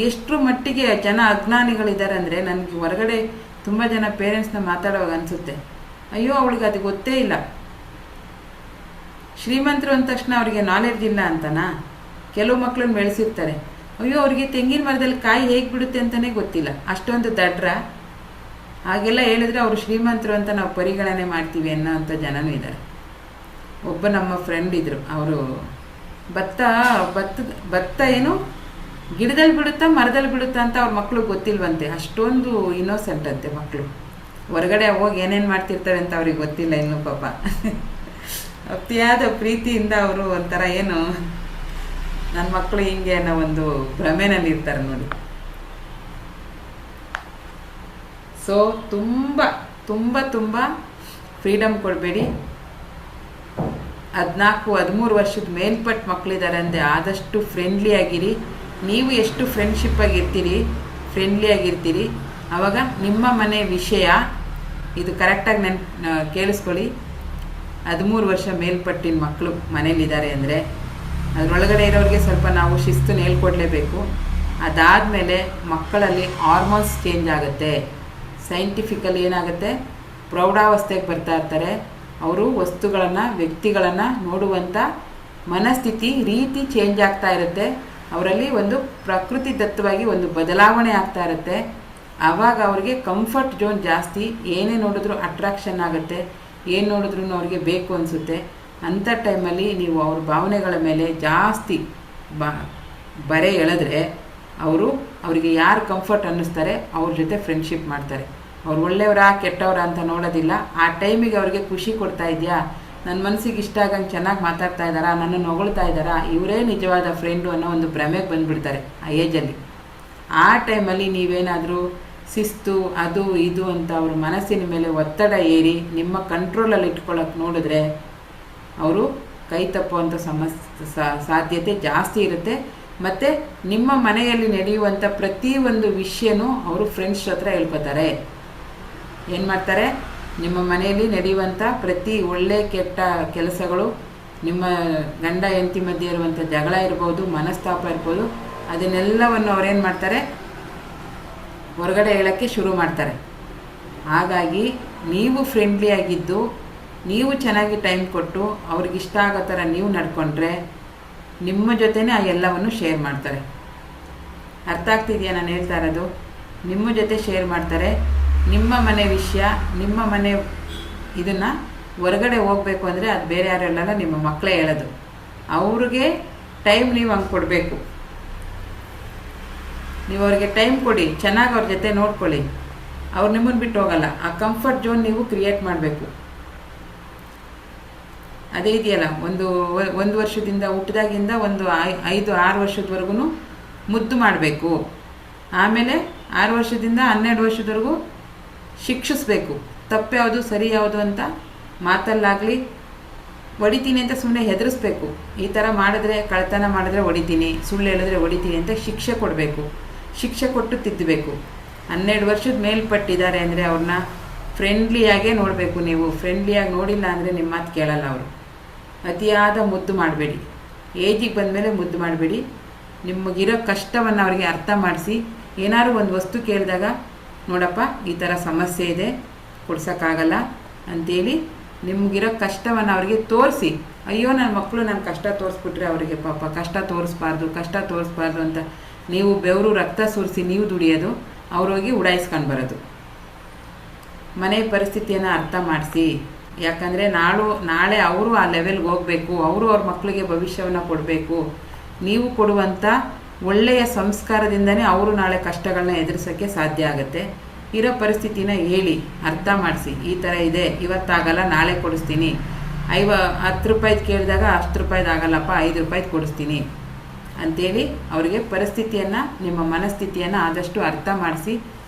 ಎಷ್ಟರ ಮಟ್ಟಿಗೆ ಜನ ಅಜ್ಞಾನಿಗಳಿದ್ದಾರೆ ಅಂದರೆ ನನಗೆ ಹೊರಗಡೆ ತುಂಬ ಜನ ಪೇರೆಂಟ್ಸ್ನ ಮಾತಾಡುವಾಗ ಅನಿಸುತ್ತೆ, ಅಯ್ಯೋ ಅವಳಿಗೆ ಅದು ಗೊತ್ತೇ ಇಲ್ಲ. ಶ್ರೀಮಂತರು ಅಂದ ತಕ್ಷಣ ಅವರಿಗೆ ನಾಲೆಡ್ಜ್ ಇಲ್ಲ ಅಂತನಾ? ಕೆಲವು ಮಕ್ಕಳನ್ನ ಬೆಳೆಸಿರ್ತಾರೆ, ಅಯ್ಯೋ ಅವರಿಗೆ ತೆಂಗಿನ ಮರದಲ್ಲಿ ಕಾಯಿ ಹೇಗೆ ಬಿಡುತ್ತೆ ಅಂತಲೇ ಗೊತ್ತಿಲ್ಲ, ಅಷ್ಟೊಂದು ದಡ್ರ. ಹಾಗೆಲ್ಲ ಹೇಳಿದ್ರೆ ಅವರು ಶ್ರೀಮಂತರು ಅಂತ ನಾವು ಪರಿಗಣನೆ ಮಾಡ್ತೀವಿ ಅನ್ನೋಂಥ ಜನನೂ ಇದ್ದಾರೆ. ಒಬ್ಬ ನಮ್ಮ ಫ್ರೆಂಡ್ ಇದ್ದರು, ಅವರು ಭತ್ತ ಏನು ಗಿಡದಲ್ಲಿ ಬಿಡುತ್ತಾ ಮರದಲ್ಲಿ ಬಿಡುತ್ತಾ ಅಂತ ಅವ್ರ ಮಕ್ಳು ಗೊತ್ತಿಲ್ವಂತೆ, ಅಷ್ಟೊಂದು ಇನ್ನೋಸೆಂಟ್ ಅಂತೆ ಮಕ್ಕಳು. ಹೊರಗಡೆ ಹೋಗಿ ಏನೇನು ಮಾಡ್ತಿರ್ತಾರೆ ಅಂತ ಅವ್ರಿಗೆ ಗೊತ್ತಿಲ್ಲ ಇನ್ನೂ ಪಾಪ. ಅತಿಯಾದ ಪ್ರೀತಿಯಿಂದ ಅವರು ಒಂಥರ ಏನು ನನ್ನ ಮಕ್ಕಳು ಹಿಂಗೆ ಅನ್ನೋ ಒಂದು ಭ್ರಮೆನಲ್ಲಿ ಇರ್ತಾರೆ ನೋಡಿ. ಸೊ ತುಂಬ ತುಂಬ ತುಂಬ ಫ್ರೀಡಮ್ ಕೊಡಬೇಡಿ. 14-13 ವರ್ಷದ ಮೇಲ್ಪಟ್ಟು ಮಕ್ಕಳಿದ್ದಾರೆ ಅಂದರೆ ಆದಷ್ಟು ಫ್ರೆಂಡ್ಲಿ ಆಗಿರಿ. ನೀವು ಎಷ್ಟು ಫ್ರೆಂಡ್ಶಿಪ್ ಆಗಿರ್ತೀರಿ, ಫ್ರೆಂಡ್ಲಿ ಆಗಿರ್ತೀರಿ, ಆವಾಗ ನಿಮ್ಮ ಮನೆ ವಿಷಯ ಇದು ಕರೆಕ್ಟಾಗಿ ಕೇಳಿಸ್ಕೊಳ್ಳಿ. 13 ವರ್ಷ ಮೇಲ್ಪಟ್ಟಿನ ಮಕ್ಕಳು ಮನೇಲಿದ್ದಾರೆ ಅಂದರೆ ಅದರೊಳಗಡೆ ಇರೋರಿಗೆ ಸ್ವಲ್ಪ ನಾವು ಶಿಸ್ತನ್ನು ಹೇಳ್ಕೊಡ್ಲೇಬೇಕು. ಅದಾದಮೇಲೆ ಮಕ್ಕಳಲ್ಲಿ ಹಾರ್ಮೋನ್ಸ್ ಚೇಂಜ್ ಆಗುತ್ತೆ. ಸೈಂಟಿಫಿಕಲಿ ಏನಾಗುತ್ತೆ, ಪ್ರೌಢಾವಸ್ಥೆಗೆ ಬರ್ತಾ ಇರ್ತಾರೆ. ಅವರು ವಸ್ತುಗಳನ್ನು, ವ್ಯಕ್ತಿಗಳನ್ನು ನೋಡುವಂಥ ಮನಸ್ಥಿತಿ ರೀತಿ ಚೇಂಜ್ ಆಗ್ತಾ ಇರುತ್ತೆ. ಅವರಲ್ಲಿ ಒಂದು ಪ್ರಕೃತಿ ದತ್ತವಾಗಿ ಒಂದು ಬದಲಾವಣೆ ಆಗ್ತಾ ಇರುತ್ತೆ. ಆವಾಗ ಅವ್ರಿಗೆ ಕಂಫರ್ಟ್ ಝೋನ್ ಜಾಸ್ತಿ. ಏನೇ ನೋಡಿದ್ರೂ ಅಟ್ರಾಕ್ಷನ್ ಆಗುತ್ತೆ, ಏನು ನೋಡಿದ್ರೂ ಅವ್ರಿಗೆ ಬೇಕು ಅನಿಸುತ್ತೆ. ಅಂಥ ಟೈಮಲ್ಲಿ ನೀವು ಅವ್ರ ಭಾವನೆಗಳ ಮೇಲೆ ಜಾಸ್ತಿ ಬರೆ ಎಳೆದ್ರೆ ಅವರಿಗೆ ಯಾರು ಕಂಫರ್ಟ್ ಅನ್ನಿಸ್ತಾರೆ ಅವ್ರ ಜೊತೆ ಫ್ರೆಂಡ್ಶಿಪ್ ಮಾಡ್ತಾರೆ. ಅವ್ರು ಒಳ್ಳೆಯವರ ಕೆಟ್ಟವರ ಅಂತ ನೋಡೋದಿಲ್ಲ. ಆ ಟೈಮಿಗೆ ಅವ್ರಿಗೆ ಖುಷಿ ಕೊಡ್ತಾ ಇದೆಯಾ, ನನ್ನ ಮನಸ್ಸಿಗೆ ಇಷ್ಟ ಆಗಂಗೆ ಚೆನ್ನಾಗಿ ಮಾತಾಡ್ತಾ ಇದ್ದಾರಾ, ನನ್ನನ್ನು ಹೊಗಳ್ತಾ ಇದ್ದಾರಾ, ಇವರೇ ನಿಜವಾದ ಫ್ರೆಂಡು ಅನ್ನೋ ಒಂದು ಭ್ರಮೆಗೆ ಬಂದುಬಿಡ್ತಾರೆ ಆ ಏಜಲ್ಲಿ. ಆ ಟೈಮಲ್ಲಿ ನೀವೇನಾದರೂ ಶಿಸ್ತು ಅದು ಇದು ಅಂತ ಅವ್ರ ಮನಸ್ಸಿನ ಮೇಲೆ ಒತ್ತಡ ಏರಿ ನಿಮ್ಮ ಕಂಟ್ರೋಲಲ್ಲಿ ಇಟ್ಕೊಳ್ಳೋಕೆ ನೋಡಿದ್ರೆ ಅವರು ಕೈ ತಪ್ಪುವಂಥ ಸಾಧ್ಯತೆ ಜಾಸ್ತಿ ಇರುತ್ತೆ. ಮತ್ತು ನಿಮ್ಮ ಮನೆಯಲ್ಲಿ ನಡೆಯುವಂಥ ಪ್ರತಿಯೊಂದು ವಿಷಯನೂ ಅವರು ಫ್ರೆಂಡ್ಸ್ ಹತ್ರ ಹೇಳ್ಕೊತಾರೆ. ಏನು ಮಾಡ್ತಾರೆ, ನಿಮ್ಮ ಮನೆಯಲ್ಲಿ ನಡೆಯುವಂಥ ಪ್ರತಿ ಒಳ್ಳೆ ಕೆಟ್ಟ ಕೆಲಸಗಳು, ನಿಮ್ಮ ಗಂಡ ಹೆಂಡತಿ ಮಧ್ಯೆ ಇರುವಂಥ ಜಗಳ ಇರ್ಬೋದು, ಮನಸ್ತಾಪ ಇರ್ಬೋದು, ಅದನ್ನೆಲ್ಲವನ್ನು ಅವ್ರೇನು ಮಾಡ್ತಾರೆ, ಹೊರಗಡೆ ಹೇಳೋಕ್ಕೆ ಶುರು ಮಾಡ್ತಾರೆ. ಹಾಗಾಗಿ ನೀವು ಫ್ರೆಂಡ್ಲಿಯಾಗಿದ್ದು, ನೀವು ಚೆನ್ನಾಗಿ ಟೈಮ್ ಕೊಟ್ಟು ಅವ್ರಿಗಿಷ್ಟ ಆಗೋ ಥರ ನೀವು ನಡ್ಕೊಂಡ್ರೆ ನಿಮ್ಮ ಜೊತೆನೇ ಆ ಎಲ್ಲವನ್ನು ಶೇರ್ ಮಾಡ್ತಾರೆ. ಅರ್ಥ ಆಗ್ತಿದೆಯಾ ನಾನು ಹೇಳ್ತಾ ಇರೋದು? ನಿಮ್ಮ ಜೊತೆ ಶೇರ್ ಮಾಡ್ತಾರೆ. ನಿಮ್ಮ ಮನೆ ವಿಷಯ, ನಿಮ್ಮ ಮನೆ ಇದನ್ನು ಹೊರಗಡೆ ಹೋಗಬೇಕು ಅಂದರೆ ಅದು ಬೇರೆ ಯಾರು ಹೇಳಲ್ಲ, ನಿಮ್ಮ ಮಕ್ಕಳೇ ಹೇಳೋದು. ಅವ್ರಿಗೆ ಟೈಮ್ ನೀವು ಹಂಗೆ ಕೊಡಬೇಕು. ನೀವು ಅವ್ರಿಗೆ ಟೈಮ್ ಕೊಡಿ, ಚೆನ್ನಾಗಿ ಅವ್ರ ಜೊತೆ ನೋಡ್ಕೊಳ್ಳಿ. ಅವ್ರು ನಿಮ್ಮನ್ನು ಬಿಟ್ಟು ಹೋಗಲ್ಲ. ಆ ಕಂಫರ್ಟ್ ಝೋನ್ ನೀವು ಕ್ರಿಯೇಟ್ ಮಾಡಬೇಕು. ಅದೇ ಇದೆಯಲ್ಲ, ಒಂದು ವರ್ಷದಿಂದ ಹುಟ್ಟಿದಾಗಿಂದ ಒಂದು 5-6 ವರ್ಷದವರೆಗೂ ಮುದ್ದು ಮಾಡಬೇಕು. ಆಮೇಲೆ 6 ವರ್ಷದಿಂದ 12 ವರ್ಷದವರೆಗೂ ಶಿಕ್ಷಿಸ್ಬೇಕು. ತಪ್ಪು ಯಾವುದು ಸರಿ ಯಾವುದು ಅಂತ ಮಾತಲ್ಲಾಗಲಿ, ಹೊಡಿತೀನಿ ಅಂತ ಸುಮ್ಮನೆ ಹೆದರಿಸ್ಬೇಕು. ಈ ಥರ ಮಾಡಿದ್ರೆ, ಕಳ್ತನ ಮಾಡಿದ್ರೆ ಹೊಡಿತೀನಿ, ಸುಳ್ಳು ಹೇಳಿದ್ರೆ ಹೊಡಿತೀನಿ ಅಂತ ಶಿಕ್ಷೆ ಕೊಡಬೇಕು. ಶಿಕ್ಷೆ ಕೊಟ್ಟು ತಿದ್ದಬೇಕು. 12 ವರ್ಷದ ಮೇಲ್ಪಟ್ಟಿದ್ದಾರೆ ಅಂದರೆ ಅವ್ರನ್ನ ಫ್ರೆಂಡ್ಲಿಯಾಗೇ ನೋಡಬೇಕು. ನೀವು ಫ್ರೆಂಡ್ಲಿಯಾಗಿ ನೋಡಿಲ್ಲ ಅಂದರೆ ನಿಮ್ಮ ಮಾತು ಕೇಳಲ್ಲ ಅವರು. ಅತಿಯಾದ ಮುದ್ದು ಮಾಡಬೇಡಿ. ಏಜಿಗೆ ಬಂದಮೇಲೆ ಮುದ್ದು ಮಾಡಬೇಡಿ. ನಿಮಗಿರೋ ಕಷ್ಟವನ್ನು ಅವರಿಗೆ ಅರ್ಥ ಮಾಡಿಸಿ. ಏನಾದ್ರು ಒಂದು ವಸ್ತು ಕೇಳಿದಾಗ, ನೋಡಪ್ಪ ಈ ಥರ ಸಮಸ್ಯೆ ಇದೆ, ಕೊಡ್ಸೋಕ್ಕಾಗಲ್ಲ ಅಂಥೇಳಿ ನಿಮಗಿರೋ ಕಷ್ಟವನ್ನು ಅವ್ರಿಗೆ ತೋರಿಸಿ. ಅಯ್ಯೋ ನನ್ನ ಮಕ್ಕಳು ನನ್ನ ಕಷ್ಟ ತೋರಿಸ್ಬಿಟ್ರೆ ಅವರಿಗೆ ಪಾಪ ಕಷ್ಟ ತೋರಿಸ್ಬಾರ್ದು ಅಂತ ನೀವು ಬೆವರು ರಕ್ತ ಸುರಿಸಿ ನೀವು ದುಡಿಯೋದು, ಅವ್ರೋಗಿ ಉಡಾಯಿಸ್ಕೊಂಡು ಬರೋದು. ಮನೆ ಪರಿಸ್ಥಿತಿಯನ್ನು ಅರ್ಥ ಮಾಡಿಸಿ. ಯಾಕಂದರೆ ನಾಳೆ ಅವರು ಆ ಲೆವೆಲ್ಗೆ ಹೋಗಬೇಕು. ಅವರು ಅವ್ರ ಮಕ್ಕಳಿಗೆ ಭವಿಷ್ಯವನ್ನು ಕೊಡಬೇಕು. ನೀವು ಕೊಡುವಂಥ ಒಳ್ಳೆಯ ಸಂಸ್ಕಾರದಿಂದನೇ ಅವರು ನಾಳೆ ಕಷ್ಟಗಳನ್ನ ಎದುರಿಸೋಕ್ಕೆ ಸಾಧ್ಯ ಆಗುತ್ತೆ. ಇರೋ ಪರಿಸ್ಥಿತಿನ ಹೇಳಿ, ಅರ್ಥ ಮಾಡಿಸಿ. ಈ ಥರ ಇದೆ, ಇವತ್ತಾಗಲ್ಲ, ನಾಳೆ ಕೊಡಿಸ್ತೀನಿ. 10 ರೂಪಾಯಿದು ಕೇಳಿದಾಗ 10 ರೂಪಾಯಿದು ಆಗಲ್ಲಪ್ಪ, 5 ರೂಪಾಯಿದು ಕೊಡಿಸ್ತೀನಿ ಅಂಥೇಳಿ ಅವರಿಗೆ ಪರಿಸ್ಥಿತಿಯನ್ನು, ನಿಮ್ಮ ಮನಸ್ಥಿತಿಯನ್ನು ಆದಷ್ಟು ಅರ್ಥ ಮಾಡಿಸಿ.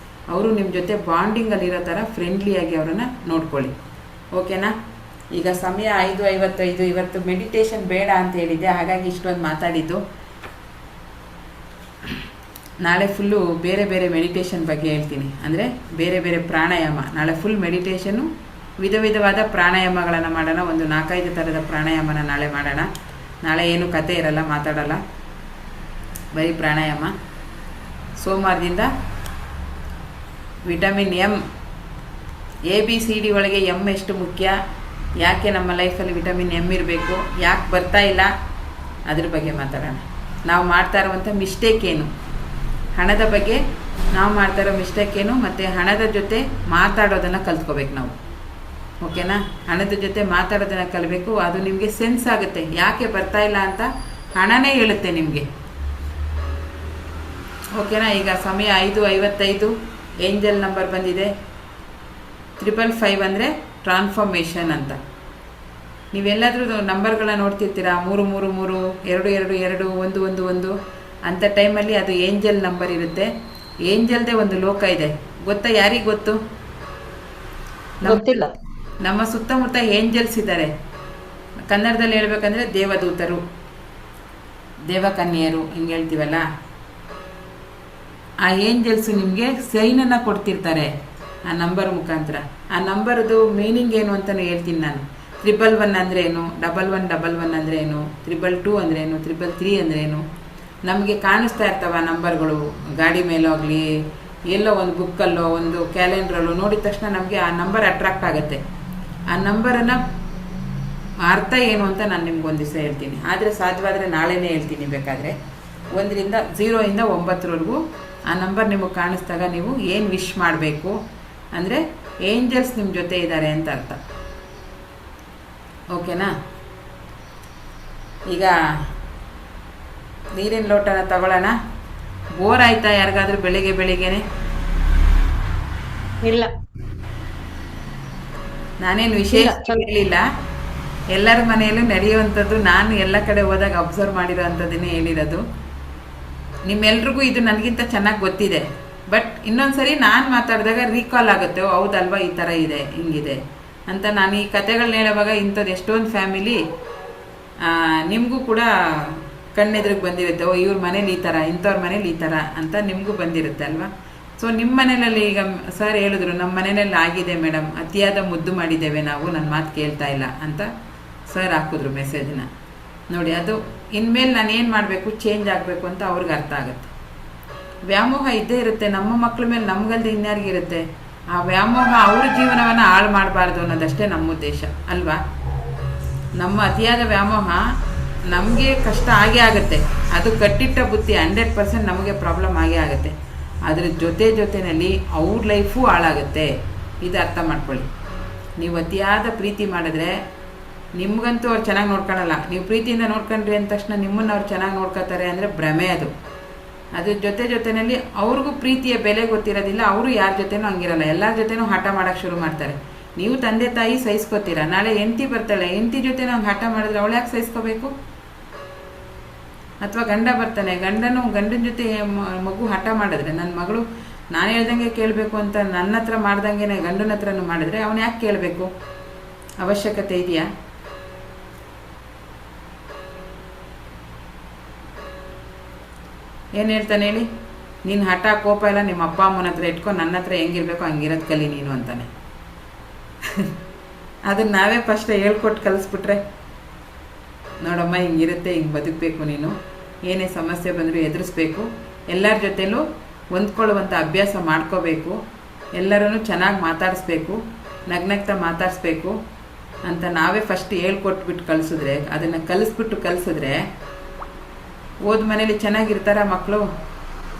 ಅವರು ನಿಮ್ಮ ಜೊತೆ ಬಾಂಡಿಂಗಲ್ಲಿರೋ ಥರ ಫ್ರೆಂಡ್ಲಿಯಾಗಿ ಅವರನ್ನು ನೋಡ್ಕೊಳ್ಳಿ. ಓಕೆನಾ? ಈಗ ಸಮಯ 5:55. ಇವತ್ತು ಮೆಡಿಟೇಷನ್ ಬೇಡ ಅಂತ ಹೇಳಿದ್ದೆ, ಹಾಗಾಗಿ ಇಷ್ಟೊಂದು ಮಾತಾಡಿದ್ದು. ನಾಳೆ ಫುಲ್ಲು ಬೇರೆ ಬೇರೆ ಮೆಡಿಟೇಷನ್ ಬಗ್ಗೆ ಹೇಳ್ತೀನಿ. ಅಂದರೆ ಬೇರೆ ಬೇರೆ ಪ್ರಾಣಾಯಾಮ. ನಾಳೆ ಫುಲ್ ಮೆಡಿಟೇಷನ್ನು, ವಿಧವಾದ ಪ್ರಾಣಾಯಾಮಗಳನ್ನು ಮಾಡೋಣ. ಒಂದು 4-5 ಥರದ ಪ್ರಾಣಾಯಾಮನ ನಾಳೆ ಮಾಡೋಣ. ನಾಳೆ ಏನು ಕತೆ ಇರಲ್ಲ, ಮಾತಾಡಲ್ಲ, ಬರೀ ಪ್ರಾಣಾಯಾಮ. ಸೋಮವಾರದಿಂದ ವಿಟಮಿನ್ ಎಮ್, ABCD ಒಳಗೆ ಎಮ್ ಎಷ್ಟು ಮುಖ್ಯ, ಯಾಕೆ ನಮ್ಮ ಲೈಫಲ್ಲಿ ವಿಟಮಿನ್ ಎಮ್ ಇರಬೇಕು, ಯಾಕೆ ಬರ್ತಾ ಇಲ್ಲ, ಅದ್ರ ಬಗ್ಗೆ ಮಾತಾಡೋಣ. ನಾವು ಮಾಡ್ತಾ ಇರುವಂಥ ಮಿಸ್ಟೇಕ್ ಏನು, ಹಣದ ಬಗ್ಗೆ ನಾವು ಮಾಡ್ತಾ ಇರೋ ಮಿಸ್ಟೇಕ್ ಏನು, ಮತ್ತು ಹಣದ ಜೊತೆ ಮಾತಾಡೋದನ್ನು ಕಲ್ತ್ಕೋಬೇಕು ನಾವು. ಓಕೆನಾ? ಹಣದ ಜೊತೆ ಮಾತಾಡೋದನ್ನು ಕಲಿಬೇಕು. ಅದು ನಿಮಗೆ ಸೆನ್ಸ್ ಆಗುತ್ತೆ, ಯಾಕೆ ಬರ್ತಾ ಇಲ್ಲ ಅಂತ ಹಣನೇ ಹೇಳುತ್ತೆ ನಿಮಗೆ. ಓಕೆನಾ? ಈಗ ಸಮಯ 5:55. ಏಂಜಲ್ ನಂಬರ್ ಬಂದಿದೆ 555 ಅಂದರೆ ಟ್ರಾನ್ಸ್ಫಾರ್ಮೇಷನ್ ಅಂತ. ನೀವೆಲ್ಲಾದರೂ ನಂಬರ್ಗಳನ್ನ ನೋಡ್ತಿರ್ತೀರಾ, 333, 222, 111 ಅಂಥ ಟೈಮಲ್ಲಿ ಅದು ಏಂಜಲ್ ನಂಬರ್ ಇರುತ್ತೆ. ಏಂಜಲ್ದೇ ಒಂದು ಲೋಕ ಇದೆ, ಗೊತ್ತಾ? ಯಾರಿಗೆ ಗೊತ್ತು? ಗೊತ್ತಿಲ್ಲ. ನಮ್ಮ ಸುತ್ತಮುತ್ತ ಏಂಜಲ್ಸ್ ಇದ್ದಾರೆ. ಕನ್ನಡದಲ್ಲಿ ಹೇಳ್ಬೇಕಂದ್ರೆ ದೇವದೂತರು, ದೇವಕನ್ಯೆಯರು ಹಿಂಗೆ ಹೇಳ್ತೀವಲ್ಲ. ಆ ಏಂಜಲ್ಸು ನಿಮಗೆ ಸೈನನ್ನು ಕೊಡ್ತಿರ್ತಾರೆ ಆ ನಂಬರ್ ಮುಖಾಂತರ. ಆ ನಂಬರ್ದು ಮೀನಿಂಗ್ ಏನು ಅಂತಲೂ ಹೇಳ್ತೀನಿ ನಾನು. 111 ಅಂದರೆ ಏನು, 1111 ಅಂದರೆ ಏನು, 222 ಅಂದರೆ ಏನು, 333 ಅಂದರೆ ಏನು. ನಮಗೆ ಕಾಣಿಸ್ತಾ ಇರ್ತಾವ ನಂಬರ್ಗಳು, ಗಾಡಿ ಮೇಲಾಗಲಿ ಎಲ್ಲೋ ಒಂದು ಬುಕ್ಕಲ್ಲೋ ಒಂದು ಕ್ಯಾಲೆಂಡ್ರಲ್ಲೋ ನೋಡಿದ ತಕ್ಷಣ ನಮಗೆ ಆ ನಂಬರ್ ಅಟ್ರಾಕ್ಟ್ ಆಗುತ್ತೆ. ಆ ನಂಬರನ್ನು ಅರ್ಥ ಏನು ಅಂತ ನಾನು ನಿಮ್ಗೊಂದು ದಿವಸ ಹೇಳ್ತೀನಿ. ಆದರೆ ಸಾಧ್ಯವಾದರೆ ನಾಳೆನೇ ಹೇಳ್ತೀನಿ ಬೇಕಾದರೆ. 1ರಿಂದ 0ಇಂದ 9ವರೆಗೂ ಆ ನಂಬರ್ ನಿಮಗೆ ಕಾಣಿಸ್ದಾಗ ನೀವು ಏನು ವಿಶ್ ಮಾಡಬೇಕು ಅಂದರೆ ಏಂಜಲ್ಸ್ ನಿಮ್ಮ ಜೊತೆ ಇದ್ದಾರೆ ಅಂತ ಅರ್ಥ. ಓಕೆನಾ? ಈಗ ನೀರಿನ ಲೋಟನ ತಗೊಳ್ಳೋಣ. ಬೋರ್ ಆಯ್ತಾ ಯಾರಿಗಾದ್ರೂ ಬೆಳಿಗ್ಗೆನೆ? ಇಲ್ಲ, ನಾನೇನು ವಿಶೇಷ ಹೇಳಿಲ್ಲ, ಎಲ್ಲರ ಮನೆಯಲ್ಲೂ ನಡೆಯುವಂಥದ್ದು, ನಾನು ಎಲ್ಲ ಕಡೆ ಹೋದಾಗ ಅಬ್ಸರ್ವ್ ಮಾಡಿರೋ ಅಂಥದ್ದನ್ನೇ ಹೇಳಿರೋದು. ನಿಮ್ಮೆಲ್ರಿಗೂ ಇದು ನನಗಿಂತ ಚೆನ್ನಾಗಿ ಗೊತ್ತಿದೆ. ಬಟ್ ಇನ್ನೊಂದ್ಸರಿ ನಾನು ಮಾತಾಡಿದಾಗ ರೀಕಾಲ್ ಆಗುತ್ತೆ, ಹೌದಲ್ವಾ ಈ ಥರ ಇದೆ, ಹಿಂಗಿದೆ ಅಂತ. ನಾನು ಈ ಕತೆಗಳನ್ನ ಹೇಳುವಾಗ ಇಂಥದ್ದು ಎಷ್ಟೊಂದು ಫ್ಯಾಮಿಲಿ ನಿಮಗೂ ಕೂಡ ಕಣ್ಣೆದ್ರಿಗೆ ಬಂದಿರುತ್ತೆ, ಓ ಇವ್ರ ಮನೇಲಿ ಈ ಥರ, ಇಂಥವ್ರ ಮನೇಲಿ ಈ ಥರ ಅಂತ ನಿಮಗೂ ಬಂದಿರುತ್ತೆ ಅಲ್ವಾ? ಸೊ ನಿಮ್ಮ ಮನೇಲಿ ಈಗ ಸರ್ ಹೇಳಿದ್ರು, ನಮ್ಮ ಮನೆಯಲ್ಲಿ ಆಗಿದೆ ಮೇಡಮ್, ಅತಿಯಾದ ಮುದ್ದು ಮಾಡಿದ್ದೇವೆ ನಾವು, ನನ್ನ ಮಾತು ಕೇಳ್ತಾ ಇಲ್ಲ ಅಂತ ಸರ್ ಹಾಕಿದ್ರು ಮೆಸೇಜನ್ನ ನೋಡಿ. ಅದು ಇನ್ಮೇಲೆ ನಾನು ಏನು ಮಾಡಬೇಕು, ಚೇಂಜ್ ಆಗಬೇಕು ಅಂತ ಅವ್ರಿಗೆ ಅರ್ಥ ಆಗುತ್ತೆ. ವ್ಯಾಮೋಹ ಇದ್ದೇ ಇರುತ್ತೆ ನಮ್ಮ ಮಕ್ಳ ಮೇಲೆ, ನಮ್ಗಲ್ದೆ ಇನ್ಯಾರಿಗಿರುತ್ತೆ. ಆ ವ್ಯಾಮೋಹ ಅವ್ರ ಜೀವನವನ್ನು ಹಾಳು ಮಾಡಬಾರ್ದು ಅನ್ನೋದಷ್ಟೇ ನಮ್ಮ ಉದ್ದೇಶ ಅಲ್ವಾ? ನಮ್ಮ ಅತಿಯಾದ ವ್ಯಾಮೋಹ ನಮಗೆ ಕಷ್ಟ ಆಗೇ ಆಗುತ್ತೆ. ಅದು ಕಟ್ಟಿಟ್ಟ ಬುತ್ತಿ, 100% ನಮಗೆ ಪ್ರಾಬ್ಲಮ್ ಆಗೇ ಆಗುತ್ತೆ. ಅದ್ರ ಜೊತೆಯಲ್ಲಿ ಅವ್ರ ಲೈಫು ಹಾಳಾಗುತ್ತೆ. ಇದು ಅರ್ಥ ಮಾಡ್ಕೊಳ್ಳಿ. ನೀವು ಅತಿಯಾದ ಪ್ರೀತಿ ಮಾಡಿದ್ರೆ ನಿಮ್ಗಂತೂ ಅವ್ರು ಚೆನ್ನಾಗಿ ನೋಡ್ಕೊಳ್ಳಲ್ಲ. ನೀವು ಪ್ರೀತಿಯಿಂದ ನೋಡ್ಕೊಂಡ್ರಿ ಅಂದ ತಕ್ಷಣ ನಿಮ್ಮನ್ನು ಅವ್ರು ಚೆನ್ನಾಗಿ ನೋಡ್ಕೋತಾರೆ ಅಂದರೆ ಭ್ರಮೆ ಅದು. ಅದ್ರ ಜೊತೆಯಲ್ಲಿ ಅವ್ರಿಗೂ ಪ್ರೀತಿಯ ಬೆಲೆ ಗೊತ್ತಿರೋದಿಲ್ಲ. ಅವರು ಯಾರ ಜೊತೆನೂ ಹಂಗಿರಲ್ಲ, ಎಲ್ಲರ ಜೊತೆನೂ ಹಠ ಮಾಡೋಕ್ಕೆ ಶುರು ಮಾಡ್ತಾರೆ. ನೀವು ತಂದೆ ತಾಯಿ ಸಹಿಸ್ಕೋತೀರಾ, ನಾಳೆ ಹೆಂಡತಿ ಬರ್ತಾಳೆ, ಹೆಂಡತಿ ಜೊತೆ ನಾವು ಹಠ ಮಾಡಿದ್ರೆ ಅವಳು ಯಾಕೆ ಸಹಿಸ್ಕೋಬೇಕು? ಅಥವಾ ಗಂಡ ಬರ್ತಾನೆ, ಗಂಡನ ಜೊತೆ ಮಗು ಹಠ ಮಾಡಿದ್ರೆ, ನನ್ನ ಮಗಳು ನಾನು ಹೇಳ್ದಂಗೆ ಕೇಳಬೇಕು ಅಂತ ನನ್ನ ಹತ್ರ ಮಾಡ್ದಂಗೆ ಗಂಡನ ಹತ್ರನೂ ಮಾಡಿದ್ರೆ ಅವನು ಯಾಕೆ ಕೇಳಬೇಕು? ಅವಶ್ಯಕತೆ ಇದೆಯಾ? ಏನು ಹೇಳ್ತಾನೆ ಹೇಳಿ? ನೀನು ಹಠ ಕೋಪ ಎಲ್ಲ ನಿಮ್ಮ ಅಪ್ಪ ಅಮ್ಮನ ಹತ್ರ ಇಟ್ಕೊಂಡು ನನ್ನ ಹತ್ರ ಹೆಂಗಿರ್ಬೇಕು ಹಂಗಿರೋದು ಕಲಿ ನೀನು ಅಂತಾನೆ. ಅದನ್ನ ನಾವೇ ಫಸ್ಟ್ ಹೇಳ್ಕೊಟ್ಟು ಕಲಿಸ್ಬಿಟ್ರೆ, ನೋಡಮ್ಮ ಹಿಂಗಿರುತ್ತೆ, ಹಿಂಗೆ ಬದುಕಬೇಕು ನೀನು, ಏನೇ ಸಮಸ್ಯೆ ಬಂದರೂ ಎದುರಿಸ್ಬೇಕು, ಎಲ್ಲರ ಜೊತೆಲೂ ಹೊಂದ್ಕೊಳ್ಳುವಂಥ ಅಭ್ಯಾಸ ಮಾಡ್ಕೋಬೇಕು, ಎಲ್ಲರನ್ನು ಚೆನ್ನಾಗಿ ಮಾತಾಡಿಸ್ಬೇಕು, ನಗ್ನಗ್ತಾ ಮಾತಾಡಿಸ್ಬೇಕು ಅಂತ ನಾವೇ ಫಸ್ಟ್ ಹೇಳ್ಕೊಟ್ಬಿಟ್ಟು ಕಲಿಸಿದ್ರೆ, ಅದನ್ನು ಕಲಿಸಿದ್ರೆ ಓದ್ ಮನೇಲಿ ಚೆನ್ನಾಗಿರ್ತಾರ ಮಕ್ಕಳು.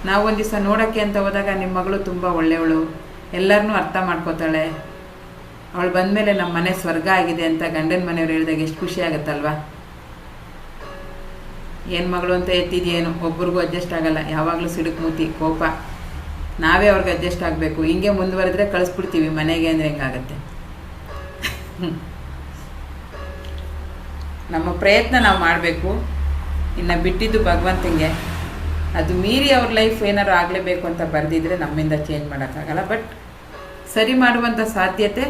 ನಾವು ಒಂದು ದಿವಸ ನೋಡೋಕ್ಕೆ ಅಂತ ಹೋದಾಗ ನಿಮ್ಮ ಮಗಳು ತುಂಬ ಒಳ್ಳೆಯವಳು, ಎಲ್ಲರನ್ನೂ ಅರ್ಥ ಮಾಡ್ಕೋತಾಳೆ, ಅವಳು ಬಂದಮೇಲೆ ನಮ್ಮ ಮನೆ ಸ್ವರ್ಗ ಆಗಿದೆ ಅಂತ ಗಂಡನ ಮನೆಯವ್ರು ಹೇಳಿದಾಗ ಎಷ್ಟು ಖುಷಿ ಆಗುತ್ತಲ್ವಾ? ಏನು ಮಗಳು ಅಂತ ಎತ್ತಿದೆಯೇನು, ಒಬ್ರಿಗೂ ಅಡ್ಜಸ್ಟ್ ಆಗಲ್ಲ, ಯಾವಾಗಲೂ ಸಿಡುಕು ಮೂತಿ ಕೋಪ, ನಾವೇ ಅವ್ರಿಗೆ ಅಡ್ಜಸ್ಟ್ ಆಗಬೇಕು. ಹಿಂಗೆ ಮುಂದುವರೆದ್ರೆ ಕಳಿಸ್ಬಿಡ್ತೀವಿ ಮನೆಗೆ ಅಂದರೆ ಹೆಂಗಾಗತ್ತೆ? ನಮ್ಮ ಪ್ರಯತ್ನ ನಾವು ಮಾಡಬೇಕು. ಇನ್ನು ಬಿಟ್ಟಿದ್ದು ಭಗವಂತಂಗೆ. ಅದು ಮೀರಿ ಅವ್ರ ಲೈಫ್ ಏನಾರು ಆಗಲೇಬೇಕು ಅಂತ ಬರೆದಿದ್ರೆ ನಮ್ಮಿಂದ ಚೇಂಜ್ ಮಾಡೋಕ್ಕಾಗಲ್ಲ. ಬಟ್ ಸರಿ ಮಾಡುವಂಥ ಸಾಧ್ಯತೆ,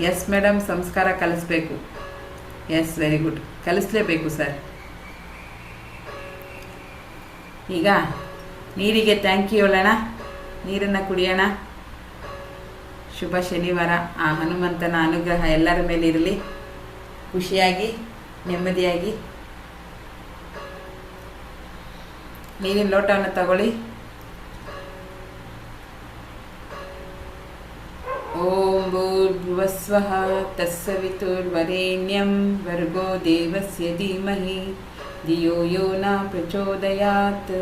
ಎಸ್ ಮೇಡಮ್, ಸಂಸ್ಕಾರ ಕಲಿಸ್ಬೇಕು. ಎಸ್, ವೆರಿ ಗುಡ್, ಕಲಿಸ್ಲೇಬೇಕು ಸರ್. ಈಗ ನೀರಿಗೆ ಥ್ಯಾಂಕ್ ಯು ಹೇಳೋಣ, ನೀರನ್ನು ಕುಡಿಯೋಣ. ಶುಭ ಶನಿವಾರ. ಆ ಹನುಮಂತನ ಅನುಗ್ರಹ ಎಲ್ಲರ ಮೇಲೆ ಇರಲಿ. ಖುಷಿಯಾಗಿ ನೆಮ್ಮದಿಯಾಗಿ ನೀರಿನ ಲೋಟವನ್ನು ತಗೊಳ್ಳಿ. ಓಂ ಭೂರ್ಭುವಸ್ವಃ ತಸ್ಸವಿತುರ್ವರೆಣ್ಯಂ ಭರ್ಗೋ ದೇವಸ್ಯ ಧೀಮಹಿ ಧಿಯೋ ಯೋ ನ ಪ್ರಚೋದಯಾತ್.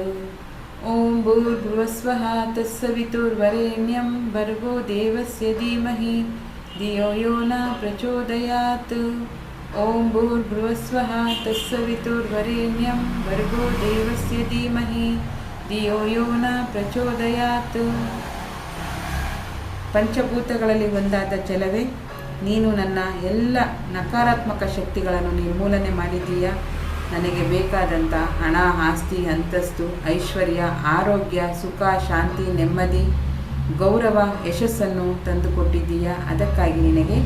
ಓಂ ಭೂರ್ಭುವಸ್ವಃ ತಸ್ಸವಿತುರ್ವರೆಣ್ಯಂ ಭರ್ಗೋ ದೇವಸ್ಯ ಧೀಮಹಿ ಧಿಯೋ ಯೋ ನ ಪ್ರಚೋದಯಾತ್. ಓಂ ಭೂರ್ಭುವಸ್ವಃ ತತ್ಸವಿತುರ್ವರೆಣ್ಯಂ ಭರ್ಗೋ ದೇವಸ್ಯ ಧೀಮಹಿ ಧಿಯೋ ಯೋ ನ ಪ್ರಚೋದಯಾತ್. ಪಂಚಭೂತಗಳಲ್ಲಿ ಒಂದಾದ ಜಲವೇ, ನೀನು ನನ್ನ ಎಲ್ಲ ನಕಾರಾತ್ಮಕ ಶಕ್ತಿಗಳನ್ನು ನಿರ್ಮೂಲನೆ ಮಾಡಿದ್ದೀಯ. ನನಗೆ ಬೇಕಾದಂಥ ಹಣ, ಆಸ್ತಿ, ಅಂತಸ್ತು, ಐಶ್ವರ್ಯ, ಆರೋಗ್ಯ, ಸುಖ, ಶಾಂತಿ, ನೆಮ್ಮದಿ, ಗೌರವ, ಯಶಸ್ಸನ್ನು ತಂದುಕೊಟ್ಟಿದ್ದೀಯ. ಅದಕ್ಕಾಗಿ ನಿನಗೆ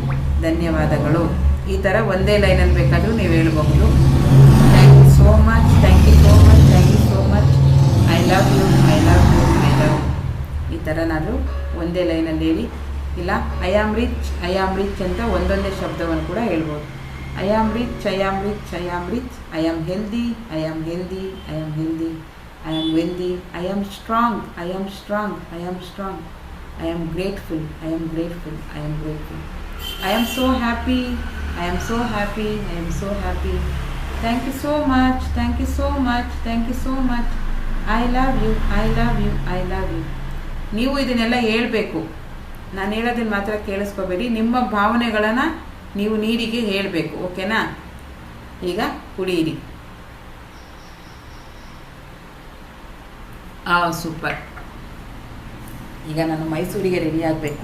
ಧನ್ಯವಾದಗಳು. ಈ ಥರ ಒಂದೇ ಲೈನಲ್ಲಿ ಬೇಕಾದರೂ ನೀವು ಹೇಳ್ಬಹುದು. Thank you so much, thank you so much, thank you so much, I love you, I love you, I love. ಈ ಥರನಾದರೂ ಒಂದೇ ಲೈನಲ್ಲಿ ಹೇಳಿ. ಇಲ್ಲ ಐ ಆಮ್ ರಿಚ್ ಅಂತ ಒಂದೊಂದೇ ಶಬ್ದವನ್ನು ಕೂಡ ಹೇಳ್ಬೋದು. I am rich, I am rich, I am rich, I am healthy, I am healthy, I am healthy, I am wealthy, I am strong, I am strong, I am strong, I am grateful, I am grateful, I am grateful, I am so happy, I am so happy, I am so happy. Thank you so much, thank you so much, thank you so much, I love you, I love you, I love you. ನೀವು ಇದನ್ನೆಲ್ಲ ಹೇಳಬೇಕು. ನಾನು ಹೇಳೋದನ್ನು ಮಾತ್ರ ಕೇಳಿಸ್ಕೋಬೇಡಿ. ನಿಮ್ಮ ಭಾವನೆಗಳನ್ನು ನೀವು ನೀರಿಗೆ ಹೇಳಬೇಕು. ಓಕೆನಾ? ಈಗ ಕುಡಿಯಿರಿ. ಸೂಪರ್. ಈಗ ನಾನು ಮೈಸೂರಿಗೆ ರೆಡಿ ಆಗಬೇಕು.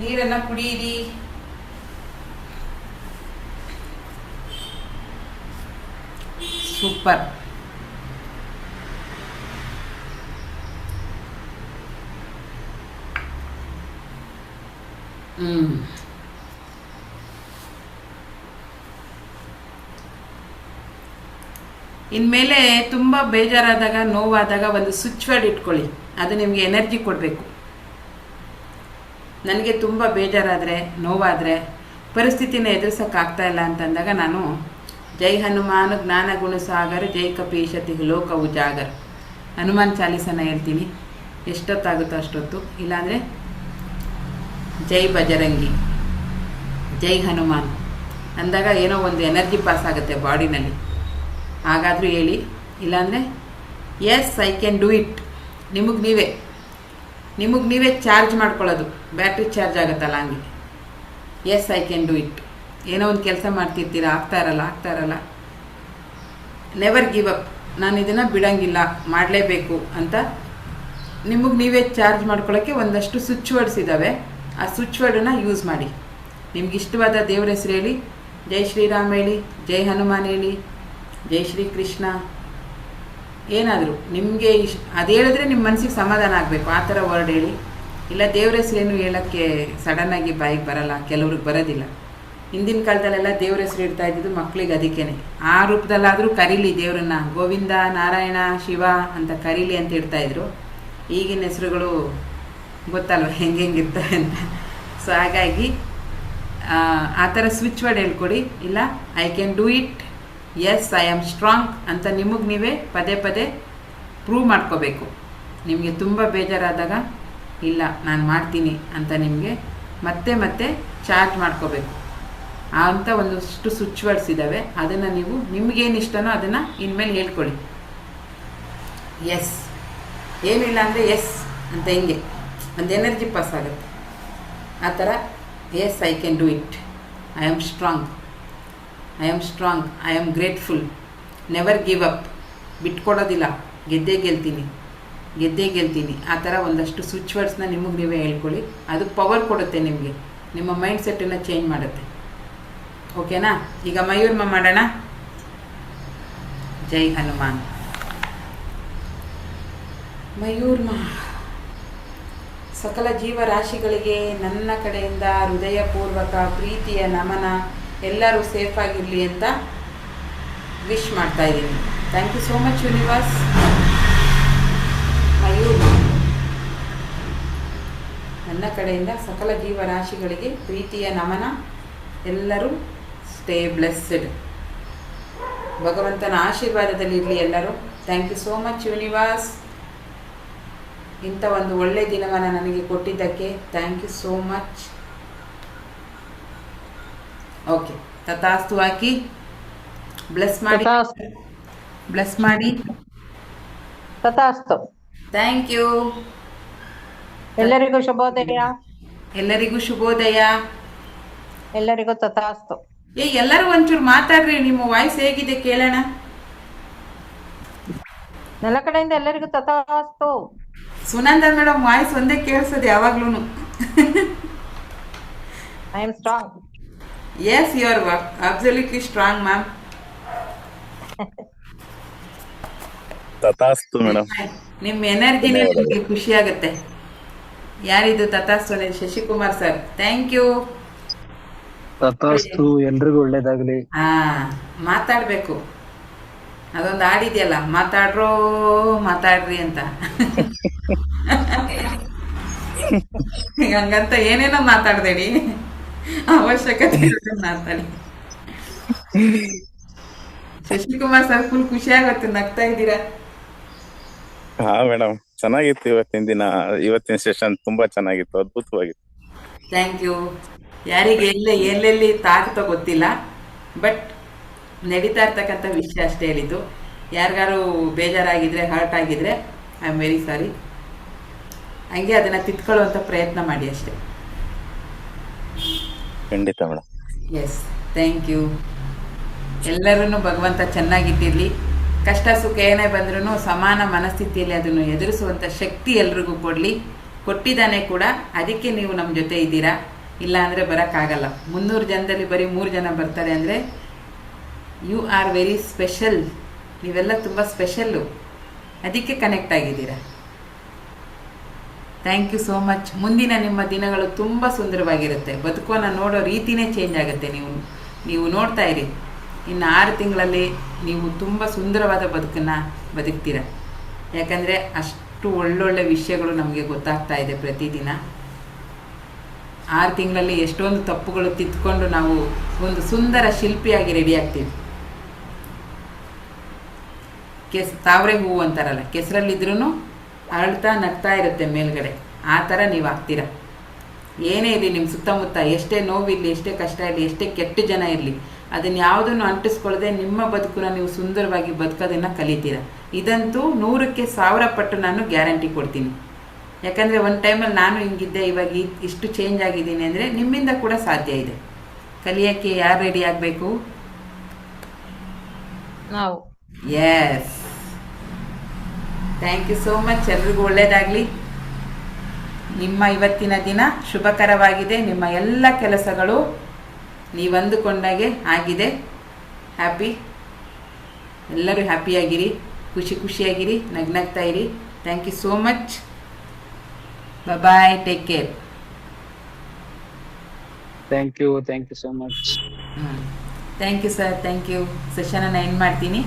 ನೀರನ್ನ ಕುಡಿಯಿರಿ. ಸೂಪರ್. ಇನ್ಮೇಲೆ ತುಂಬ ಬೇಜಾರಾದಾಗ, ನೋವಾದಾಗ ಒಂದು ಸ್ವಿಚ್ ವರ್ಡ್ ಇಟ್ಕೊಳ್ಳಿ. ಅದು ನಿಮಗೆ ಎನರ್ಜಿ ಕೊಡಬೇಕು. ನನಗೆ ತುಂಬ ಬೇಜಾರಾದರೆ, ನೋವಾದರೆ, ಪರಿಸ್ಥಿತಿನ ಎದುರಿಸೋಕ್ಕಾಗ್ತಾ ಇಲ್ಲ ಅಂತಂದಾಗ ನಾನು ಜೈ ಹನುಮಾನ್ ಜ್ಞಾನ ಗುಣ ಸಾಗರ್, ಜೈ ಕಪೀಶತಿ ಲೋಕ ಉಜಾಗರ್ ಹನುಮಾನ್ ಚಾಲೀಸನ ಹೇಳ್ತೀನಿ. ಎಷ್ಟೊತ್ತಾಗುತ್ತೋ ಅಷ್ಟೊತ್ತು. ಇಲ್ಲಾಂದರೆ ಜೈ ಬಜರಂಗಿ, ಜೈ ಹನುಮಾನ್ ಅಂದಾಗ ಏನೋ ಒಂದು ಎನರ್ಜಿ ಪಾಸ್ ಆಗುತ್ತೆ ಬಾಡಿನಲ್ಲಿ. ಹಾಗಾದರೂ ಹೇಳಿ. ಇಲ್ಲಾಂದರೆ yes I can do it. ನಿಮಗೆ ನೀವೇ ಚಾರ್ಜ್ ಮಾಡ್ಕೊಳ್ಳೋದು. ಬ್ಯಾಟ್ರಿ ಚಾರ್ಜ್ ಆಗುತ್ತಲ್ಲ ಹಂಗೆ. Yes I can do it. ಏನೋ ಒಂದು ಕೆಲಸ ಮಾಡ್ತಿರ್ತೀರ, ಆಗ್ತಾ ಇರಲ್ಲ. Never give up. ನಾನು ಇದನ್ನು ಬಿಡೋಂಗಿಲ್ಲ, ಮಾಡಲೇಬೇಕು ಅಂತ ನಿಮಗೆ ನೀವೇ ಚಾರ್ಜ್ ಮಾಡ್ಕೊಳ್ಳೋಕ್ಕೆ ಒಂದಷ್ಟು ಸ್ವಿಚ್ ವರ್ಡ್ಸ್ ಇದ್ದಾವೆ. ಆ ಸ್ವಿಚ್ ವರ್ಡನ್ನು ಯೂಸ್ ಮಾಡಿ. ನಿಮ್ಗೆ ಇಷ್ಟವಾದ ದೇವ್ರ ಹೆಸರು ಹೇಳಿ. ಜೈ ಶ್ರೀರಾಮ್ ಹೇಳಿ, ಜೈ ಹನುಮಾನ್ ಹೇಳಿ, ಜೈ ಶ್ರೀ ಕೃಷ್ಣ, ಏನಾದರೂ ನಿಮಗೆ ಅದು ಹೇಳಿದ್ರೆ ನಿಮ್ಮ ಮನಸ್ಸಿಗೆ ಸಮಾಧಾನ ಆಗಬೇಕು. ಆ ಥರ ವರ್ಡ್ ಹೇಳಿ. ಇಲ್ಲ ದೇವ್ರ ಹೆಸರೇನು ಹೇಳೋಕ್ಕೆ ಸಡನ್ನಾಗಿ ಬಾಯಿಗೆ ಬರಲ್ಲ, ಕೆಲವ್ರಿಗೆ ಬರೋದಿಲ್ಲ. ಹಿಂದಿನ ಕಾಲದಲ್ಲೆಲ್ಲ ದೇವ್ರ ಹೆಸರು ಇಡ್ತಾ ಇದ್ದಿದ್ದು ಮಕ್ಕಳಿಗೆ. ಅದಕ್ಕೇನೆ ಆ ರೂಪದಲ್ಲಾದರೂ ಕರೀಲಿ ದೇವ್ರನ್ನ. ಗೋವಿಂದ, ನಾರಾಯಣ, ಶಿವ ಅಂತ ಕರೀಲಿ ಅಂತ ಇಡ್ತಾಯಿದ್ರು. ಈಗಿನ ಹೆಸರುಗಳು ಗೊತ್ತಲ್ವ ಹೆಂಗಿರ್ತವೆ ಅಂತ. ಸೊ ಹಾಗಾಗಿ ಆ ಥರ ಸ್ವಿಚ್ ವರ್ಡ್ ಹೇಳ್ಕೊಡಿ. ಇಲ್ಲ I can do it, yes I am strong ಅಂತ ನಿಮಗೆ ನೀವೇ ಪದೇ ಪದೇ ಪ್ರೂವ್ ಮಾಡ್ಕೋಬೇಕು. ನಿಮಗೆ ತುಂಬ ಬೇಜಾರಾದಾಗ ಇಲ್ಲ ನಾನು ಮಾಡ್ತೀನಿ ಅಂತ ನಿಮಗೆ ಮತ್ತೆ ಚಾರ್ಜ್ ಮಾಡ್ಕೋಬೇಕು. ಅಂತ ಒಂದಷ್ಟು ಸ್ವಿಚ್ ವರ್ಡ್ಸ್ ಇದ್ದಾವೆ. ಅದನ್ನು ನೀವು ನಿಮಗೇನು ಇಷ್ಟನೋ ಅದನ್ನು ಇನ್ಮೇಲೆ ಹೇಳ್ಕೊಳ್ಳಿ. ಎಸ್, ಏನಿಲ್ಲ ಅಂದರೆ ಎಸ್ ಅಂತ ಹಿಂಗೆ ಒಂದು ಎನರ್ಜಿ ಪಾಸ್ ಆಗುತ್ತೆ. ಆ ಥರ yes I can do it, I am strong, I am strong, I am grateful, never give up, ಬಿಟ್ಕೊಡೋದಿಲ್ಲ, ಗೆದ್ದೇ ಗೆಲ್ತೀನಿ. ಆ ಥರ ಒಂದಷ್ಟು ಸ್ವಿಚ್ ವರ್ಡ್ಸ್ನ ನಿಮಗೆ ನೀವೇ ಹೇಳ್ಕೊಳ್ಳಿ. ಅದು ಪವರ್ ಕೊಡುತ್ತೆ ನಿಮಗೆ. ನಿಮ್ಮ ಮೈಂಡ್ ಸೆಟ್ಟನ್ನು ಚೇಂಜ್ ಮಾಡುತ್ತೆ. ಓಕೆನಾ? ಈಗ ಮಯೂರ್ಮ ಮಾಡೋಣ. ಜೈ ಹನುಮಾನ್. ಮಯೂರ್ಮ. ಸಕಲ ಜೀವರಾಶಿಗಳಿಗೆ ನನ್ನ ಕಡೆಯಿಂದ ಹೃದಯಪೂರ್ವಕ ಪ್ರೀತಿಯ ನಮನ. ಎಲ್ಲರೂ ಸೇಫಾಗಿರಲಿ ಅಂತ ವಿಶ್ ಮಾಡ್ತಾ ಇದ್ದೀನಿ. Thank you so much universe. Mayur. ನನ್ನ ಕಡೆಯಿಂದ ಸಕಲ ಜೀವರಾಶಿಗಳಿಗೆ ಪ್ರೀತಿಯ ನಮನ. ಎಲ್ಲರೂ ಸ್ಟೇ ಬ್ಲೆಸ್ಸಡ್. ಭಗವಂತನ ಆಶೀರ್ವಾದದಲ್ಲಿರಲಿ ಎಲ್ಲರೂ. Thank you so much universe. ಇಂಥ ಒಂದು ಒಳ್ಳೆಯ ದಿನವನ್ನು ನನಗೆ ಕೊಟ್ಟಿದ್ದಕ್ಕೆ thank you so much. Okay, ತಥಾಸ್ತು ಹಾಕಿ ಬ್ಲೆಸ್ ಮಾಡಿ, ತಥಾಸ್ತು. ಬ್ಲೆಸ್ ಮಾಡಿ. ತಥಾಸ್ತು. Thank you. ಎಲ್ಲರಿಗೂ ಶುಭೋದಯ. ಎಲ್ಲರಿಗೂ ಶುಭೋದಯ. ಎಲ್ಲರಿಗೂ ತಥಾಸ್ತು. ಎಲ್ಲರೂ ಒಂಚೂರು ಮಾತಾಡ್ರಿ, ನಿಮ್ಮ ವಾಯ್ಸ್ ಹೇಗಿದೆ ಕೇಳೋಣ. ಎಲ್ಲ ಕಡೆಯಿಂದ ಎಲ್ಲರಿಗೂ ತಥಾಸ್ತು. ಸುನಂದ ಮೇಡಮ್ ವಾಯ್ಸ್ ಒಂದೇ ಕೇಳಿಸೋದು ಯಾವಾಗ್ಲೂ. I am strong. Yes, you are absolutely strong ma'am. ತಥಾಸ್ತು ಮೇಡಮ್. ನಿಮ್ಮ ಎನರ್ಜಿನೇ ನನಗೆ ಖುಷಿ ಆಗುತ್ತೆ. ಯಾರಿದು ತಥಾಸ್ತು? Shashikumar sir, thank you. ತಥಾಸ್ತು, ಎಲ್ರಿಗೂ ಒಳ್ಳೇದಾಗ್ಲಿ. ಹಾ, ಮಾತಾಡ್ಬೇಕು. ಅದೊಂದು ಹಾಡಿದೆಯಲ್ಲ, ಮಾತಾಡ್ರೋ ಮಾತಾಡ್ರಿ ಅಂತ. ಹಂಗಂತ ಏನೇನೋ ಮಾತಾಡ್ಬೇಡಿ, ಅವಶ್ಯಕತೆ ಇರೋದನ್ನ ಮಾತಾಡಿ. ಶಶಿಕುಮಾರ್ ಸರ್ ಫುಲ್ ಖುಷಿ ಆಗುತ್ತೆ, ನಗ್ತಾ ಇದ್ದೀರಾ. ಹಾ ಮೇಡಮ್, ಚೆನ್ನಾಗಿತ್ತು ಇವತ್ತಿನ ದಿನ. ಇವತ್ತಿನ ಸೆಷನ್ ತುಂಬಾ ಚೆನ್ನಾಗಿತ್ತು, ಅದ್ಭುತವಾಗಿತ್ತು. Thank you. ಯಾರಿಗೆ ಎಲ್ಲೆಲ್ಲಿ ತಾಗ್ತೋ ಗೊತ್ತಿಲ್ಲ, ಬಟ್ ನಡೀತಾ ಇರ್ತಕ್ಕಂಥ ವಿಷಯ ಅಷ್ಟೇ ಹೇಳಿದ್ದು. ಯಾರಿಗಾರು ಬೇಜಾರಾಗಿದ್ರೆ, ಹರ್ಟ್ ಆಗಿದ್ರೆ ಐ ಆಮ್ ವೆರಿ ಸಾರಿ. ಹಂಗೆ ಅದನ್ನು ತಿದ್ಕೊಳ್ಳುವಂಥ ಪ್ರಯತ್ನ ಮಾಡಿ ಅಷ್ಟೇ. ಖಂಡಿತ ಮೇಡಮ್. S, thank you. ಎಲ್ಲರೂ ಭಗವಂತ ಚೆನ್ನಾಗಿಟ್ಟಿರಲಿ. ಕಷ್ಟ ಸುಖ ಏನೇ ಬಂದ್ರೂ ಸಮಾನ ಮನಸ್ಥಿತಿಯಲ್ಲಿ ಅದನ್ನು ಎದುರಿಸುವಂಥ ಶಕ್ತಿ ಎಲ್ರಿಗೂ ಕೊಡಲಿ. ಕೊಟ್ಟಿದ್ದಾನೆ ಕೂಡ, ಅದಕ್ಕೆ ನೀವು ನಮ್ಮ ಜೊತೆ ಇದ್ದೀರಾ. ಇಲ್ಲ ಅಂದರೆ ಬರೋಕ್ಕಾಗಲ್ಲ. 300 ಜನದಲ್ಲಿ ಬರೀ 3 ಜನ ಬರ್ತಾರೆ ಅಂದರೆ ಯು ಆರ್ ವೆರಿ ಸ್ಪೆಷಲ್. ನೀವೆಲ್ಲ ತುಂಬ ಸ್ಪೆಷಲ್ಲು, ಅದಕ್ಕೆ ಕನೆಕ್ಟ್ ಆಗಿದ್ದೀರಾ. Thank you so much. ಮುಂದಿನ ನಿಮ್ಮ ದಿನಗಳು ತುಂಬ ಸುಂದರವಾಗಿರುತ್ತೆ. ಬದುಕೋನ ನೋಡೋ ರೀತಿನೇ ಚೇಂಜ್ ಆಗುತ್ತೆ. ನೀವು ನೋಡ್ತಾ ಇರಿ, ಇನ್ನು 6 ತಿಂಗಳಲ್ಲಿ ನೀವು ತುಂಬ ಸುಂದರವಾದ ಬದುಕನ್ನು ಬದುಕ್ತೀರ. ಯಾಕಂದರೆ ಅಷ್ಟು ಒಳ್ಳೊಳ್ಳೆ ವಿಷಯಗಳು ನಮಗೆ ಗೊತ್ತಾಗ್ತಾ ಇದೆ ಪ್ರತಿದಿನ. 6 ತಿಂಗಳಲ್ಲಿ ಎಷ್ಟೊಂದು ತಪ್ಪುಗಳು ತಿದ್ದುಕೊಂಡು ನಾವು ಒಂದು ಸುಂದರ ಶಿಲ್ಪಿಯಾಗಿ ರೆಡಿ ಆಗ್ತೀವಿ. ತಾವರೆ ಹೂವು ಅಂತಾರಲ್ಲ, ಕೆಸರಲ್ಲಿದ್ರೂ ಅರಳ್ತಾ ನಗ್ತಾ ಇರುತ್ತೆ ಮೇಲ್ಗಡೆ. ಆ ಥರ ನೀವು ಆಗ್ತೀರ. ಏನೇ ಇರಲಿ ನಿಮ್ಮ ಸುತ್ತಮುತ್ತ, ಎಷ್ಟೇ ನೋವಿರಲಿ, ಎಷ್ಟೇ ಕಷ್ಟ ಇರಲಿ, ಎಷ್ಟೇ ಕೆಟ್ಟ ಜನ ಇರಲಿ, ಅದನ್ನು ಯಾವುದನ್ನು ಅಂಟಿಸ್ಕೊಳ್ಳದೆ ನಿಮ್ಮ ಬದುಕನ್ನು ನೀವು ಸುಂದರವಾಗಿ ಬದುಕೋದನ್ನು ಕಲಿತೀರ. ಇದಂತೂ 100ಕ್ಕೆ 1000 ಪಟ್ಟು ನಾನು ಗ್ಯಾರಂಟಿ ಕೊಡ್ತೀನಿ. ಯಾಕಂದರೆ ಒಂದು ಟೈಮಲ್ಲಿ ನಾನು ಹಿಂಗಿದ್ದೆ, ಇವಾಗ ಇಷ್ಟು ಚೇಂಜ್ ಆಗಿದ್ದೀನಿ ಅಂದರೆ ನಿಮ್ಮಿಂದ ಕೂಡ ಸಾಧ್ಯ ಇದೆ. ಕಲಿಯೋಕ್ಕೆ ಯಾರು ರೆಡಿ ಆಗಬೇಕು? ನಾವು. Yes, thank you so much. ಎಲ್ರಿಗೂ ಒಳ್ಳೆಯದಾಗಲಿ. ನಿಮ್ಮ ಇವತ್ತಿನ ದಿನ ಶುಭಕರವಾಗಿದೆ. ನಿಮ್ಮ ಎಲ್ಲ ಕೆಲಸಗಳು ನೀವು ಅಂದುಕೊಂಡಾಗೆ ಆಗಿದೆ. ಹ್ಯಾಪಿ. ಎಲ್ಲರೂ ಹ್ಯಾಪಿಯಾಗಿರಿ, ಖುಷಿಯಾಗಿರಿ, ನಗ್ನಗ್ತಾ ಇರಿ. Thank you so much. Bye, take care. Thank you so much. Thank you sir, thank you. ಸೆಷನನ್ನು ಎಂಡ್ ಮಾಡ್ತೀನಿ.